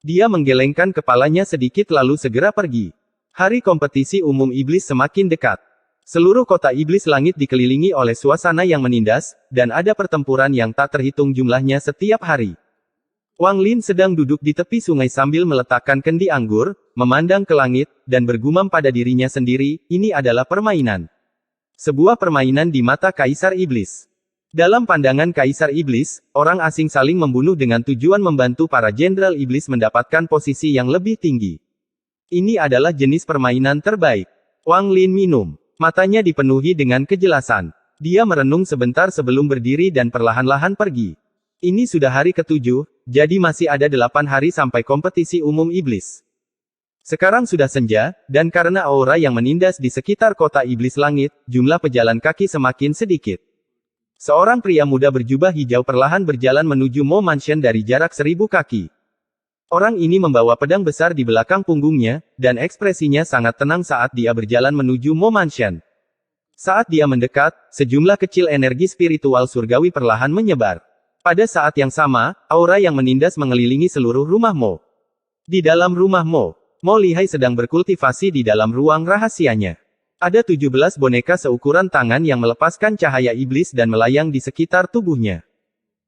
S1: Dia menggelengkan kepalanya sedikit lalu segera pergi. Hari kompetisi umum iblis semakin dekat. Seluruh kota iblis langit dikelilingi oleh suasana yang menindas, dan ada pertempuran yang tak terhitung jumlahnya setiap hari. Wang Lin sedang duduk di tepi sungai sambil meletakkan kendi anggur, memandang ke langit, dan bergumam pada dirinya sendiri, ini adalah permainan. Sebuah permainan di mata Kaisar Iblis. Dalam pandangan Kaisar Iblis, orang asing saling membunuh dengan tujuan membantu para Jenderal Iblis mendapatkan posisi yang lebih tinggi. Ini adalah jenis permainan terbaik. Wang Lin minum. Matanya dipenuhi dengan kejelasan. Dia merenung sebentar sebelum berdiri dan perlahan-lahan pergi. Ini sudah hari ke-7, jadi masih ada 8 hari sampai kompetisi umum iblis. Sekarang sudah senja, dan karena aura yang menindas di sekitar kota iblis langit, jumlah pejalan kaki semakin sedikit. Seorang pria muda berjubah hijau perlahan berjalan menuju Mo Mansion dari jarak 1000 kaki. Orang ini membawa pedang besar di belakang punggungnya, dan ekspresinya sangat tenang saat dia berjalan menuju Mo Mansion. Saat dia mendekat, sejumlah kecil energi spiritual surgawi perlahan menyebar. Pada saat yang sama, aura yang menindas mengelilingi seluruh rumah Mo. Di dalam rumah Mo, Mo Lihai sedang berkultivasi di dalam ruang rahasianya. Ada 17 boneka seukuran tangan yang melepaskan cahaya iblis dan melayang di sekitar tubuhnya.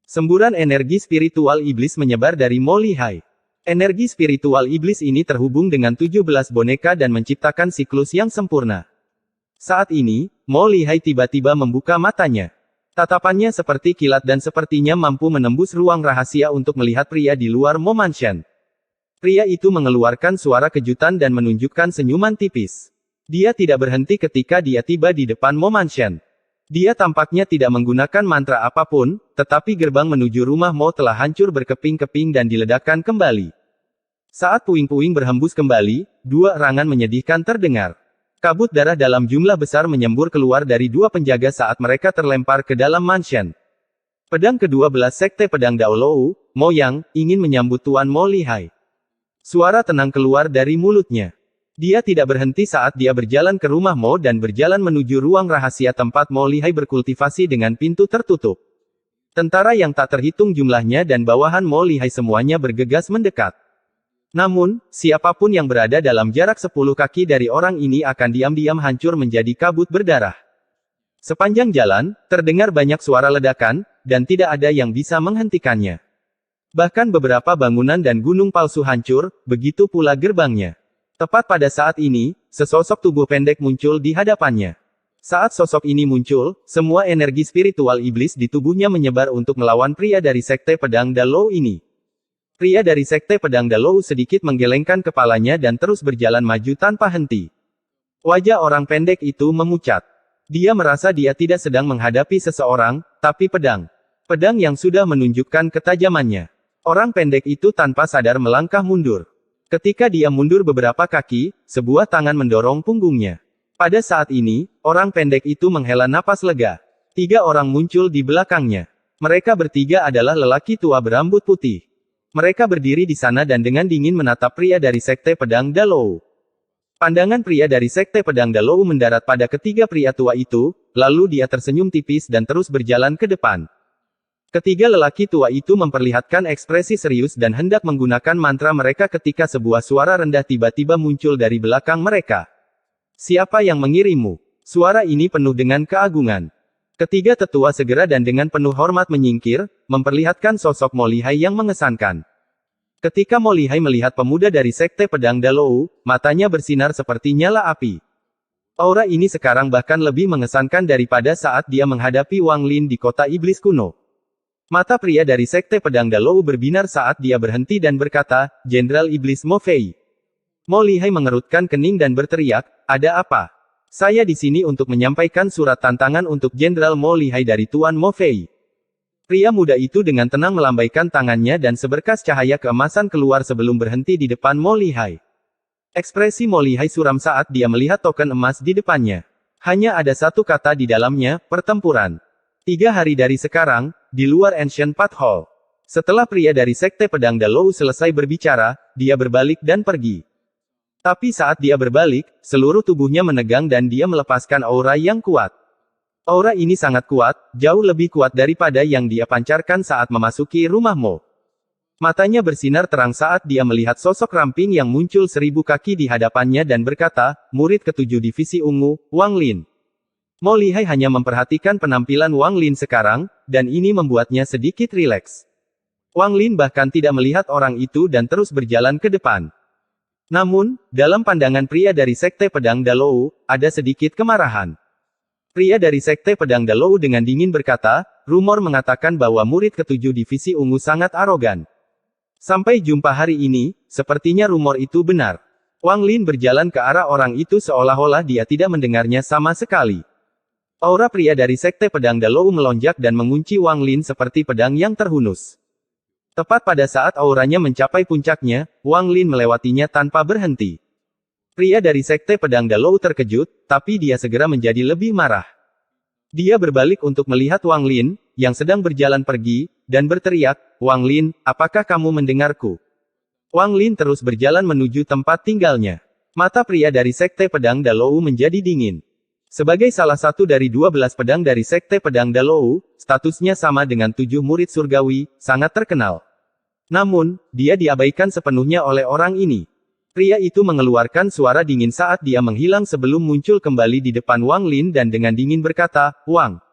S1: Semburan energi spiritual iblis menyebar dari Mo Lihai. Energi spiritual iblis ini terhubung dengan 17 boneka dan menciptakan siklus yang sempurna. Saat ini, Mo Lihai tiba-tiba membuka matanya. Tatapannya seperti kilat dan sepertinya mampu menembus ruang rahasia untuk melihat pria di luar Mo Mansion. Pria itu mengeluarkan suara kejutan dan menunjukkan senyuman tipis. Dia tidak berhenti ketika dia tiba di depan Mo Mansion. Dia tampaknya tidak menggunakan mantra apapun, tetapi gerbang menuju rumah Mo telah hancur berkeping-keping dan diledakkan kembali. Saat puing-puing berhembus kembali, dua erangan menyedihkan terdengar. Kabut darah dalam jumlah besar menyembur keluar dari dua penjaga saat mereka terlempar ke dalam mansion. Pedang ke-12 Sekte Pedang Daolou, Mo Yang, ingin menyambut Tuan Mo Lihai. Suara tenang keluar dari mulutnya. Dia tidak berhenti saat dia berjalan ke rumah Mo dan berjalan menuju ruang rahasia tempat Mo Lihai berkultivasi dengan pintu tertutup. Tentara yang tak terhitung jumlahnya dan bawahan Mo Lihai semuanya bergegas mendekat. Namun, siapapun yang berada dalam jarak 10 kaki dari orang ini akan diam-diam hancur menjadi kabut berdarah. Sepanjang jalan, terdengar banyak suara ledakan, dan tidak ada yang bisa menghentikannya. Bahkan beberapa bangunan dan gunung palsu hancur, begitu pula gerbangnya. Tepat pada saat ini, sesosok tubuh pendek muncul di hadapannya. Saat sosok ini muncul, semua energi spiritual iblis di tubuhnya menyebar untuk melawan pria dari Sekte Pedang Dalou ini. Pria dari Sekte Pedang Dalou sedikit menggelengkan kepalanya dan terus berjalan maju tanpa henti. Wajah orang pendek itu memucat. Dia merasa dia tidak sedang menghadapi seseorang, tapi pedang. Pedang yang sudah menunjukkan ketajamannya. Orang pendek itu tanpa sadar melangkah mundur. Ketika dia mundur beberapa kaki, sebuah tangan mendorong punggungnya. Pada saat ini, orang pendek itu menghela napas lega. 3 orang muncul di belakangnya. Mereka bertiga adalah lelaki tua berambut putih. Mereka berdiri di sana dan dengan dingin menatap pria dari Sekte Pedang Dalou. Pandangan pria dari Sekte Pedang Dalou mendarat pada ketiga pria tua itu, lalu dia tersenyum tipis dan terus berjalan ke depan. Ketiga lelaki tua itu memperlihatkan ekspresi serius dan hendak menggunakan mantra mereka ketika sebuah suara rendah tiba-tiba muncul dari belakang mereka. Siapa yang mengirimmu? Suara ini penuh dengan keagungan. Ketiga tetua segera dan dengan penuh hormat menyingkir, memperlihatkan sosok Mo Lihai yang mengesankan. Ketika Mo Lihai melihat pemuda dari Sekte Pedang Dalou, matanya bersinar seperti nyala api. Aura ini sekarang bahkan lebih mengesankan daripada saat dia menghadapi Wang Lin di kota iblis kuno. Mata pria dari Sekte Pedang Dalou berbinar saat dia berhenti dan berkata, Jenderal Iblis Mo Fei. Mo Lihai mengerutkan kening dan berteriak, ada apa? Saya di sini untuk menyampaikan surat tantangan untuk Jenderal Mo Lihai dari Tuan Mo Fei. Pria muda itu dengan tenang melambaikan tangannya dan seberkas cahaya keemasan keluar sebelum berhenti di depan Mo Lihai. Ekspresi Mo Lihai suram saat dia melihat token emas di depannya. Hanya ada satu kata di dalamnya, pertempuran. 3 hari dari sekarang, di luar Ancient Path Hall. Setelah pria dari Sekte Pedang Dalou selesai berbicara, dia berbalik dan pergi. Tapi saat dia berbalik, seluruh tubuhnya menegang dan dia melepaskan aura yang kuat. Aura ini sangat kuat, jauh lebih kuat daripada yang dia pancarkan saat memasuki rumah Mo. Matanya bersinar terang saat dia melihat sosok ramping yang muncul 1000 kaki di hadapannya dan berkata, murid ke-7 divisi ungu, Wang Lin. Mo Lihai hanya memperhatikan penampilan Wang Lin sekarang, dan ini membuatnya sedikit rileks. Wang Lin bahkan tidak melihat orang itu dan terus berjalan ke depan. Namun, dalam pandangan pria dari Sekte Pedang Dalou, ada sedikit kemarahan. Pria dari Sekte Pedang Dalou dengan dingin berkata, rumor mengatakan bahwa murid ketujuh divisi ungu sangat arogan. Sampai jumpa hari ini, sepertinya rumor itu benar. Wang Lin berjalan ke arah orang itu seolah-olah dia tidak mendengarnya sama sekali. Aura pria dari Sekte Pedang Dalou melonjak dan mengunci Wang Lin seperti pedang yang terhunus. Tepat pada saat auranya mencapai puncaknya, Wang Lin melewatinya tanpa berhenti. Pria dari Sekte Pedang Dalou terkejut, tapi dia segera menjadi lebih marah. Dia berbalik untuk melihat Wang Lin, yang sedang berjalan pergi, dan berteriak, "Wang Lin, apakah kamu mendengarku?" Wang Lin terus berjalan menuju tempat tinggalnya. Mata pria dari Sekte Pedang Dalou menjadi dingin. Sebagai salah satu dari 12 pedang dari Sekte Pedang Dalou, statusnya sama dengan 7 murid surgawi, sangat terkenal. Namun, dia diabaikan sepenuhnya oleh orang ini. Pria itu mengeluarkan suara dingin saat dia menghilang sebelum muncul kembali di depan Wang Lin dan dengan dingin berkata, "Wang."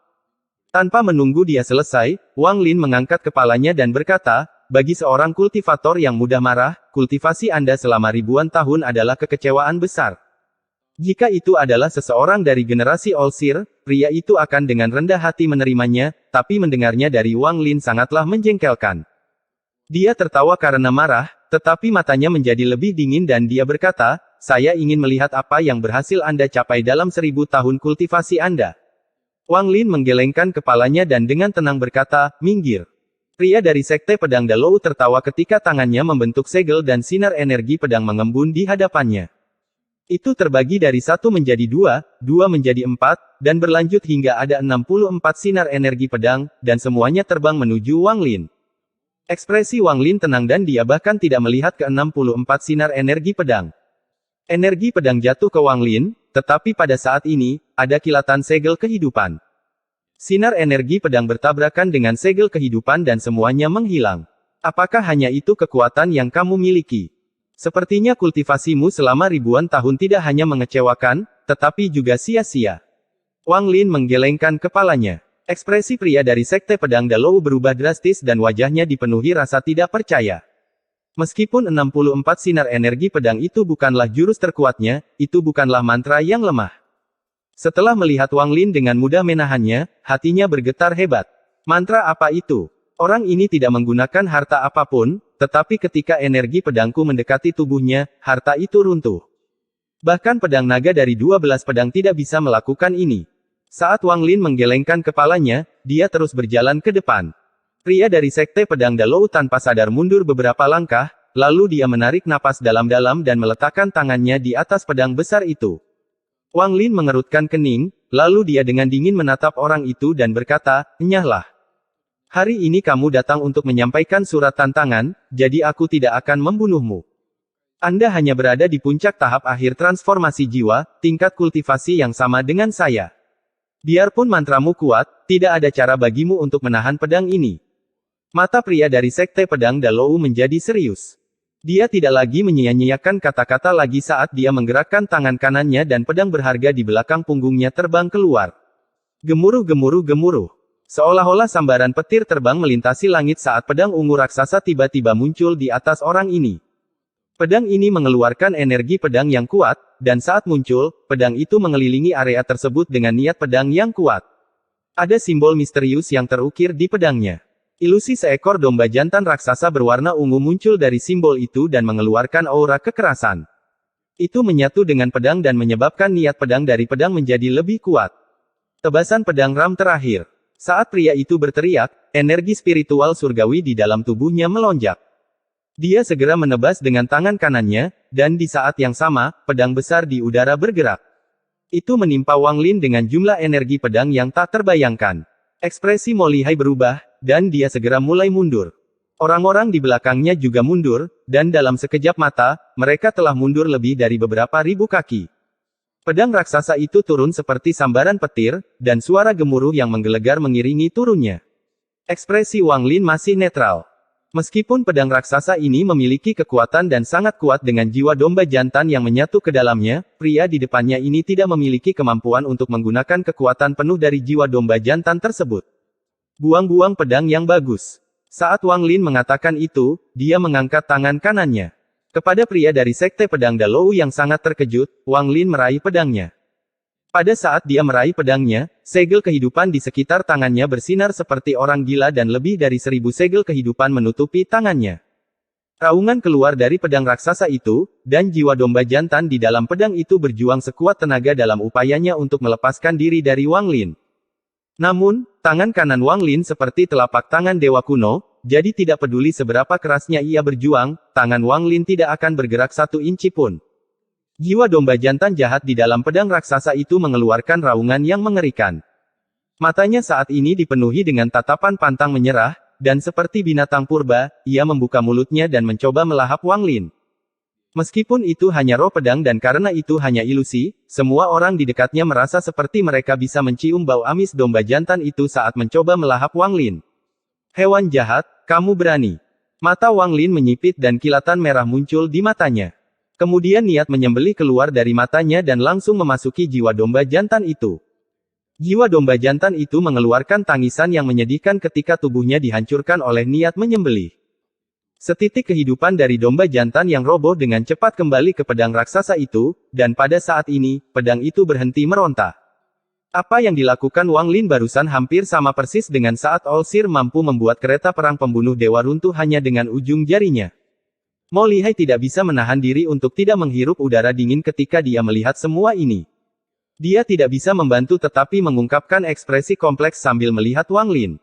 S1: Tanpa menunggu dia selesai, Wang Lin mengangkat kepalanya dan berkata, "Bagi seorang kultivator yang mudah marah, kultivasi Anda selama ribuan tahun adalah kekecewaan besar. Jika itu adalah seseorang dari generasi Olsir, pria itu akan dengan rendah hati menerimanya, tapi mendengarnya dari Wang Lin sangatlah menjengkelkan." Dia tertawa karena marah, tetapi matanya menjadi lebih dingin dan dia berkata, "Saya ingin melihat apa yang berhasil Anda capai dalam 1000 tahun kultivasi Anda." Wang Lin menggelengkan kepalanya dan dengan tenang berkata, "Minggir." Pria dari Sekte Pedang Dalou tertawa ketika tangannya membentuk segel dan sinar energi pedang mengembun di hadapannya. Itu terbagi dari 1 menjadi 2, 2 menjadi 4, dan berlanjut hingga ada 64 sinar energi pedang, dan semuanya terbang menuju Wang Lin. Ekspresi Wang Lin tenang dan dia bahkan tidak melihat ke 64 sinar energi pedang. Energi pedang jatuh ke Wang Lin, tetapi pada saat ini, ada kilatan segel kehidupan. Sinar energi pedang bertabrakan dengan segel kehidupan dan semuanya menghilang. Apakah hanya itu kekuatan yang kamu miliki? Sepertinya kultivasimu selama ribuan tahun tidak hanya mengecewakan, tetapi juga sia-sia. Wang Lin menggelengkan kepalanya. Ekspresi pria dari Sekte Pedang Dalou berubah drastis dan wajahnya dipenuhi rasa tidak percaya. Meskipun 64 sinar energi pedang itu bukanlah jurus terkuatnya, itu bukanlah mantra yang lemah. Setelah melihat Wang Lin dengan mudah menahannya, hatinya bergetar hebat. Mantra apa itu? Orang ini tidak menggunakan harta apapun, tetapi ketika energi pedangku mendekati tubuhnya, harta itu runtuh. Bahkan pedang naga dari 12 pedang tidak bisa melakukan ini. Saat Wang Lin menggelengkan kepalanya, dia terus berjalan ke depan. Pria dari Sekte Pedang Dalou tanpa sadar mundur beberapa langkah, lalu dia menarik napas dalam-dalam dan meletakkan tangannya di atas pedang besar itu. Wang Lin mengerutkan kening, lalu dia dengan dingin menatap orang itu dan berkata, "Enyahlah. Hari ini kamu datang untuk menyampaikan surat tantangan, jadi aku tidak akan membunuhmu. Anda hanya berada di puncak tahap akhir transformasi jiwa, tingkat kultivasi yang sama dengan saya. Biarpun mantramu kuat, tidak ada cara bagimu untuk menahan pedang ini." Mata pria dari Sekte Pedang Dalou menjadi serius. Dia tidak lagi menyia-nyiakan kata-kata lagi saat dia menggerakkan tangan kanannya dan pedang berharga di belakang punggungnya terbang keluar. Gemuruh gemuruh gemuruh. Seolah-olah sambaran petir terbang melintasi langit saat pedang ungu raksasa tiba-tiba muncul di atas orang ini. Pedang ini mengeluarkan energi pedang yang kuat, dan saat muncul, pedang itu mengelilingi area tersebut dengan niat pedang yang kuat. Ada simbol misterius yang terukir di pedangnya. Ilusi seekor domba jantan raksasa berwarna ungu muncul dari simbol itu dan mengeluarkan aura kekerasan. Itu menyatu dengan pedang dan menyebabkan niat pedang dari pedang menjadi lebih kuat. Tebasan pedang ram terakhir. Saat pria itu berteriak, energi spiritual surgawi di dalam tubuhnya melonjak. Dia segera menebas dengan tangan kanannya, dan di saat yang sama, pedang besar di udara bergerak. Itu menimpa Wang Lin dengan jumlah energi pedang yang tak terbayangkan. Ekspresi Mo Lihai berubah, dan dia segera mulai mundur. Orang-orang di belakangnya juga mundur, dan dalam sekejap mata, mereka telah mundur lebih dari beberapa ribu kaki. Pedang raksasa itu turun seperti sambaran petir, dan suara gemuruh yang menggelegar mengiringi turunnya. Ekspresi Wang Lin masih netral. Meskipun pedang raksasa ini memiliki kekuatan dan sangat kuat dengan jiwa domba jantan yang menyatu ke dalamnya, pria di depannya ini tidak memiliki kemampuan untuk menggunakan kekuatan penuh dari jiwa domba jantan tersebut. Buang-buang pedang yang bagus. Saat Wang Lin mengatakan itu, dia mengangkat tangan kanannya. Kepada pria dari Sekte Pedang Dalou yang sangat terkejut, Wang Lin meraih pedangnya. Pada saat dia meraih pedangnya, segel kehidupan di sekitar tangannya bersinar seperti orang gila dan lebih dari 1000 segel kehidupan menutupi tangannya. Raungan keluar dari pedang raksasa itu, dan jiwa domba jantan di dalam pedang itu berjuang sekuat tenaga dalam upayanya untuk melepaskan diri dari Wang Lin. Namun, tangan kanan Wang Lin seperti telapak tangan dewa kuno, jadi tidak peduli seberapa kerasnya ia berjuang, tangan Wang Lin tidak akan bergerak 1 inci pun. Jiwa domba jantan jahat di dalam pedang raksasa itu mengeluarkan raungan yang mengerikan. Matanya saat ini dipenuhi dengan tatapan pantang menyerah, dan seperti binatang purba, ia membuka mulutnya dan mencoba melahap Wang Lin. Meskipun itu hanya roh pedang dan karena itu hanya ilusi, semua orang di dekatnya merasa seperti mereka bisa mencium bau amis domba jantan itu saat mencoba melahap Wang Lin. Hewan jahat, kamu berani. Mata Wang Lin menyipit dan kilatan merah muncul di matanya. Kemudian niat menyembelih keluar dari matanya dan langsung memasuki jiwa domba jantan itu. Jiwa domba jantan itu mengeluarkan tangisan yang menyedihkan ketika tubuhnya dihancurkan oleh niat menyembelih. Setitik kehidupan dari domba jantan yang roboh dengan cepat kembali ke pedang raksasa itu, dan pada saat ini, pedang itu berhenti meronta. Apa yang dilakukan Wang Lin barusan hampir sama persis dengan saat Olsir mampu membuat kereta perang pembunuh dewa runtuh hanya dengan ujung jarinya. Mo Lihai tidak bisa menahan diri untuk tidak menghirup udara dingin ketika dia melihat semua ini. Dia tidak bisa membantu tetapi mengungkapkan ekspresi kompleks sambil melihat Wang Lin.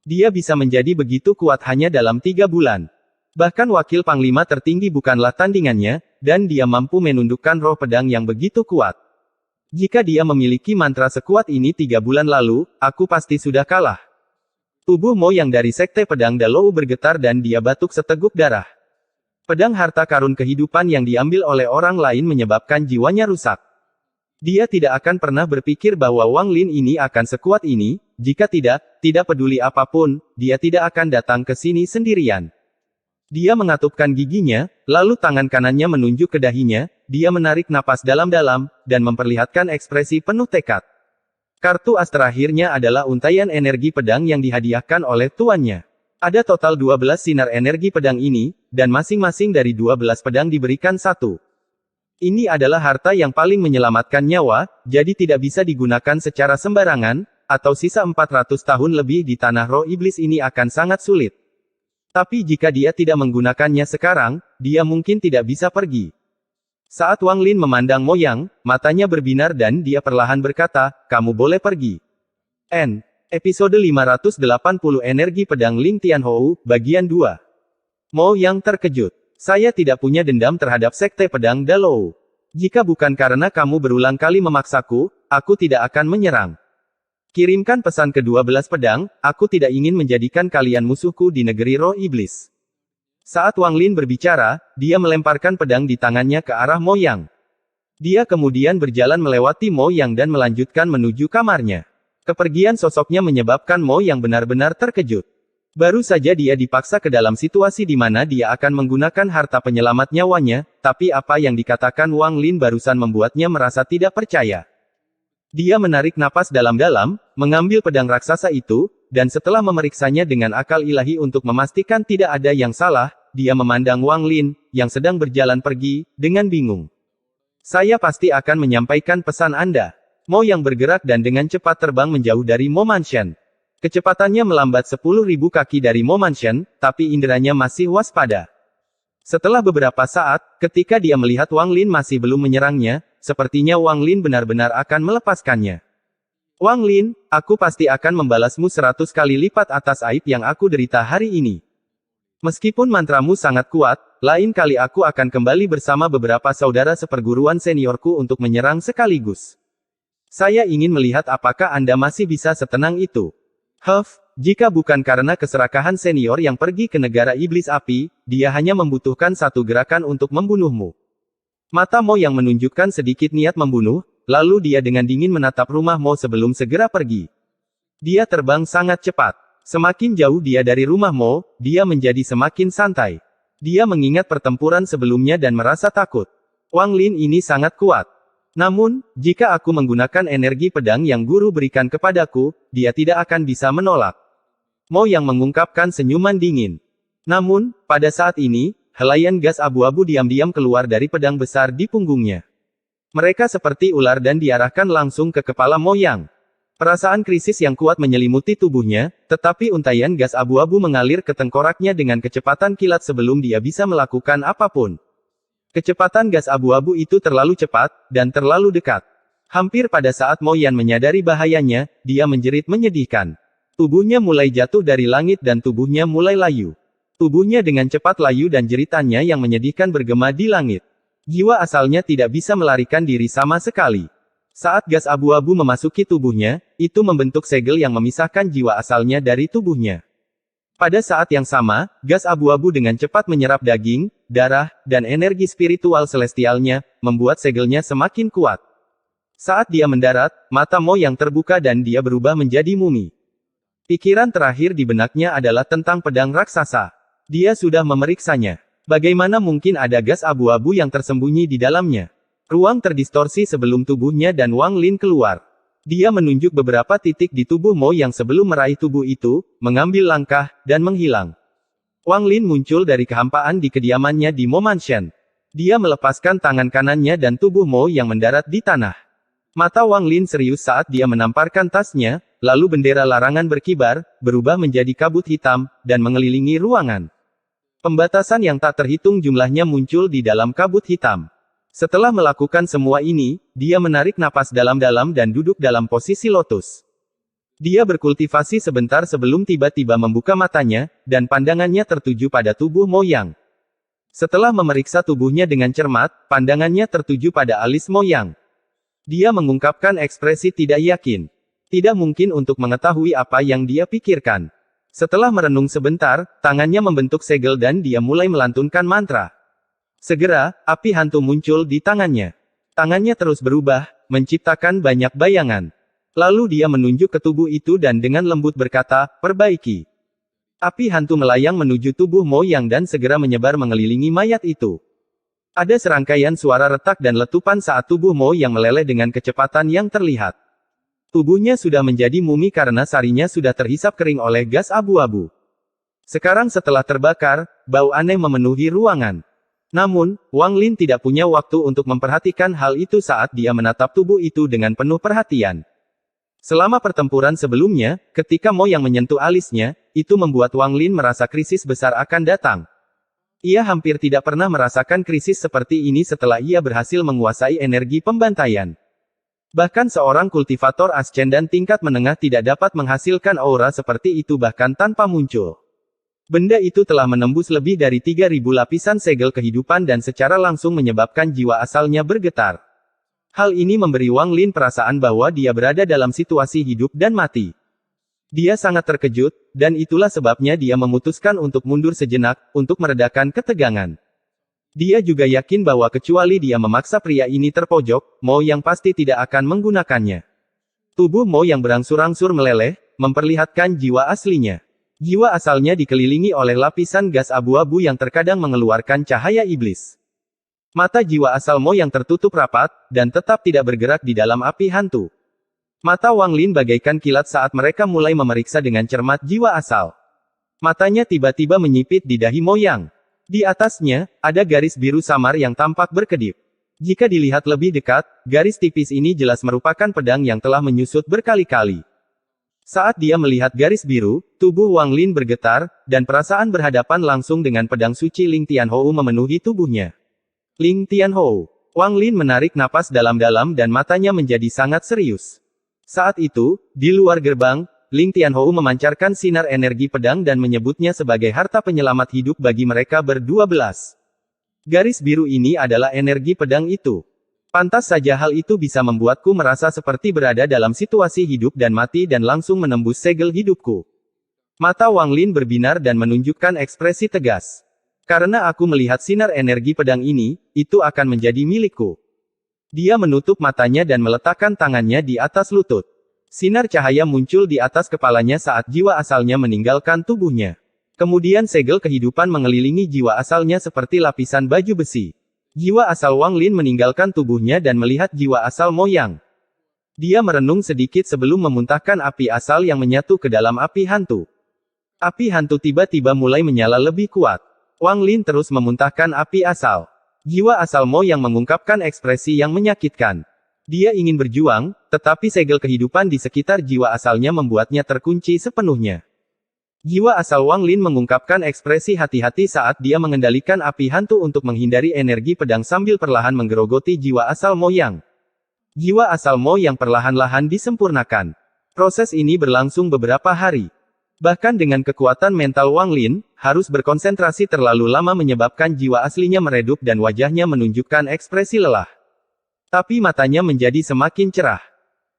S1: Dia bisa menjadi begitu kuat hanya dalam 3 bulan. Bahkan wakil panglima tertinggi bukanlah tandingannya, dan dia mampu menundukkan roh pedang yang begitu kuat. Jika dia memiliki mantra sekuat ini 3 bulan lalu, aku pasti sudah kalah. Tubuh Mo yang dari sekte pedang Dalou bergetar dan dia batuk seteguk darah. Pedang harta karun kehidupan yang diambil oleh orang lain menyebabkan jiwanya rusak. Dia tidak akan pernah berpikir bahwa Wang Lin ini akan sekuat ini, jika tidak peduli apapun, dia tidak akan datang ke sini sendirian. Dia mengatupkan giginya, lalu tangan kanannya menunjuk ke dahinya, dia menarik napas dalam-dalam, dan memperlihatkan ekspresi penuh tekad. Kartu as terakhirnya adalah untaian energi pedang yang dihadiahkan oleh tuannya. Ada total 12 sinar energi pedang ini, dan masing-masing dari 12 pedang diberikan 1. Ini adalah harta yang paling menyelamatkan nyawa, jadi tidak bisa digunakan secara sembarangan, atau sisa 400 tahun lebih di tanah roh iblis ini akan sangat sulit. Tapi jika dia tidak menggunakannya sekarang, dia mungkin tidak bisa pergi. Saat Wang Lin memandang Mo Yang, matanya berbinar dan dia perlahan berkata, kamu boleh pergi. Episode 580 Energi Pedang Ling Tianhou, Bagian 2. Mo Yang terkejut. Saya tidak punya dendam terhadap sekte pedang Dalou. Jika bukan karena kamu berulang kali memaksaku, aku tidak akan menyerang. Kirimkan pesan ke-12 pedang, aku tidak ingin menjadikan kalian musuhku di negeri roh iblis. Saat Wang Lin berbicara, dia melemparkan pedang di tangannya ke arah Mo Yang. Dia kemudian berjalan melewati Mo Yang dan melanjutkan menuju kamarnya. Kepergian sosoknya menyebabkan Mo yang benar-benar terkejut. Baru saja dia dipaksa ke dalam situasi di mana dia akan menggunakan harta penyelamat nyawanya, tapi apa yang dikatakan Wang Lin barusan membuatnya merasa tidak percaya. Dia menarik napas dalam-dalam, mengambil pedang raksasa itu, dan setelah memeriksanya dengan akal ilahi untuk memastikan tidak ada yang salah, dia memandang Wang Lin, yang sedang berjalan pergi, dengan bingung. Saya pasti akan menyampaikan pesan Anda. Mo yang bergerak dan dengan cepat terbang menjauh dari Mo Mansion. Kecepatannya melambat 10.000 kaki dari Mo Mansion, tapi inderanya masih waspada. Setelah beberapa saat, ketika dia melihat Wang Lin masih belum menyerangnya, sepertinya Wang Lin benar-benar akan melepaskannya. Wang Lin, aku pasti akan membalasmu 100 kali lipat atas aib yang aku derita hari ini. Meskipun mantramu sangat kuat, lain kali aku akan kembali bersama beberapa saudara seperguruan seniorku untuk menyerang sekaligus. Saya ingin melihat apakah Anda masih bisa setenang itu. Jika bukan karena keserakahan senior yang pergi ke negara iblis api, dia hanya membutuhkan 1 gerakan untuk membunuhmu. Mata Mo yang menunjukkan sedikit niat membunuh, lalu dia dengan dingin menatap rumah Mo sebelum segera pergi. Dia terbang sangat cepat. Semakin jauh dia dari rumah Mo, dia menjadi semakin santai. Dia mengingat pertempuran sebelumnya dan merasa takut. Wang Lin ini sangat kuat. Namun, jika aku menggunakan energi pedang yang guru berikan kepadaku, dia tidak akan bisa menolak. Mo yang mengungkapkan senyuman dingin. Namun, pada saat ini, helaian gas abu-abu diam-diam keluar dari pedang besar di punggungnya. Mereka seperti ular dan diarahkan langsung ke kepala Mo Yang. Perasaan krisis yang kuat menyelimuti tubuhnya, tetapi untaian gas abu-abu mengalir ke tengkoraknya dengan kecepatan kilat sebelum dia bisa melakukan apapun. Kecepatan gas abu-abu itu terlalu cepat, dan terlalu dekat. Hampir pada saat Mo Yan menyadari bahayanya, dia menjerit menyedihkan. Tubuhnya mulai jatuh dari langit dan tubuhnya mulai layu. Tubuhnya dengan cepat layu dan jeritannya yang menyedihkan bergema di langit. Jiwa asalnya tidak bisa melarikan diri sama sekali. Saat gas abu-abu memasuki tubuhnya, itu membentuk segel yang memisahkan jiwa asalnya dari tubuhnya. Pada saat yang sama, gas abu-abu dengan cepat menyerap daging, darah, dan energi spiritual celestialnya, membuat segelnya semakin kuat. Saat dia mendarat, mata Mo yang terbuka dan dia berubah menjadi mumi. Pikiran terakhir di benaknya adalah tentang pedang raksasa. Dia sudah memeriksanya. Bagaimana mungkin ada gas abu-abu yang tersembunyi di dalamnya? Ruang terdistorsi sebelum tubuhnya dan Wang Lin keluar. Dia menunjuk beberapa titik di tubuh Mo yang sebelum meraih tubuh itu, mengambil langkah, dan menghilang. Wang Lin muncul dari kehampaan di kediamannya di Mo Mansion. Dia melepaskan tangan kanannya dan tubuh Mo yang mendarat di tanah. Mata Wang Lin serius saat dia menamparkan tasnya, lalu bendera larangan berkibar, berubah menjadi kabut hitam, dan mengelilingi ruangan. Pembatasan yang tak terhitung jumlahnya muncul di dalam kabut hitam. Setelah melakukan semua ini, dia menarik napas dalam-dalam dan duduk dalam posisi lotus. Dia berkultivasi sebentar sebelum tiba-tiba membuka matanya, dan pandangannya tertuju pada tubuh Mo Yang. Setelah memeriksa tubuhnya dengan cermat, pandangannya tertuju pada alis Mo Yang. Dia mengungkapkan ekspresi tidak yakin. Tidak mungkin untuk mengetahui apa yang dia pikirkan. Setelah merenung sebentar, tangannya membentuk segel dan dia mulai melantunkan mantra. Segera, api hantu muncul di tangannya. Tangannya terus berubah, menciptakan banyak bayangan. Lalu dia menunjuk ke tubuh itu dan dengan lembut berkata, "Perbaiki." Api hantu melayang menuju tubuh Mo Yang dan segera menyebar mengelilingi mayat itu. Ada serangkaian suara retak dan letupan saat tubuh Mo Yang meleleh dengan kecepatan yang terlihat. Tubuhnya sudah menjadi mumi karena sarinya sudah terhisap kering oleh gas abu-abu. Sekarang setelah terbakar, bau aneh memenuhi ruangan. Namun, Wang Lin tidak punya waktu untuk memperhatikan hal itu saat dia menatap tubuh itu dengan penuh perhatian. Selama pertempuran sebelumnya, ketika Mo Yang menyentuh alisnya, itu membuat Wang Lin merasa krisis besar akan datang. Ia hampir tidak pernah merasakan krisis seperti ini setelah ia berhasil menguasai energi pembantaian. Bahkan seorang kultivator ascendan tingkat menengah tidak dapat menghasilkan aura seperti itu bahkan tanpa muncul. Benda itu telah menembus lebih dari 3.000 lapisan segel kehidupan dan secara langsung menyebabkan jiwa asalnya bergetar. Hal ini memberi Wang Lin perasaan bahwa dia berada dalam situasi hidup dan mati. Dia sangat terkejut, dan itulah sebabnya dia memutuskan untuk mundur sejenak, untuk meredakan ketegangan. Dia juga yakin bahwa kecuali dia memaksa pria ini terpojok, Mo Yang pasti tidak akan menggunakannya. Tubuh Mo Yang berangsur-angsur meleleh, memperlihatkan jiwa aslinya. Jiwa asalnya dikelilingi oleh lapisan gas abu-abu yang terkadang mengeluarkan cahaya iblis. Mata jiwa asal Mo Yang tertutup rapat, dan tetap tidak bergerak di dalam api hantu. Mata Wang Lin bagaikan kilat saat mereka mulai memeriksa dengan cermat jiwa asal. Matanya tiba-tiba menyipit di dahi Mo Yang. Di atasnya, ada garis biru samar yang tampak berkedip. Jika dilihat lebih dekat, garis tipis ini jelas merupakan pedang yang telah menyusut berkali-kali. Saat dia melihat garis biru, tubuh Wang Lin bergetar, dan perasaan berhadapan langsung dengan pedang suci Ling Tianhou memenuhi tubuhnya. Ling Tianhou. Wang Lin menarik napas dalam-dalam dan matanya menjadi sangat serius. Saat itu, di luar gerbang, Ling Tianhou memancarkan sinar energi pedang dan menyebutnya sebagai harta penyelamat hidup bagi mereka berdua belas. Garis biru ini adalah energi pedang itu. Pantas saja hal itu bisa membuatku merasa seperti berada dalam situasi hidup dan mati dan langsung menembus segel hidupku. Mata Wang Lin berbinar dan menunjukkan ekspresi tegas. Karena aku melihat sinar energi pedang ini, itu akan menjadi milikku. Dia menutup matanya dan meletakkan tangannya di atas lutut. Sinar cahaya muncul di atas kepalanya saat jiwa asalnya meninggalkan tubuhnya. Kemudian segel kehidupan mengelilingi jiwa asalnya seperti lapisan baju besi. Jiwa asal Wang Lin meninggalkan tubuhnya dan melihat jiwa asal Mo Yang. Dia merenung sedikit sebelum memuntahkan api asal yang menyatu ke dalam api hantu. Api hantu tiba-tiba mulai menyala lebih kuat. Wang Lin terus memuntahkan api asal. Jiwa asal Mo yang mengungkapkan ekspresi yang menyakitkan. Dia ingin berjuang, tetapi segel kehidupan di sekitar jiwa asalnya membuatnya terkunci sepenuhnya. Jiwa asal Wang Lin mengungkapkan ekspresi hati-hati saat dia mengendalikan api hantu untuk menghindari energi pedang sambil perlahan menggerogoti jiwa asal Mo Yang. Jiwa asal Mo yang perlahan-lahan disempurnakan. Proses ini berlangsung beberapa hari. Bahkan dengan kekuatan mental Wang Lin, harus berkonsentrasi terlalu lama menyebabkan jiwa aslinya meredup dan wajahnya menunjukkan ekspresi lelah. Tapi matanya menjadi semakin cerah.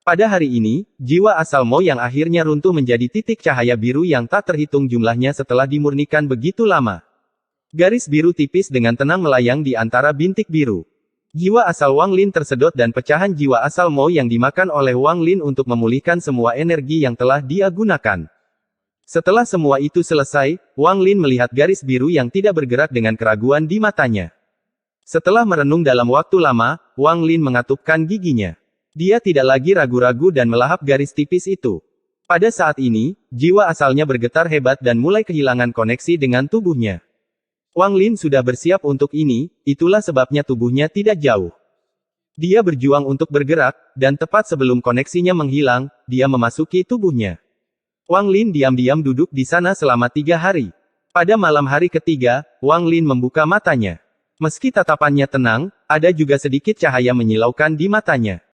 S1: Pada hari ini, jiwa asal Mo yang akhirnya runtuh menjadi titik cahaya biru yang tak terhitung jumlahnya setelah dimurnikan begitu lama. Garis biru tipis dengan tenang melayang di antara bintik biru. Jiwa asal Wang Lin tersedot dan pecahan jiwa asal Mo yang dimakan oleh Wang Lin untuk memulihkan semua energi yang telah dia gunakan. Setelah semua itu selesai, Wang Lin melihat garis biru yang tidak bergerak dengan keraguan di matanya. Setelah merenung dalam waktu lama, Wang Lin mengatupkan giginya. Dia tidak lagi ragu-ragu dan melahap garis tipis itu. Pada saat ini, jiwa asalnya bergetar hebat dan mulai kehilangan koneksi dengan tubuhnya. Wang Lin sudah bersiap untuk ini, itulah sebabnya tubuhnya tidak jauh. Dia berjuang untuk bergerak, dan tepat sebelum koneksinya menghilang, dia memasuki tubuhnya. Wang Lin diam-diam duduk di sana selama 3 hari. Pada malam hari ketiga, Wang Lin membuka matanya. Meski tatapannya tenang, ada juga sedikit cahaya menyilaukan di matanya.